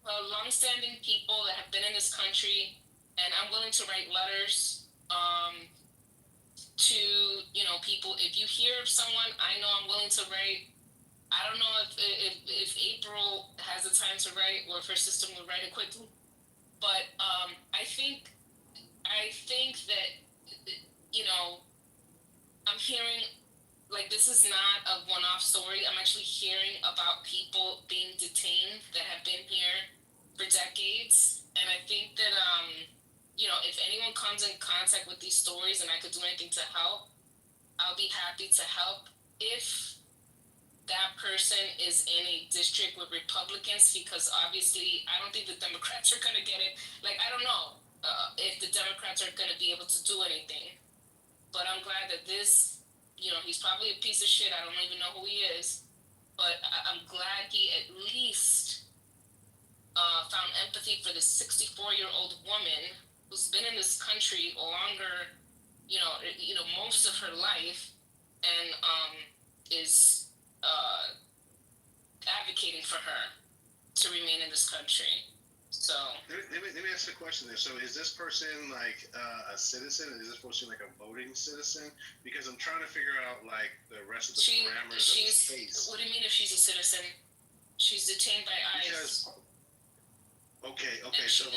long-standing people that have been in this country, and I'm willing to write letters to, people. If you hear of someone, I know I'm willing to write. I don't know if April has the time to write or if her system will write it quickly, but I think that, I'm hearing, like, this is not a one-off story. I'm actually hearing about people being detained that have been here for decades. And I think that, if anyone comes in contact with these stories and I could do anything to help, I'll be happy to help if that person is in a district with Republicans, because obviously I don't think the Democrats are going to get it. Like, I don't know if the Democrats are going to be able to do anything. But I'm glad that this, he's probably a piece of shit. I don't even know who he is. But I'm glad he at least found empathy for this 64-year-old woman who's been in this country longer, most of her life, and is advocating for her to remain in this country. So let me ask a question there. So is this person like a citizen? Is this person like a voting citizen? Because I'm trying to figure out like the rest of the parameters of the space. What do you mean if she's a citizen? She's detained by ICE. Okay. So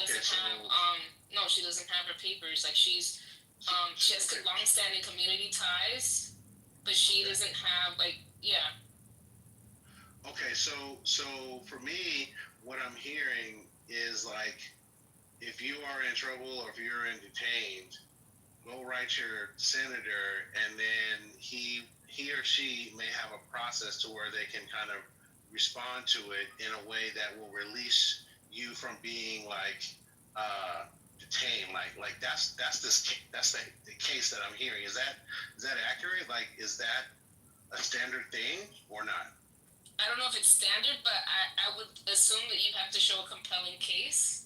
no, she doesn't have her papers. Like she has long-standing community ties, but she doesn't have Okay, so for me, what I'm hearing is like, if you are in trouble or if you're detained, go write your senator, and then he or she may have a process to where they can kind of respond to it in a way that will release you from being like detained. Like that's the case that I'm hearing. Is that accurate? Like, is that a standard thing or not? I don't know if it's standard, but I would assume that you have to show a compelling case.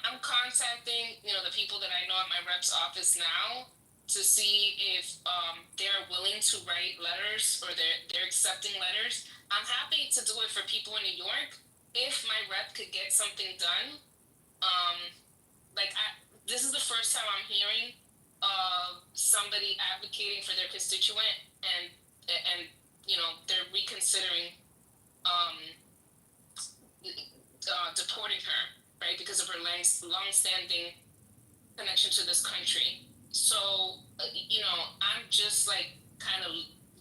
I'm contacting, the people that I know at my rep's office now to see if they're willing to write letters or they're accepting letters. I'm happy to do it for people in New York if my rep could get something done. This is the first time I'm hearing of somebody advocating for their constituent and they're reconsidering deporting her, right, because of her long-standing connection to this country. So, I'm just like kind of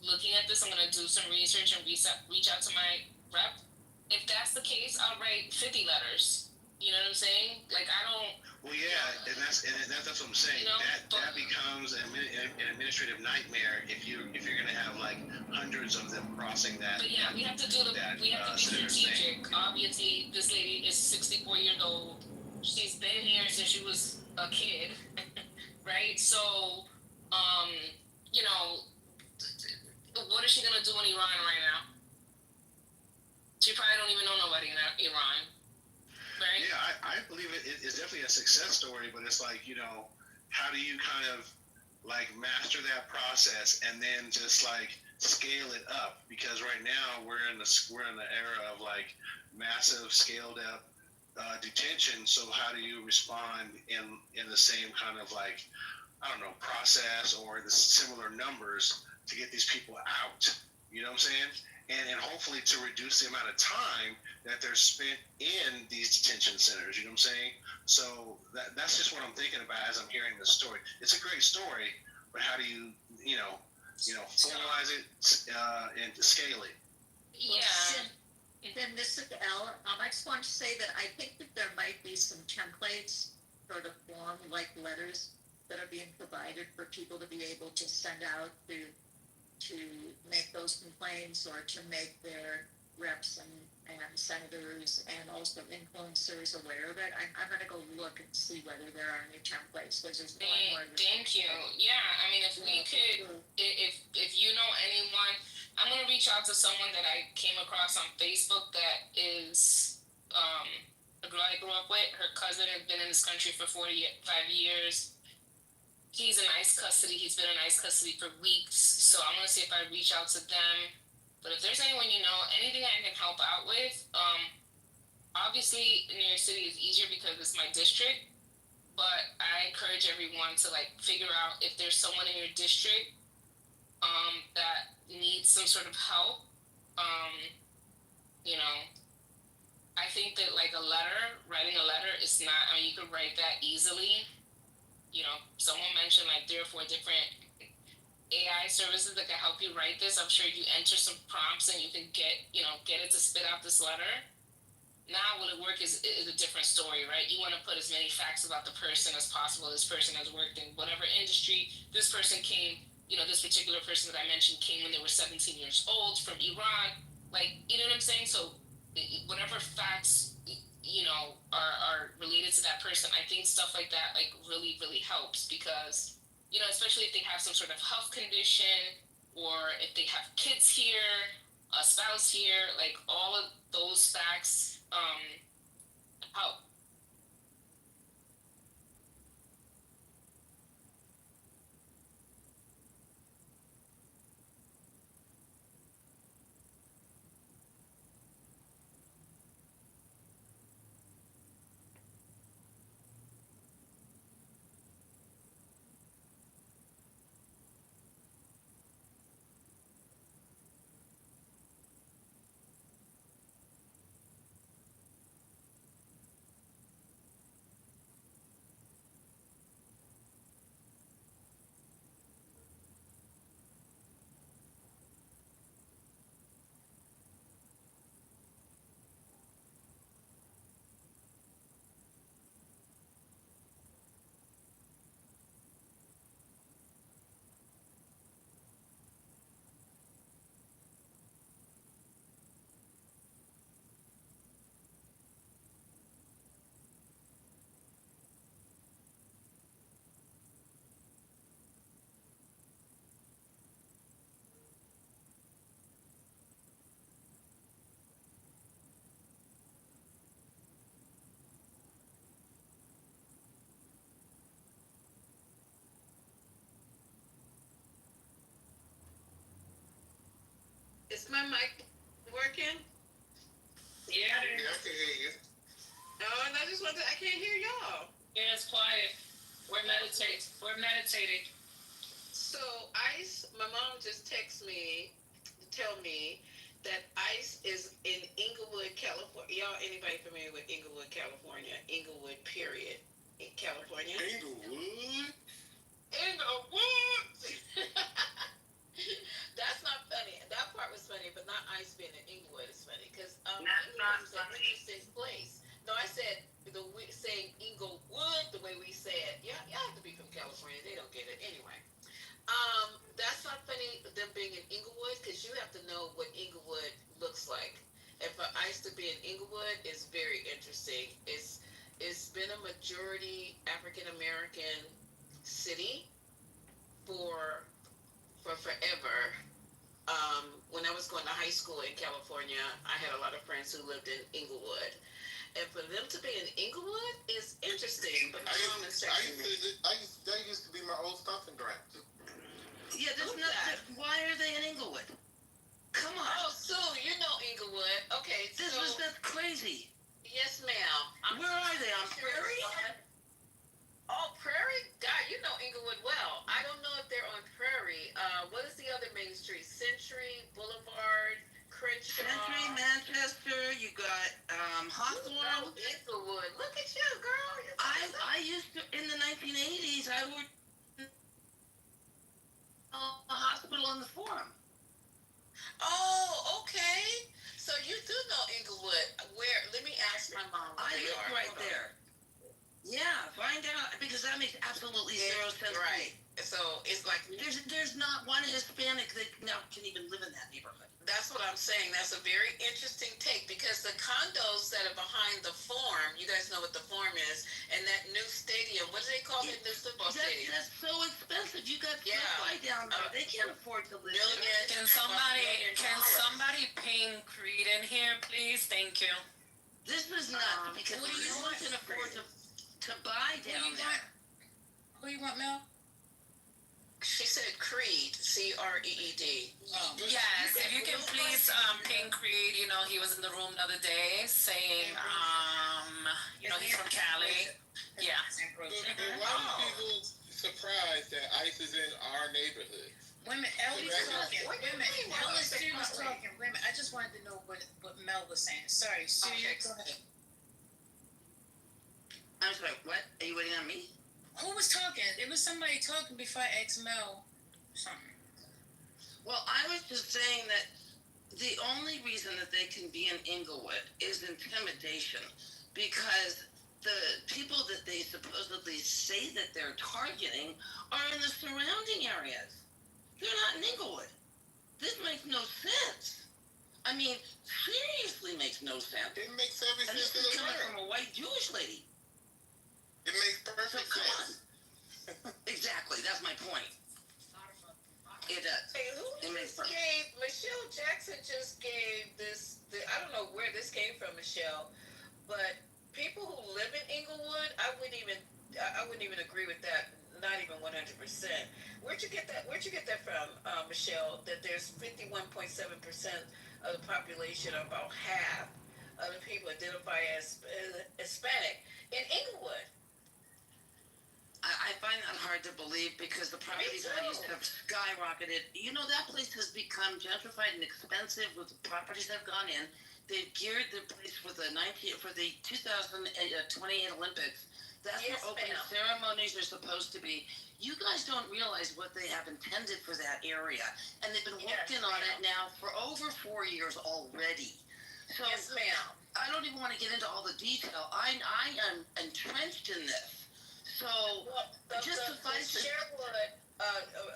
looking at this. I'm going to do some research and reach out to my rep. If that's the case, I'll write 50 letters. You know what I'm saying? Like, I don't. Well, yeah, and that's what I'm saying. That becomes an administrative nightmare if you're going to have like hundreds of them crossing that. But yeah, we have to be strategic. Obviously, this lady is 64 years old. She's been here since she was a kid, right? So, what is she gonna do in Iran right now? She probably don't even know nobody in Iran. Right? Yeah, I believe it's definitely a success story, but it's like, how do you kind of like master that process and then just like scale it up? Because right now we're in the era of like massive scaled up detention. So how do you respond in the same kind of like, I don't know, process or the similar numbers to get these people out? You know what I'm saying? And hopefully to reduce the amount of time that they're spent in these detention centers. You know what I'm saying? So that's just what I'm thinking about as I'm hearing this story. It's a great story, but how do you formalize it and scale it? Yeah. And then this is Elle. I just want to say that I think that there might be some templates sort of form like letters that are being provided for people to be able to send out to make those complaints or to make their reps and senators and also influencers aware of it. I'm going to go look and see whether there are any templates. Because there's more. Thank you. Yeah, I mean, if we could, if you know anyone, I'm going to reach out to someone that I came across on Facebook that is a girl I grew up with. Her cousin has been in this country for 45 years. He's in ICE custody. He's been in ICE custody for weeks. So I'm going to see if I reach out to them. But if there's anyone you know, anything I can help out with, obviously New York City is easier because it's my district. But I encourage everyone to like figure out if there's someone in your district that needs some sort of help. I think that like writing a letter is not, I mean, you could write that easily. Someone mentioned like 3 or 4 different AI services that can help you write this. I'm sure you enter some prompts and you can get it to spit out this letter. Now, will it work is a different story, right? You want to put as many facts about the person as possible. This person has worked in whatever industry. This person came this particular person that I mentioned came when they were 17 years old from Iran. Like, you know what I'm saying? So whatever facts, are related to that person, I think stuff like that, like, really, really helps because, especially if they have some sort of health condition or if they have kids here, a spouse here, like, all of those facts help. Is my mic working? Yeah. I can hear you. Oh, and I just wanted I can't hear y'all. Yeah, it's quiet. We're meditating. So ICE, my mom just texted me to tell me that ICE is in Inglewood, California. Y'all, anybody familiar with Inglewood, California? Inglewood, period. In California. Inglewood? Inglewood! That's not funny. That part was funny, but not ICE being in Inglewood is funny because Inglewood is an interesting place. No, I said saying Inglewood the way we say it. Yeah, y'all have to be from California. They don't get it anyway. That's not funny, them being in Inglewood, because you have to know what Inglewood looks like. And for ICE to be in Inglewood is very interesting. It's been a majority African American city for forever. When I was going to high school in California, I had a lot of friends who lived in Inglewood. And for them to be in Inglewood is interesting. But my mom is that used to be my old stomping ground. Yeah, there's nothing. Why are they in Inglewood? Come on. Oh, Sue, you know Inglewood. Okay, That's crazy. Yes, ma'am. Where are they? On Prairie? Oh, Prairie? God, you know Inglewood well. I don't know if they're on Prairie. What is the other main street? Century, Boulevard, Crenshaw. Century, Manchester. You got Hawthorne. Inglewood. Look at you, girl. I used to in the 1980s. I worked in a hospital in the Forum. Oh, okay. So you do know Inglewood. Where? Let me ask my mom. I live right there. Yeah, find out because that makes absolutely zero sense. Right. So it's like there's not one Hispanic that now can even live in that neighborhood. That's what I'm saying. That's a very interesting take because the condos that are behind the Forum, you guys know what the Forum is, and that new stadium. What do they call it? New football stadium. That's so expensive. You got SoFi down there. They can't afford to live there. Can somebody ping Creed in here, please? Thank you. This is not because no one can afford to buy down there. Who you want, Mel? She said Creed, CREED. Oh. Yes, if you can please ping Creed. He was in the room the other day saying, he's from Cali. Yeah. Why are people surprised that ICE is in our neighborhood? Women, Ellie was talking. Ellie was talking. Women, I just wanted to know what Mel was saying. Sorry, Sue, go ahead. I'm sorry, what? Are you waiting on me? Who was talking? There was somebody talking before I asked Mel something. Well, I was just saying that the only reason that they can be in Inglewood is intimidation because the people that they supposedly say that they're targeting are in the surrounding areas. They're not in Inglewood. This makes no sense. I mean, seriously makes no sense. It makes every And this sense in is the coming world. from a white Jewish lady. It makes perfect So come sense. on. Exactly, that's my point. It does. Hey, who It makes just perfect. gave, Michelle Jackson just gave this, I don't know where this came from, Michelle, but people who live in Inglewood, I wouldn't even agree with that, not even 100%. Where'd you get that from, Michelle, that there's 51.7% of the population, about half of the people identify as Hispanic in Inglewood? I find that hard to believe because the property values have skyrocketed. You know, that place has become gentrified and expensive with the properties that have gone in. They've geared the place for the 2028 Olympics. That's Yes, where opening ma'am. ceremonies are supposed to be. You guys don't realize what they have intended for that area. And they've been working on it now for over 4 years already. So Yes, ma'am. I don't even want to get into all the detail. I am entrenched in this. So Well, the suffice it. Sherwood,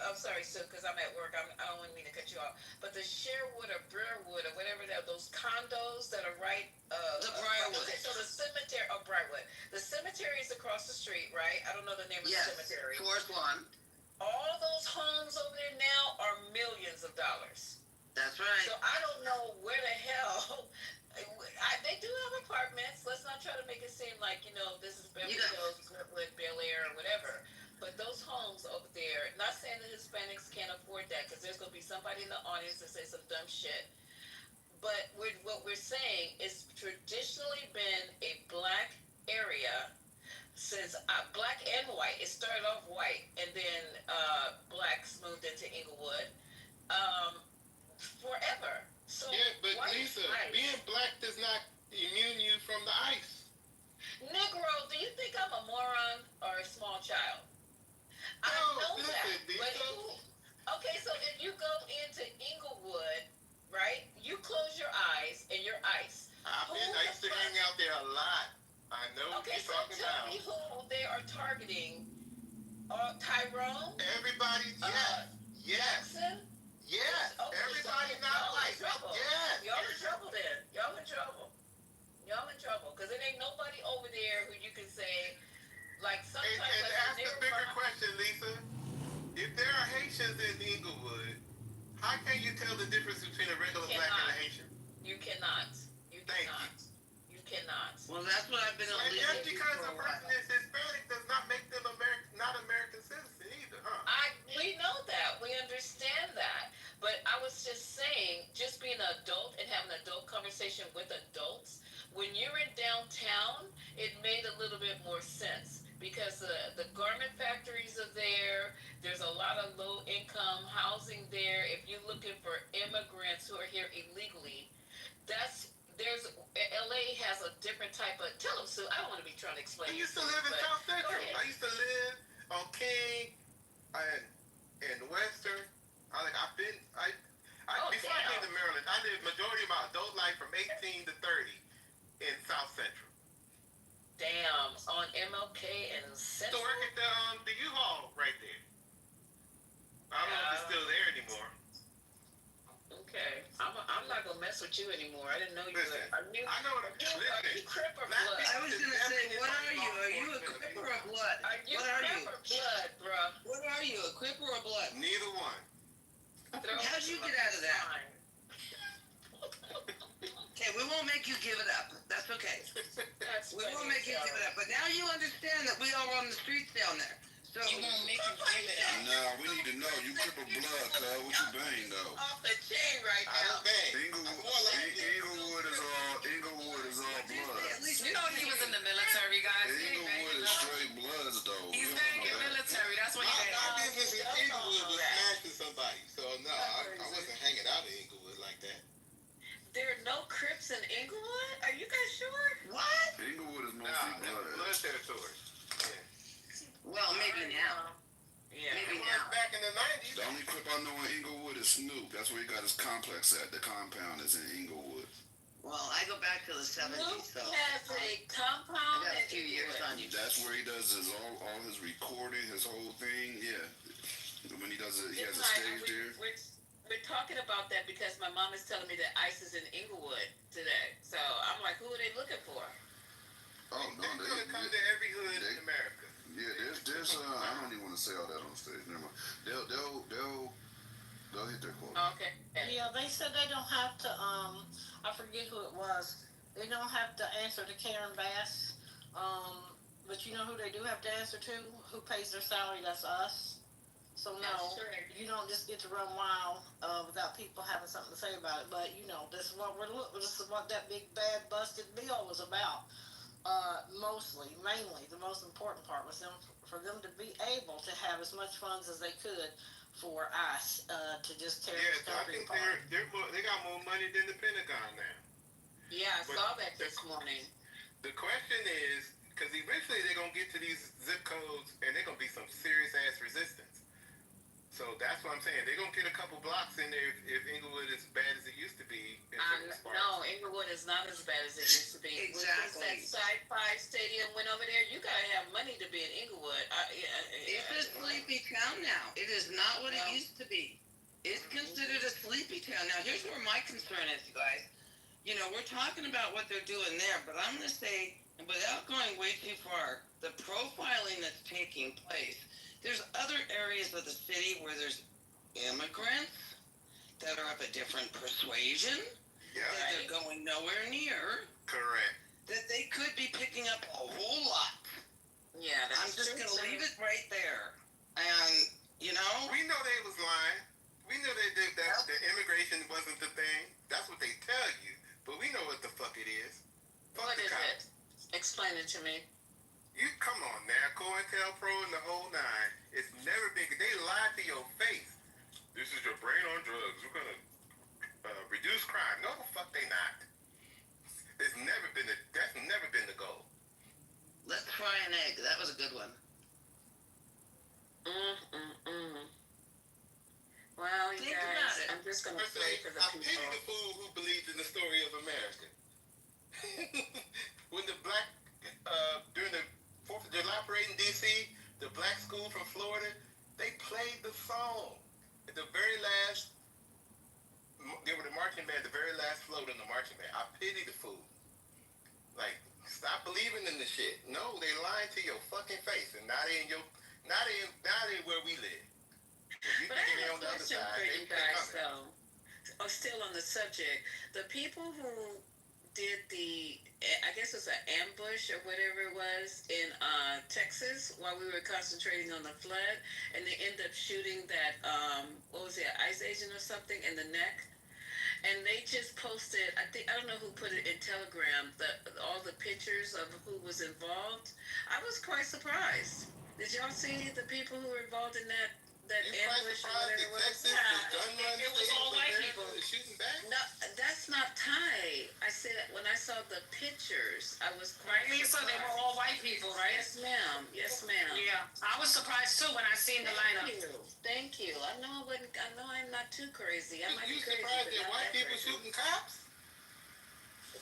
I'm sorry, Sue, because I'm at work. I don't want mean to cut you off. But the Sherwood or Briarwood or whatever those condos that are right. The Briarwood. Okay, so the cemetery, Briarwood. The cemetery is across the street, right? I don't know the name of the cemetery. Forest Lawn. All those homes over there now are millions of dollars. That's right. So I don't know where the hell. They do have apartments. Let's not try to make it seem like, this is Beverly Hills, Brooklyn, Bel Air, or whatever. But those homes over there, not saying that Hispanics can't afford that, because there's going to be somebody in the audience that says some dumb shit. But what we're saying is traditionally been a black area since black and white. It started off white, and then blacks moved into Inglewood forever. So Yeah, but Lisa, being black does not immune you from the ice. Negro, do you think I'm a moron or a small child? I know that. But okay, so if you go into Inglewood, right, you close your eyes and you're ice. I used to hang out there a lot. I know what you're talking about. Tell me who they are targeting. Tyrone? Everybody, yes. Jackson? Yes. Everybody not white. Yes. Y'all in trouble then. Y'all in trouble. Because there ain't nobody over there who you can say, like, sometimes. And ask the bigger question, Lisa. If there are Haitians in Inglewood, how can you tell the difference between a regular black and a Haitian? You cannot. You cannot. Well, that's what I've been And just because a person is Hispanic does not make them not American citizen either, huh? We know that. We understand that. But I was just saying, just being an adult and having an adult conversation with adults, when you're in downtown, it made a little bit more sense because the garment factories are there. There's a lot of low income housing there. If you're looking for immigrants who are here illegally, LA has a different type of. Tell them, Sue. I don't want to be trying to explain. I used to live in South Central. I used to live on King and Western. Before I came to Maryland, I lived majority of my adult life from 18 to 30 in South Central. Damn, on MLK and Central. So work at the U-Haul right there. I don't know if it's still there anymore. Okay, I'm not gonna mess with you anymore. I didn't know you were. I know what I'm Are you Crip or Blood? I was gonna say, what are you? Are you a Crip or a Blood? What are you? Crip or Blood, bro? What are you, a Crip or a Blood? Neither one. How'd you get out of that? Okay, we won't make you give it up. That's okay. We won't make you give it up. But now you understand that we all run the streets down there. So You won't make him give it up. No, we need to know. You Crip of blood, cuz. What you bang, though? Off the chain right I now. don't bang. Inglewood is all blood. You know he was in the military, guys. Inglewood is straight bloods, though. He's banging military. That's what he's My banging. business in Inglewood was smashing somebody. So no, I wasn't hanging out in Inglewood like that. There are no Crips in Inglewood? Are you guys sure? What? Inglewood is mostly blood. Blood territory. Well, maybe now. Yeah. Maybe It now. was back in the 90s. The only Crip I know in Inglewood is Snoop. That's where he got his complex at. The compound is in Inglewood. Well, I go back to the 70s, so has a compound. I got a few years on you. That's where he does all his recording, his whole thing. Yeah. When he does he has a stage there. We're talking about that because my mom is telling me that ICE is in Inglewood today. So I'm like, who are they looking for? Oh no, They're gonna come to every hood in America. Yeah, there's I don't even want to say all that on stage. Never mind. They'll hit their quota. Okay. Yeah, they said they don't have to, I forget who it was. They don't have to answer to Karen Bass. But you know who they do have to answer to? Who pays their salary? That's us. So no, you don't just get to run wild without people having something to say about it. But you know, this is what this is what that big bad busted bill was about. Mainly, the most important part was for them to be able to have as much funds as they could for us to just tear this country apart. They got more money than the Pentagon now. Yeah, I saw that this morning. The question is, because eventually they're gonna get to these zip codes, and they're gonna be some serious ass resistance. So that's what I'm saying. They're gonna get a couple blocks in there if Inglewood is as bad as it used to be. No, Inglewood is not as bad as it used to be. Exactly. Since that Sci-Fi Stadium went over there, you gotta have money to be in Inglewood. It's a sleepy town now. It is not what it used to be. It's considered a sleepy town. Now, here's where my concern is, you guys. You know, we're talking about what they're doing there, but I'm going to say, without going way too far, the profiling that's taking place, there's other areas of the city where there's immigrants that are of a different persuasion, that they're going nowhere near. Correct. That they could be picking up a whole lot. Yeah, I'm just going to leave it right there. And, you know. We know they was lying. We know that the immigration wasn't the thing. That's what they tell you. But we know what the fuck it is. What is it? Explain it to me. You come on now, COINTELPRO and the whole nine. It's never been. They lied to your face. This is your brain on drugs. We're gonna reduce crime. No, the fuck they not. That's never been the goal. Let's try an egg. That was a good one. Well, you Think guys, about it. I'm just gonna pray for the I people. pity the fool who believed in the story of America. When the black during the 4th of July parade in D.C., the black school from Florida, they played the song at the very last. They were the marching band, the very last float in the marching band. I pity the fool. Like, stop believing in the shit. No, they lying to your fucking face, and not in where we live. But I have a question for you guys, though. Still on the subject, the people who did I guess it was an ambush or whatever it was in Texas while we were concentrating on the flood, and they end up shooting that, what was it, ICE agent or something in the neck? And they just posted, I don't know who put it in Telegram, all the pictures of who was involved. I was quite surprised. Did y'all see the people who were involved in that ambush or whatever it was? Yeah, it was all white people. No, that's not Thai. I said when I saw the pictures, I was quite So they were all white people, right? Yes, ma'am. Yes, ma'am. Yeah, I was surprised too when I seen the lineup. Thank you. I know I'm not too crazy. I might be You crazy. surprised but that not white that people crazy. shooting cops?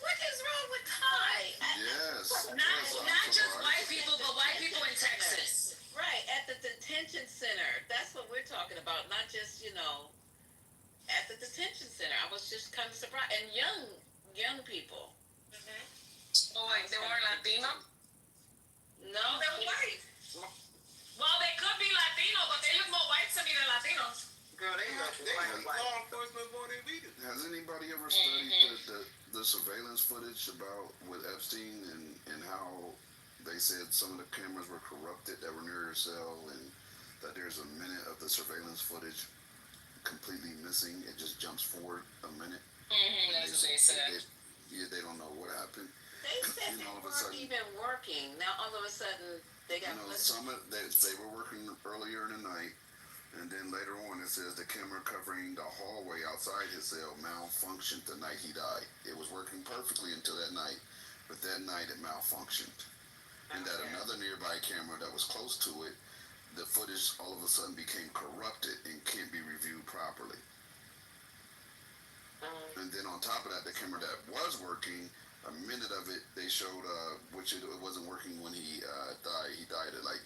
What is wrong with Thai? Yes. Not just white people, but white people in Texas. Right, at the detention center. That's what we're talking about, not just, at the detention center. I was just kind of surprised. And young people. Oh, wait, they weren't Latino? No. They were white. Well, they could be Latino, but they look more white to me than Latinos. Girl, they law enforcement more than we do. Has anybody ever studied the surveillance footage about with Epstein and how they said some of the cameras were corrupted that were near your cell, and that there's a minute of the surveillance footage completely missing? It just jumps forward a minute. That's what they said. They don't know what happened. They said they weren't even working. Now all of a sudden they got they were working earlier in the night, and then later on it says the camera covering the hallway outside his cell malfunctioned the night he died. It was working perfectly until that night, but that night it malfunctioned. And that another nearby camera that was close to it, the footage all of a sudden became corrupted and can't be reviewed properly. And then on top of that, the camera that was working, a minute of it they showed, which it wasn't working when he died. He died at like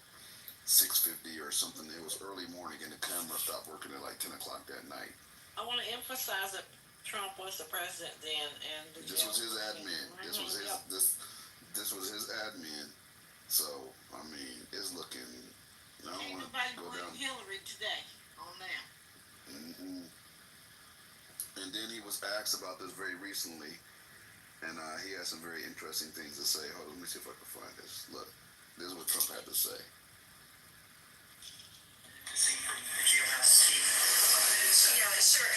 6:50 or something. It was early morning, and the camera stopped working at like 10 o'clock that night. I want to emphasize that Trump was the president then, and This was his admin. This was his this was his admin. So I mean, it's looking. I don't Ain't want nobody to go blaming down. Hillary today on that. Hmm. And then he was asked about this very recently, and he had some very interesting things to say. Hold on, let me see if I can find this. Look, this is what Trump had to say. Yeah, sure. Are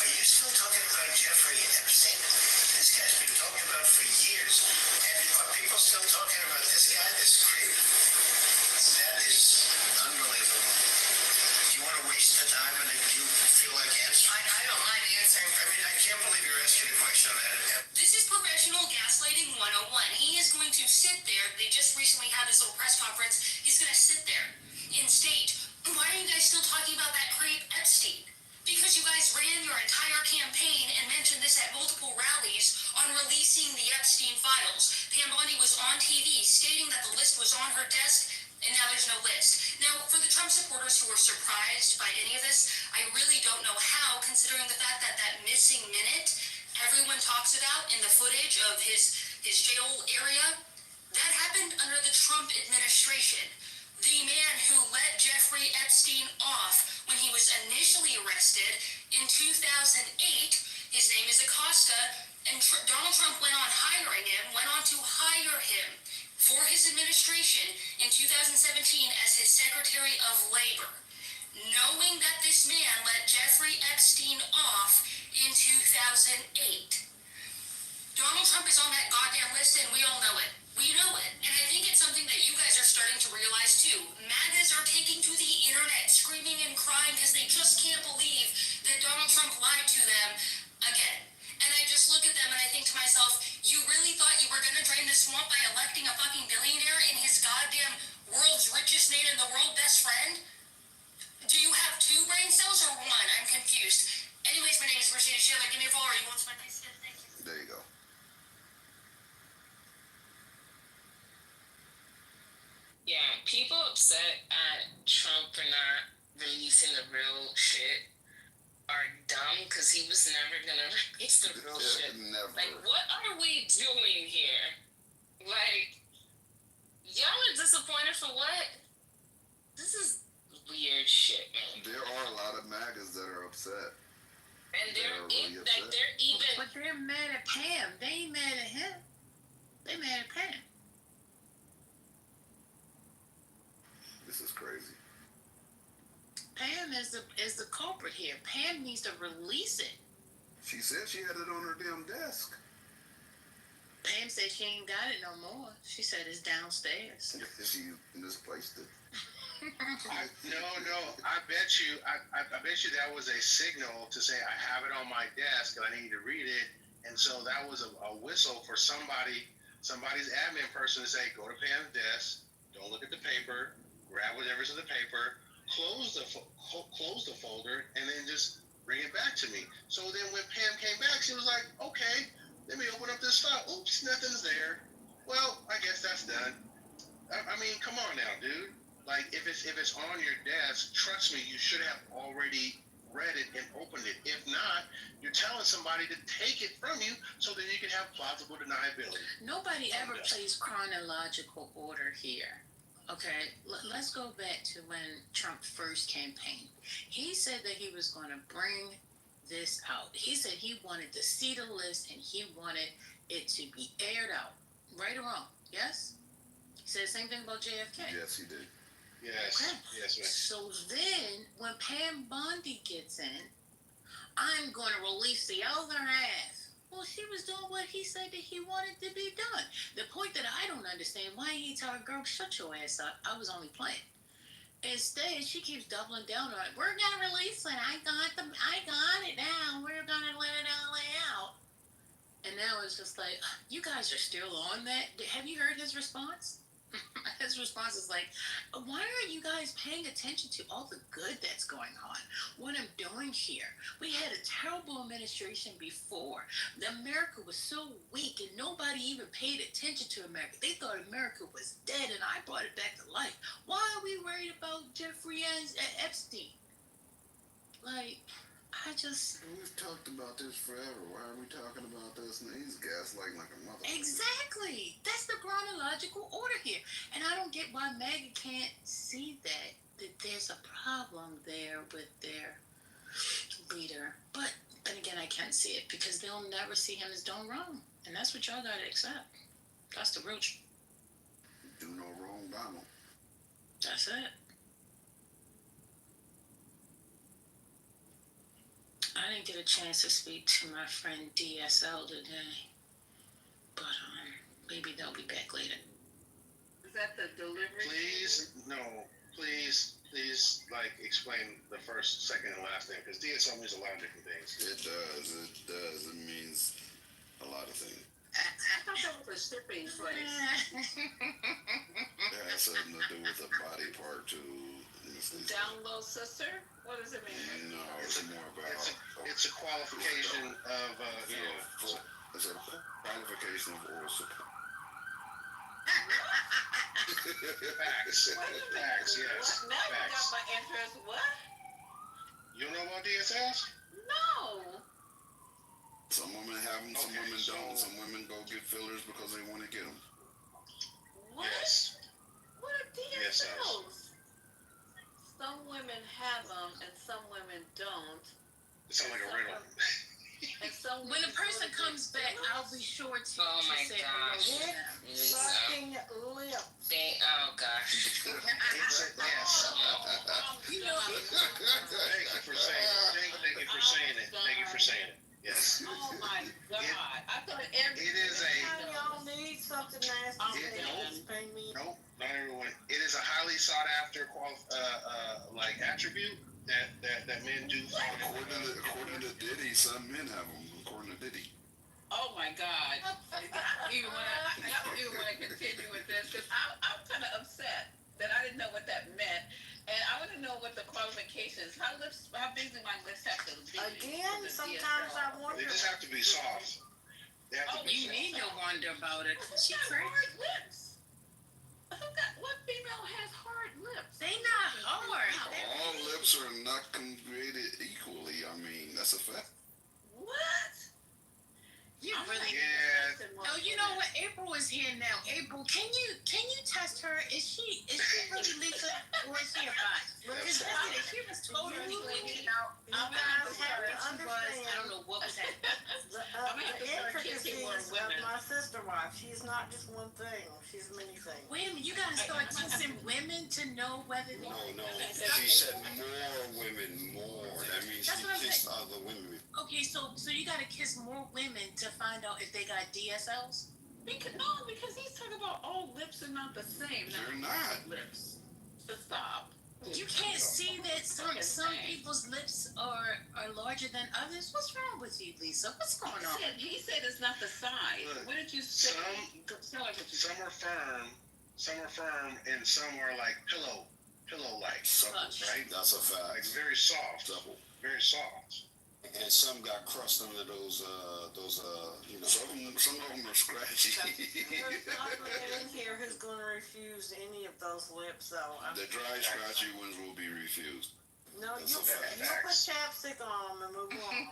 you still talking about Jeffrey Epstein? This guy's been talked about for years. And are people still talking about this guy, this creep? That is unbelievable. Do you want to waste the time and do you feel like answering? I don't mind answering. I mean, I can't believe you're asking a question on that. This is professional gaslighting 101. He is going to sit there. They just recently had this little press conference. He's going to sit there and state, why are you guys still talking about that creep Epstein? Because you guys ran your entire campaign and mentioned this at multiple rallies on releasing the Epstein files. Pam Bondi was on TV stating that the list was on her desk, and now there's no list. Now, for the Trump supporters who were surprised by any of this, I really don't know how, considering the fact that that missing minute everyone talks about in the footage of his jail area, that happened under the Trump administration. The man who let Jeffrey Epstein off when he was initially arrested in 2008, his name is Acosta, and Donald Trump went on to hire him for his administration in 2017 as his Secretary of Labor, knowing that this man let Jeffrey Epstein off in 2008. Donald Trump is on that goddamn list, and we all know it. We know it. And I think it's something that you guys are starting to realize, too. MAGAs are taking to the internet, screaming and crying because they just can't believe that Donald Trump lied to them again. And I just look at them and I think to myself, you really thought you were going to drain the swamp by electing a fucking billionaire in his goddamn world's richest man and the world best friend? Do you have two brain cells or one? I'm confused. Anyways, my name is Mercedes Schiller. Give me a follow. You want my nice stuff? Thank you. There you go. Yeah, people upset at Trump for not releasing the real shit are dumb because he was never gonna release the real shit. Never. Like, what are we doing here? Like, y'all are disappointed for what? This is weird shit, man. There are a lot of MAGAs that are upset. And they're even. But they're mad at Pam. They ain't mad at him. They mad at Pam. This is crazy. Pam is the culprit here. Pam needs to release it. She said she had it on her damn desk. Pam said she ain't got it no more. She said it's downstairs. She misplaced it. No. I bet you that was a signal to say I have it on my desk and I need to read it. And so that was a whistle for somebody's admin person to say, go to Pam's desk, don't look at the paper, grab whatever's in the paper, close the folder, and then just bring it back to me. So then when Pam came back, she was like, okay, let me open up this file. Oops, nothing's there. Well, I guess that's done. I mean, come on now, dude. Like, if it's on your desk, trust me, you should have already read it and opened it. If not, you're telling somebody to take it from you so that you can have plausible deniability. Nobody ever plays chronological order here. Okay, let's go back to when Trump first campaigned. He said that he was going to bring this out. He said he wanted to see the list and he wanted it to be aired out. Right or wrong? Yes? He said the same thing about JFK. Yes, he did. Yes. Okay. Yes, ma'am. So then, when Pam Bondi gets in, I'm going to release the other half. Well, she was doing what he said that he wanted to be done. The point that I don't understand, why he told her, girl, shut your ass up. I was only playing. Instead, she keeps doubling down on it. We're going to release it. I got it now. We're going to let it all out. And now it's just like, you guys are still on that. Have you heard his response? His response is like, why aren't you guys paying attention to all the good that's going on? What I'm doing here. We had a terrible administration before. America was so weak and nobody even paid attention to America. They thought America was dead and I brought it back to life. Why are we worried about Jeffrey Epstein? Like, We've talked about this forever. Why are we talking about this? And he's gaslighting like a mother. Exactly. That's the chronological order here. And I don't get why Maggie can't see that there's a problem there with their leader. But then again, I can't see it because they'll never see him as doing wrong. And that's what y'all gotta accept. That's the root. Do no wrong, Donald. That's it. I didn't get a chance to speak to my friend DSL today, but maybe they'll be back later. Is that the delivery? Please, like, explain the first, second, and last name, because DSL means a lot of different things. It does. It means a lot of things. I thought that was a shipping place. It has something to do with a body part, too. Down low, sister? What does it mean? No, it's more about... It's a qualification of, It's a qualification of oral support. Facts. Facts, yes. Now you got Facts. my interest. What? You don't know about DSLs? No. Some women have them, some women don't. Some women go get fillers because they want to get them. What? Yes. What are DSLs? Some women have them and some women don't. It sounds like a riddle. And some When a person comes back, I'll be sure to, Oh my say gosh. hello to them. Fucking lip. Oh gosh. Yes. You know, Thank you for saying it. Thank you for saying it. Thank you for saying it. Yes. Oh my God. I thought It is a... Y'all need something nasty. Pay me. Nope, not everyone. It is a highly sought after like attribute that men do. According to Diddy, some men have them. According to Diddy. Oh my God. Even when I continue with this, because I'm kind of upset that I didn't know what that meant. And I want to know what the qualifications, how big do my lips have to be? Again, for the sometimes DSL? They I wonder. just have to be soft. They have to be you soft. need to wonder about it. She Who got crazy. hard lips? What female has hard lips? They not hard. All lips are not created equally. I mean, that's a fact. What? You really? Yeah. Oh, you know what? April is here now. April, can you test her? Is she really Lisa, or is she a bot? Because she was totally glitching out. You guys have to I don't know what was happening. The intricacies of my sister wife. She's not just one thing. She's many things. Wait a minute, you gotta start testing women to know whether they... No. She said more women, more. That means That's she what I'm kissed saying. other women. Okay, so you gotta kiss more women to find out if they got DSLs? Because he's talking about all lips are not the same. They're not. Lips. Stop. You can't see that some people's lips are larger than others? What's wrong with you, Lisa? What's going on? He said it's not the size. Look, What did you say? Some are firm, and some are like pillow-like, right? That's a fact. Like very soft, very soft. And some got crust under those, you know. Some of them are scratchy. There's not a man in here who's going to refuse any of those lips, though. The dry, scratchy ones will be refused. No, That's you a fact. put chapstick on them and move on.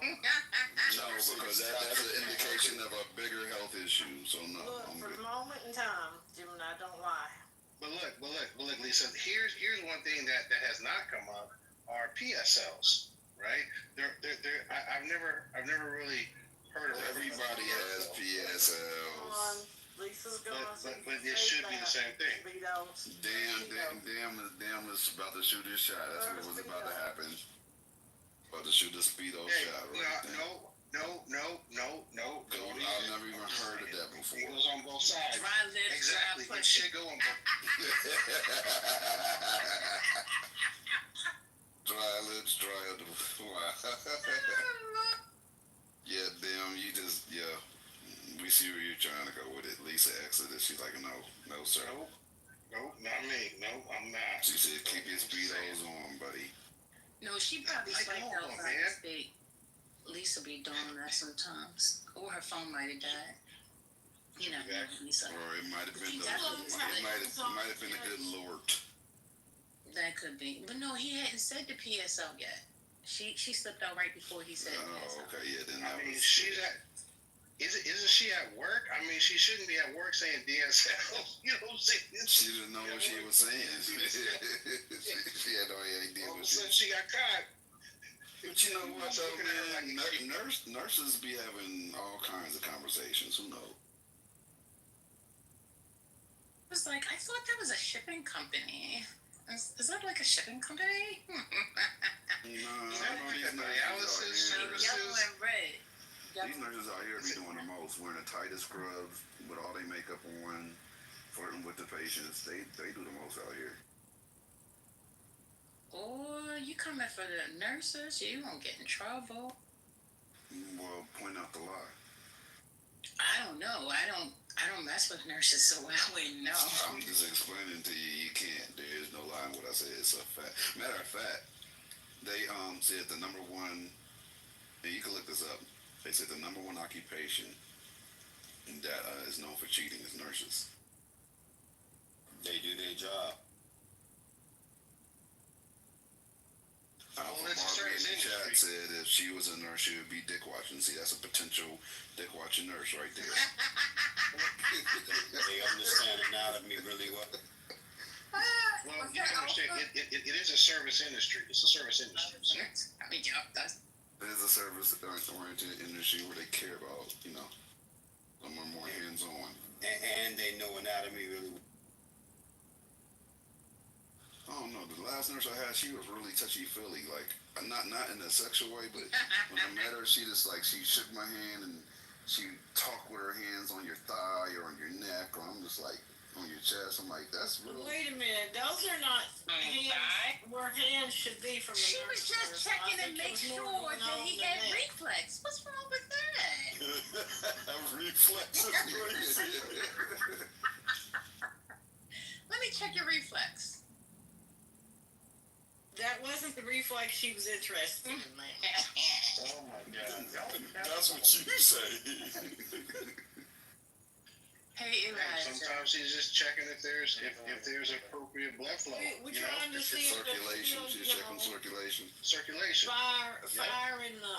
No, because that's an indication of a bigger health issue. So no. Look, I'm for good. the moment in time, Jim and I don't lie. But look, Lisa. Here's one thing that has not come up are PSLs, right? I've never really heard of Everybody has PSLs. Come on, Lisa's going but it should be the same thing. Speedos. Damn is about to shoot his shot. That's what was about to happen. About to shoot a speedo Hey, shot right there. No. I've never even heard of that before. It goes on both sides. Dry lips, Exactly. dry It pussy. should go on both. Dry lips, dry up the wow. Yeah, damn, we see where you're trying to go with it. Lisa exited. She's like, no, sir. Nope, not me. Nope, I'm not. She said, keep your speedos on, buddy. No, she probably Like, swiped hold out on, by man. mistake. Lisa be doing that sometimes. Or her phone might have died. You know, Lisa. Or it might have been It might have been the good Lord. That could be. But no, he hadn't said the PSL yet. She slipped out right before he said PSL. Okay, yeah, then I mean, she's at. Isn't she at work? I mean, she shouldn't be at work saying DSL. You know what I'm saying? She didn't know what she was saying. She had no idea what she got caught. But you know what, though, man? Nurses be having all kinds of conversations. Who knows? I was like, I thought that was a shipping company. Is that like a shipping company? No, I know these Dialysis nurses yellow and red. These nurses out here be doing the most, wearing the tightest scrubs with all their makeup on, flirting with the patients. They do the most out here. Or you coming for the nurses? You won't get in trouble. Well, point out the lie. I don't know. I don't mess with nurses, so I wouldn't know. I'm just explaining to you. You can't. There is no lie in what I said. It's a fact. Matter of fact, they said the number one, and you can look this up. They said the number one occupation that is known for cheating is nurses. They do their job. Margaret in the chat said if she was a nurse, she would be dick watching. See, that's a potential dick watching nurse right there. They understand anatomy really well. Well, you understand, it is a service industry. It's a service industry. So. I mean, yeah, that's. It is a service-oriented industry where they care about, some are more hands-on. And they know anatomy really well. I don't know. The last nurse I had, she was really touchy-feely. Like, not in a sexual way, but when I met her, she shook my hand and she talked with her hands on your thigh or on your neck, or I'm just like, on your chest. I'm like, that's real. Wait a minute, those are not hands where hands should be from the She was just checking to make sure that he had reflex. What's wrong with that? Reflex. Let me check your reflex. That wasn't the reflex she was interested in, man. Oh my God. That's what you say. Hey, Elijah. Sometimes she's just checking if there's appropriate blood flow. We're trying to see if circulation. She's checking circulation. Circulation. Fire in the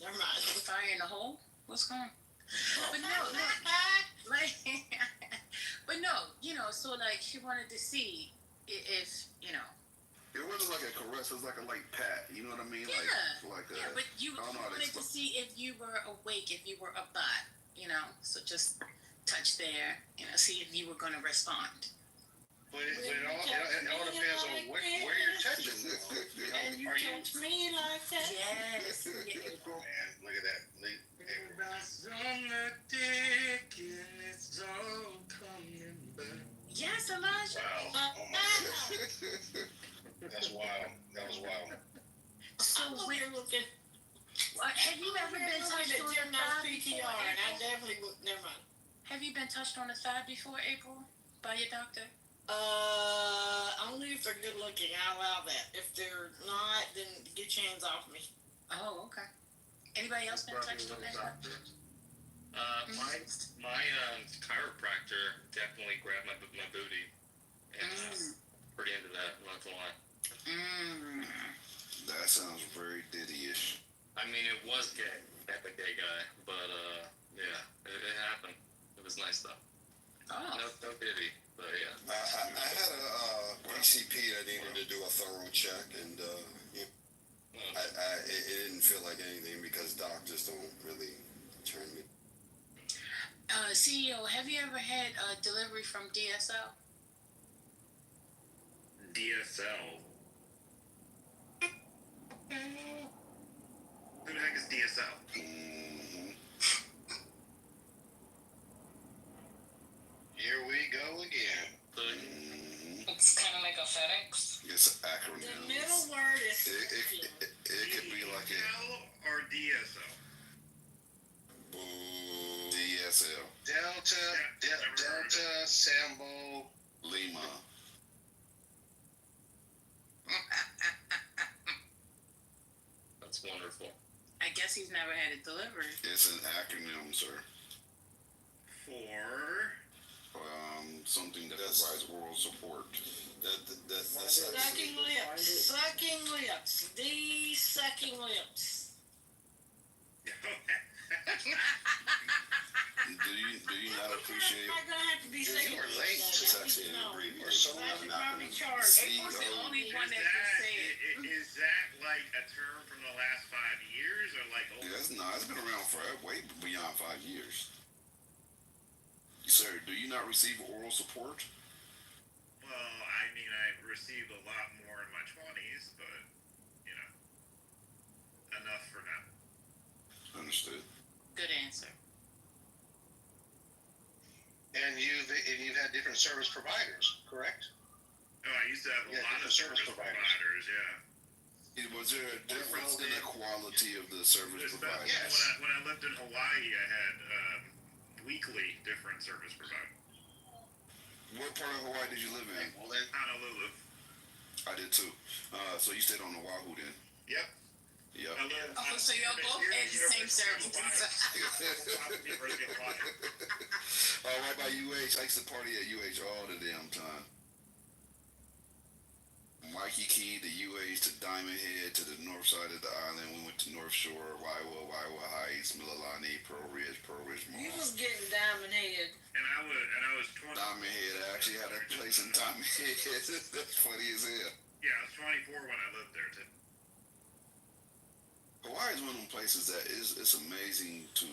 never mind. Fire in the hole? What's going on? But no, but no, so like she wanted to see if, It wasn't like a caress, it was like a light pat, you know what I mean? Yeah, Like but you wanted to see if you were awake, if you were a bot, so just touch there, see if you were going to respond. But it all depends on where you're touching. And you touch me like that? Yes. Man, look at that. Yes, Elijah. Wow. Oh my goodness. That's wild. That was wild. So we're looking. Have you ever been touched on the thigh PTR, and I definitely would. Never mind. Have you been touched on the thigh before, April, by your doctor? Only if they're good looking. I'll allow that. If they're not, then get your hands off me. Oh, okay. Anybody else been touched on that? My chiropractor definitely grabbed my booty, and pretty into that. Not to lie. That sounds very Diddy-ish. I mean, it was gay, a gay guy, but yeah, it happened. It was nice though. Oh. No Diddy, but yeah. I had a PCP that needed to do a thorough check, and it didn't feel like anything because doctors don't really turn me. CEO, have you ever had a delivery from DSL? DSL? Who the heck is DSL? Here we go again. It's kind of like a FedEx. It's an acronym. The middle word is. It could be like DSL or DSL? DSL. Delta, Sambo, Lima. wonderful. I guess he's never had it delivered. It's an acronym, sir. For Something that provides oral support. That's Sucking lips. Sucking lips. The sucking lips. Do you not appreciate? I'm gonna have to be saying You were late. It's actually an abbreviation. I should probably charge. April's the only one that Is can that, say it. is that like a term from the last 5 years or like old? Yeah, it's been around for way beyond 5 years. Sir, do you not receive oral support? Well, I mean, I've received a lot more in my 20s, but, you know, enough for now. Understood. Good answer. And you've had different service providers, correct? Oh, I used to have a lot of service providers, yeah. Was there a difference in the quality of the service providers? Yes. When I lived in Hawaii, I had weekly different service providers. What part of Hawaii did you live in? Honolulu. I did too. So you stayed on Oahu then? Yep. Yep. Oh, so y'all both had the same services. Oh, right by UH. I used to party at UH all the damn time. Waikiki to UH to Diamond Head to the north side of the island. We went to North Shore, Waiwa Heights, Mililani, Pearl Ridge Mall. You was getting Diamond Head. And I was 20. Diamond Head. I actually had a place in Diamond Head. That's funny as hell. Yeah, I was 24 when I lived there too. Hawaii is one of them places that it's amazing to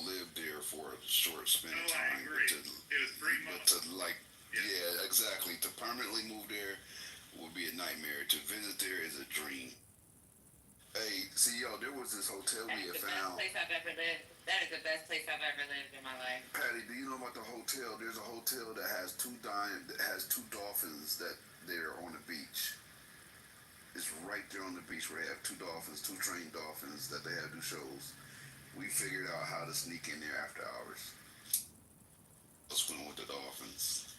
live there for a short span of time. I agree. It was 3 months. But to yeah, exactly. To permanently move there would be a nightmare. To visit there is a dream. Hey, CEO, there was this hotel we had found. That's the best place I've ever lived. That is the best place I've ever lived in my life. Patty, do you know about the hotel? There's a hotel that has two dolphins that they're on the beach. It's right there on the beach where they have 2 dolphins, 2 trained dolphins that they have do shows. We figured out how to sneak in there after hours. Let's swim with the dolphins.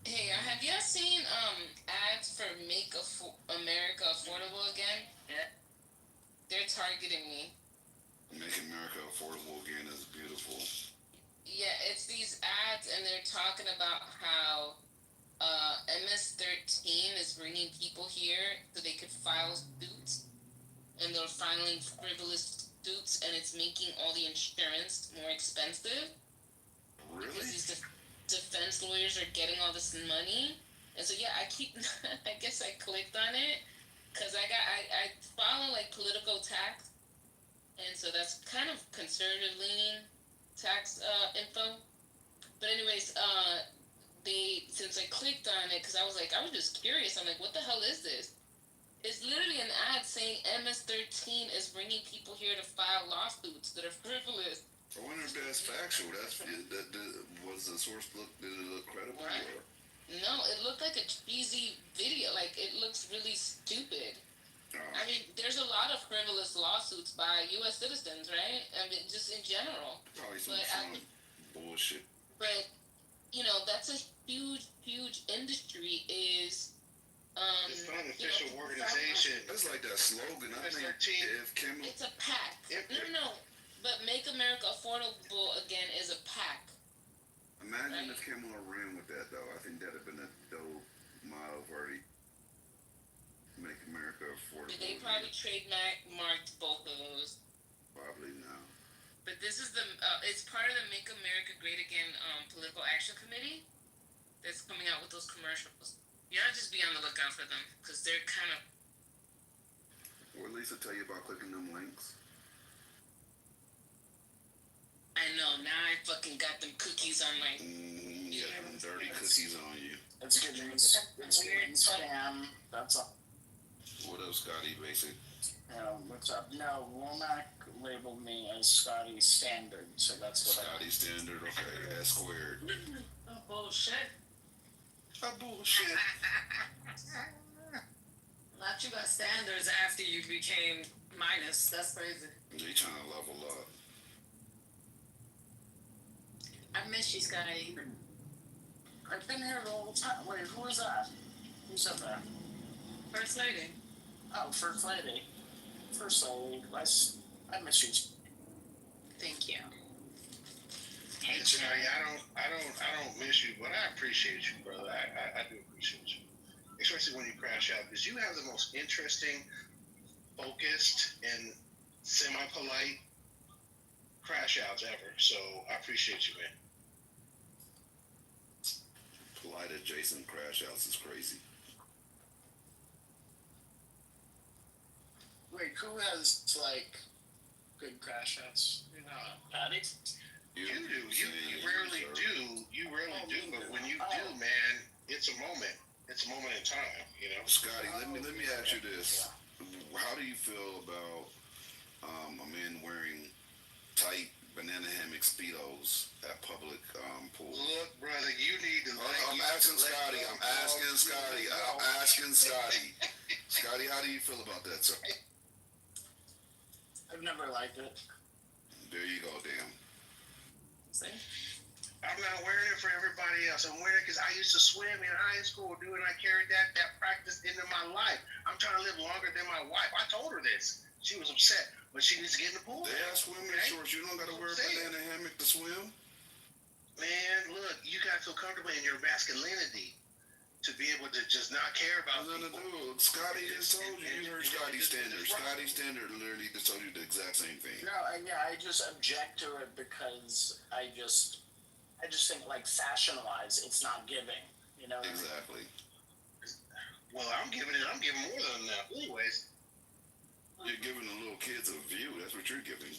Hey, have y'all seen ads for Make America Affordable Again? Yeah. They're targeting me. Make America Affordable Again is beautiful. Yeah, it's these ads, and they're talking about how MS-13 is bringing people here so they could file suits, and they're filing frivolous suits, and it's making all the insurance more expensive. Really? Because these defense lawyers are getting all this money, and so yeah, I guess I clicked on it because I follow like political tax, and so that's kind of conservative leaning tax info. But anyways, since I clicked on it, because I was just curious. I'm like, what the hell is this? It's literally an ad saying MS-13 is bringing people here to file lawsuits that are frivolous. I wonder if that's factual. Was the source did it look credible? Right. Or? No, it looked like a cheesy video. Like, it looks really stupid. I mean, there's a lot of frivolous lawsuits by U.S. citizens, right? I mean, just in general. Probably some bullshit. But, you know, that's a huge industry is... it's not an official organization. That's like that slogan. I think if Kimmel... It's a PAC. No. But Make America Affordable Again is a PAC. Imagine if Kimmel ran with that, though. I think that'd have been a dope motto for the Make America Affordable. They probably trademarked both of those. Probably no. But this is it's part of the Make America Great Again Political Action Committee that's coming out with those commercials. You gotta just be on the lookout for them, because they're kind of... Or at least I'll tell you about clicking them links. I know, now I fucking got them cookies on my... Yeah, them dirty cookies on you. It's getting weird spam. That's all. What up, Scotty, basic? What's up? No, Womack labeled me as Scotty Standard, so that's what Scotty Standard, okay, that's squared. Oh, bullshit. Bullshit. Not you got standards after you became minus. That's crazy. They trying to level up. I miss you, Scotty. I've been here the whole time. Wait, who was that? Who said that? First lady. Oh, First Lady. First old, I miss you. Thank you. And Shari, I don't miss you, but I appreciate you, brother. I do appreciate you, especially when you crash out, because you have the most interesting, focused, and semi-polite crash outs ever. So I appreciate you, man. Polite adjacent crash outs is crazy. Wait, who has like good crash outs? You know, Patty? You do. You rarely do. You rarely do. But when you do, man, it's a moment. It's a moment in time. You know. Scotty, let me ask you this: how do you feel about a man wearing tight banana hammock speedos at public pools? Look, brother, you need to. I'm asking Scotty. I'm asking Scotty. I'm asking Scotty. Scotty, how do you feel about that, sir? I've never liked it. There you go, damn. See? I'm not wearing it for everybody else. I'm wearing it because I used to swim in high school, dude, and I carried that practice into my life. I'm trying to live longer than my wife. I told her this. She was upset, but she needs to get in the pool. They have swimming shorts. You don't got to wear a banana hammock to swim. Man, look, you got to feel comfortable in your masculinity to be able to just not care about people. Scotty just told you. You heard Scotty's standard. Scotty's standard literally just told you the exact same thing. No, I just object to it because I just think like fashion-wise, it's not giving. You know. Exactly. Well, I'm giving more than that. Anyways. You're giving the little kids a view. That's what you're giving.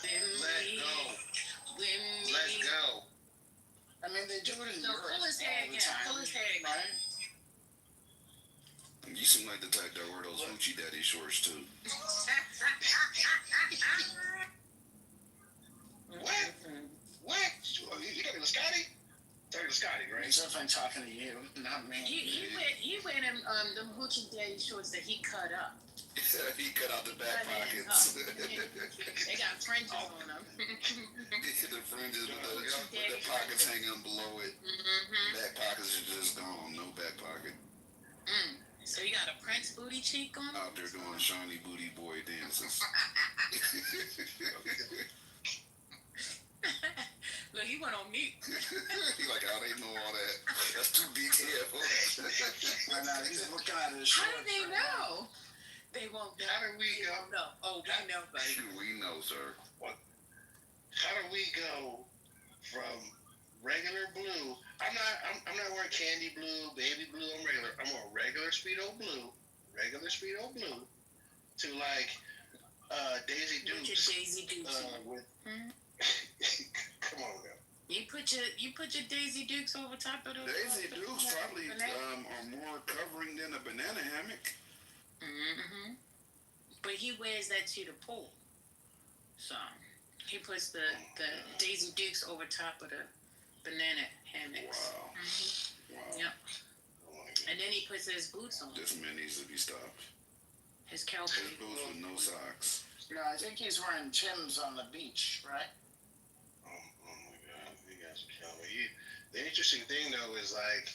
Let's go. Let's go. I mean, they do it in Europe. Pull his hair again. Pull his hair again. Right? You seem like the type that wear those hoochie daddy shorts too. What? What? You talking to Scotty? Talking to Scotty, right? As if I'm talking to you, not me. He wear them hoochie daddy shorts that he cut up. He cut out the back pockets. They got fringes on them. The fringes with the pockets hanging below it. Back pockets are just gone. No back pocket. So you got a Prince booty cheek on? Out there doing shiny booty boy dances. Look, he went on mute. He like, I didn't know all that. That's too detailed. I know, he's looking at his How shorts. do they know? They won't know. How do we go? No. Oh, we know, buddy. We know, sir. What? How do we go from regular blue? I'm not wearing candy blue, baby blue. I'm regular. I'm wearing regular Speedo blue, to like Daisy Dukes. With your Daisy Dukes. Come on now. You put your Daisy Dukes over top of the Daisy Dukes probably are more covering than a banana hammock. But he wears that to the pool. So he puts the Daisy Dukes over top of the banana hammocks. Wow. Wow. Yep. And then he puts his boots on. This man needs to be stopped. His cowboy boots with no socks. No, I think he's wearing Tim's on the beach, right? Oh my God, you guys are killing me. The interesting thing though is like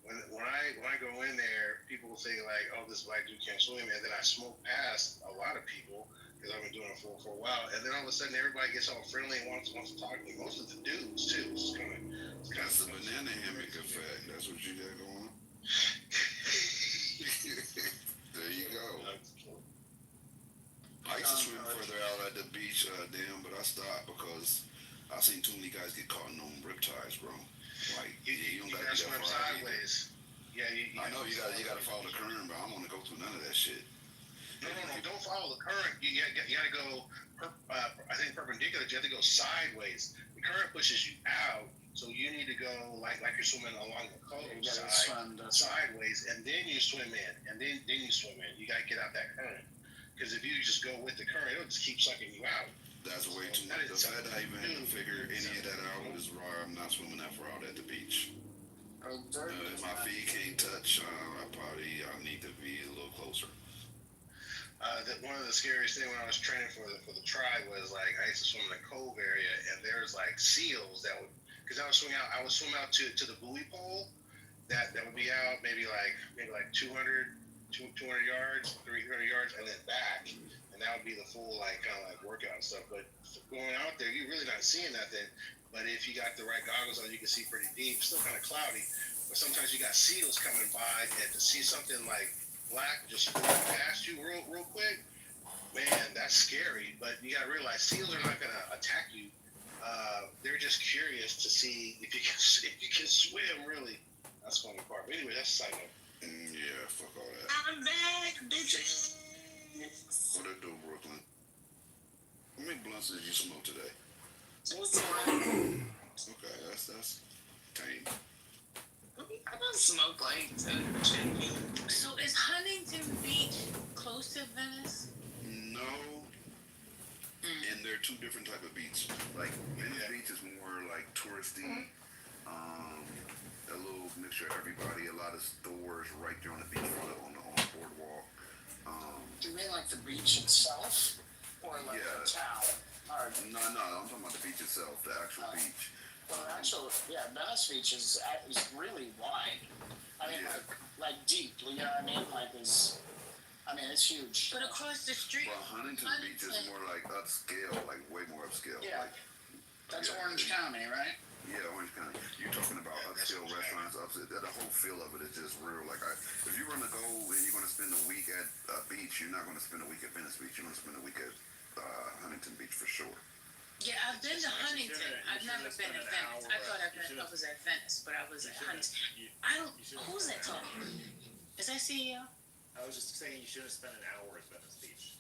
when I go in there, people will think like, oh, this black dude can't swim, and then I smoke past a lot of people because I've been doing it for a while, and then all of a sudden everybody gets all friendly and wants to talk to me. Most of the dudes too. That's the banana hammock effect. That's what you got going on. There you go. I used to swim further out at the beach, damn, but I stopped because I seen too many guys get caught in them riptides, bro. Like, you don't gotta be that swim far sideways. Yeah, I know you gotta follow the current, but I don't want to go through none of that shit. No, don't follow the current. You gotta go. I think perpendicular. You have to go sideways. The current pushes you out, so you need to go like you're swimming along the coast sideways, and then you swim in, and then you swim in. You gotta get out that current, because if you just go with the current, it'll just keep sucking you out. That's way too much. The fact that I even had to figure any of that out is why I'm not swimming that far out at the beach. If my feet can't touch, I need to be a little closer. One of the scariest things when I was training for the tribe was like I used to swim in the cove area, and there's like seals that would, because I would swim out to the buoy pole that would be out maybe like 200 200 yards, 300 yards, and then back. And that would be the full, like, kind of like workout stuff. But going out there, you're really not seeing nothing. But if you got the right goggles on, you can see pretty deep. Still kind of cloudy. But sometimes you got seals coming by, and to see something like black just flying past you real quick, man, that's scary. But you got to realize seals are not going to attack you. They're just curious to see if you can swim, really. That's the funny part. But anyway, that's a side note. Yeah, fuck all that. I'm back, bitches. What they do, Brooklyn? How many blunts did you smoke today? Okay, that's tame. I don't smoke like that. So is Huntington Beach close to Venice? No. And they're two different type of beach. Like Venice Beach is more like touristy. A little mixture of everybody. A lot of stores right there on the beachfront on the boardwalk. Do you mean like the beach itself, or like the town? Or No, I'm talking about the beach itself, the actual beach. well, actually, yeah, Venice Beach is really wide. I mean, like deep. You know what I mean? Like it's huge. But across the street, Well, Huntington Beach is more like upscale, like way more upscale. Yeah. Like, That's Orange County, right? Yeah, Orange County. You're talking about upscale restaurants, the whole feel of it is just real. Like, if you're gonna go and you're gonna spend a week at a beach, you're not gonna spend a week at Venice Beach. You're gonna spend a week at Huntington Beach for sure. yeah, I've been to Huntington. I've never been to Venice. I thought I was at Venice, but I was at Huntington. Who's that talking? Is that CEO? I was just saying you should have spent an hour at Venice Beach.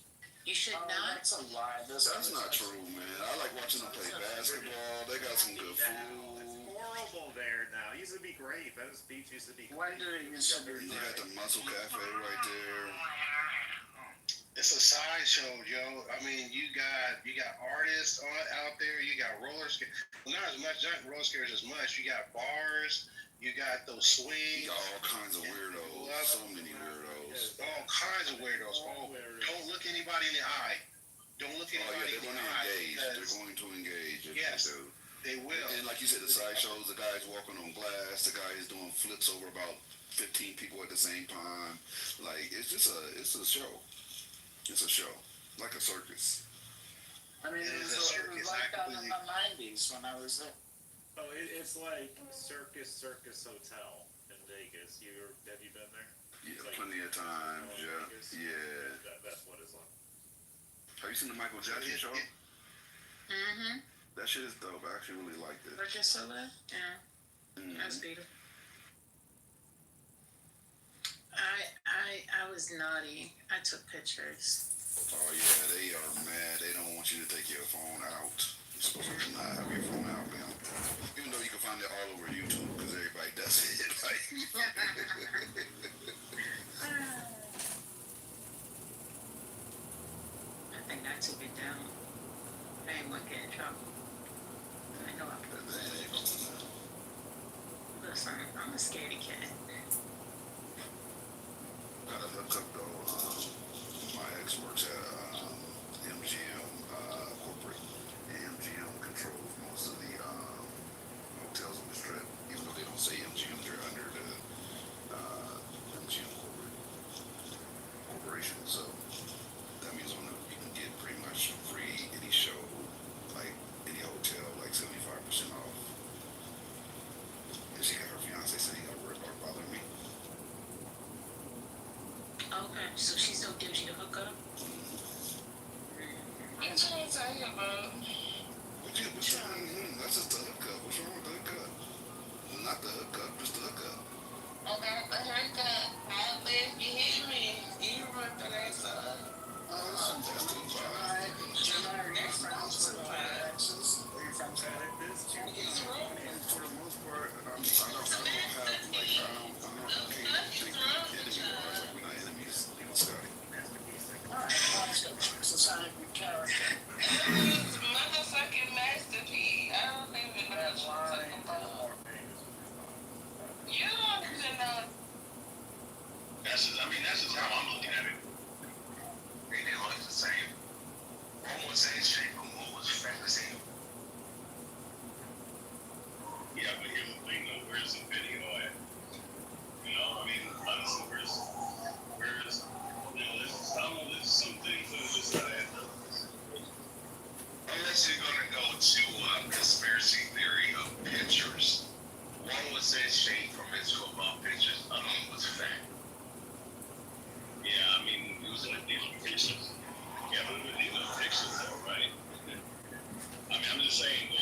You should not. That's a lie. That's not true, man. I like watching them play basketball. They got some good food. It's horrible there now. It used to be great. Venice Beach used to be great. When did it used to be? You got the Muscle Cafe right there. It's a sideshow, Joe. I mean, you got artists out there. You got roller skates. Well, not as much, not roller skaters as much. You got bars. You got those swings. You got all kinds of weirdos. So many weirdos. All kinds of weirdos. Don't look anybody in the eye. Don't look anybody in the eye. They're going to engage. Yes, they will. And like you said, the sideshows, the guy's walking on glass, the guy is doing flips over about 15 people at the same time. Like, it's a show. It's a show. Like a circus. I mean, it was like that in the 90s when I was there. Oh, it's like Circus Hotel in Vegas. Have you been there? Yeah, like plenty of times. Yeah, Vegas. yeah. That's what it's like. Have you seen the Michael Jackson show? Mm-hmm. That shit is dope. I actually really liked it. Circus Soleil? Yeah. That's beautiful. I was naughty. I took pictures. Oh yeah, they are mad. They don't want you to take your phone out. You're supposed to not have your phone out now. Even though you can find it all over YouTube because everybody does it. Like, I think I took it down. I ain't gonna get in trouble. I know I put it. Listen, I'm a scaredy cat. got a hookup though. My ex works at MGM corporate. And MGM controls most of the hotels on the strip. Even though they don't say MGM, they're under the MGM corporation. So that means you can get pretty much free any show, like any hotel, like 75% off. And she got her fiance saying, "You gotta worry about bothering me." Okay, so she still gives you the hookup? That's what I'm saying about. What's wrong? That's just the hookup. What's wrong with the hookup? Not the hookup, just the hookup. Okay, the haircut. I live, you hear me? You remember that song? That's too far. July next round, so And for the most part, I don't have, like, I can't think anymore. Like, we're not enemies, you know, Scotty. It's not a good character. motherfucking masterpiece. I don't even know what you're talking about. You don't even know saying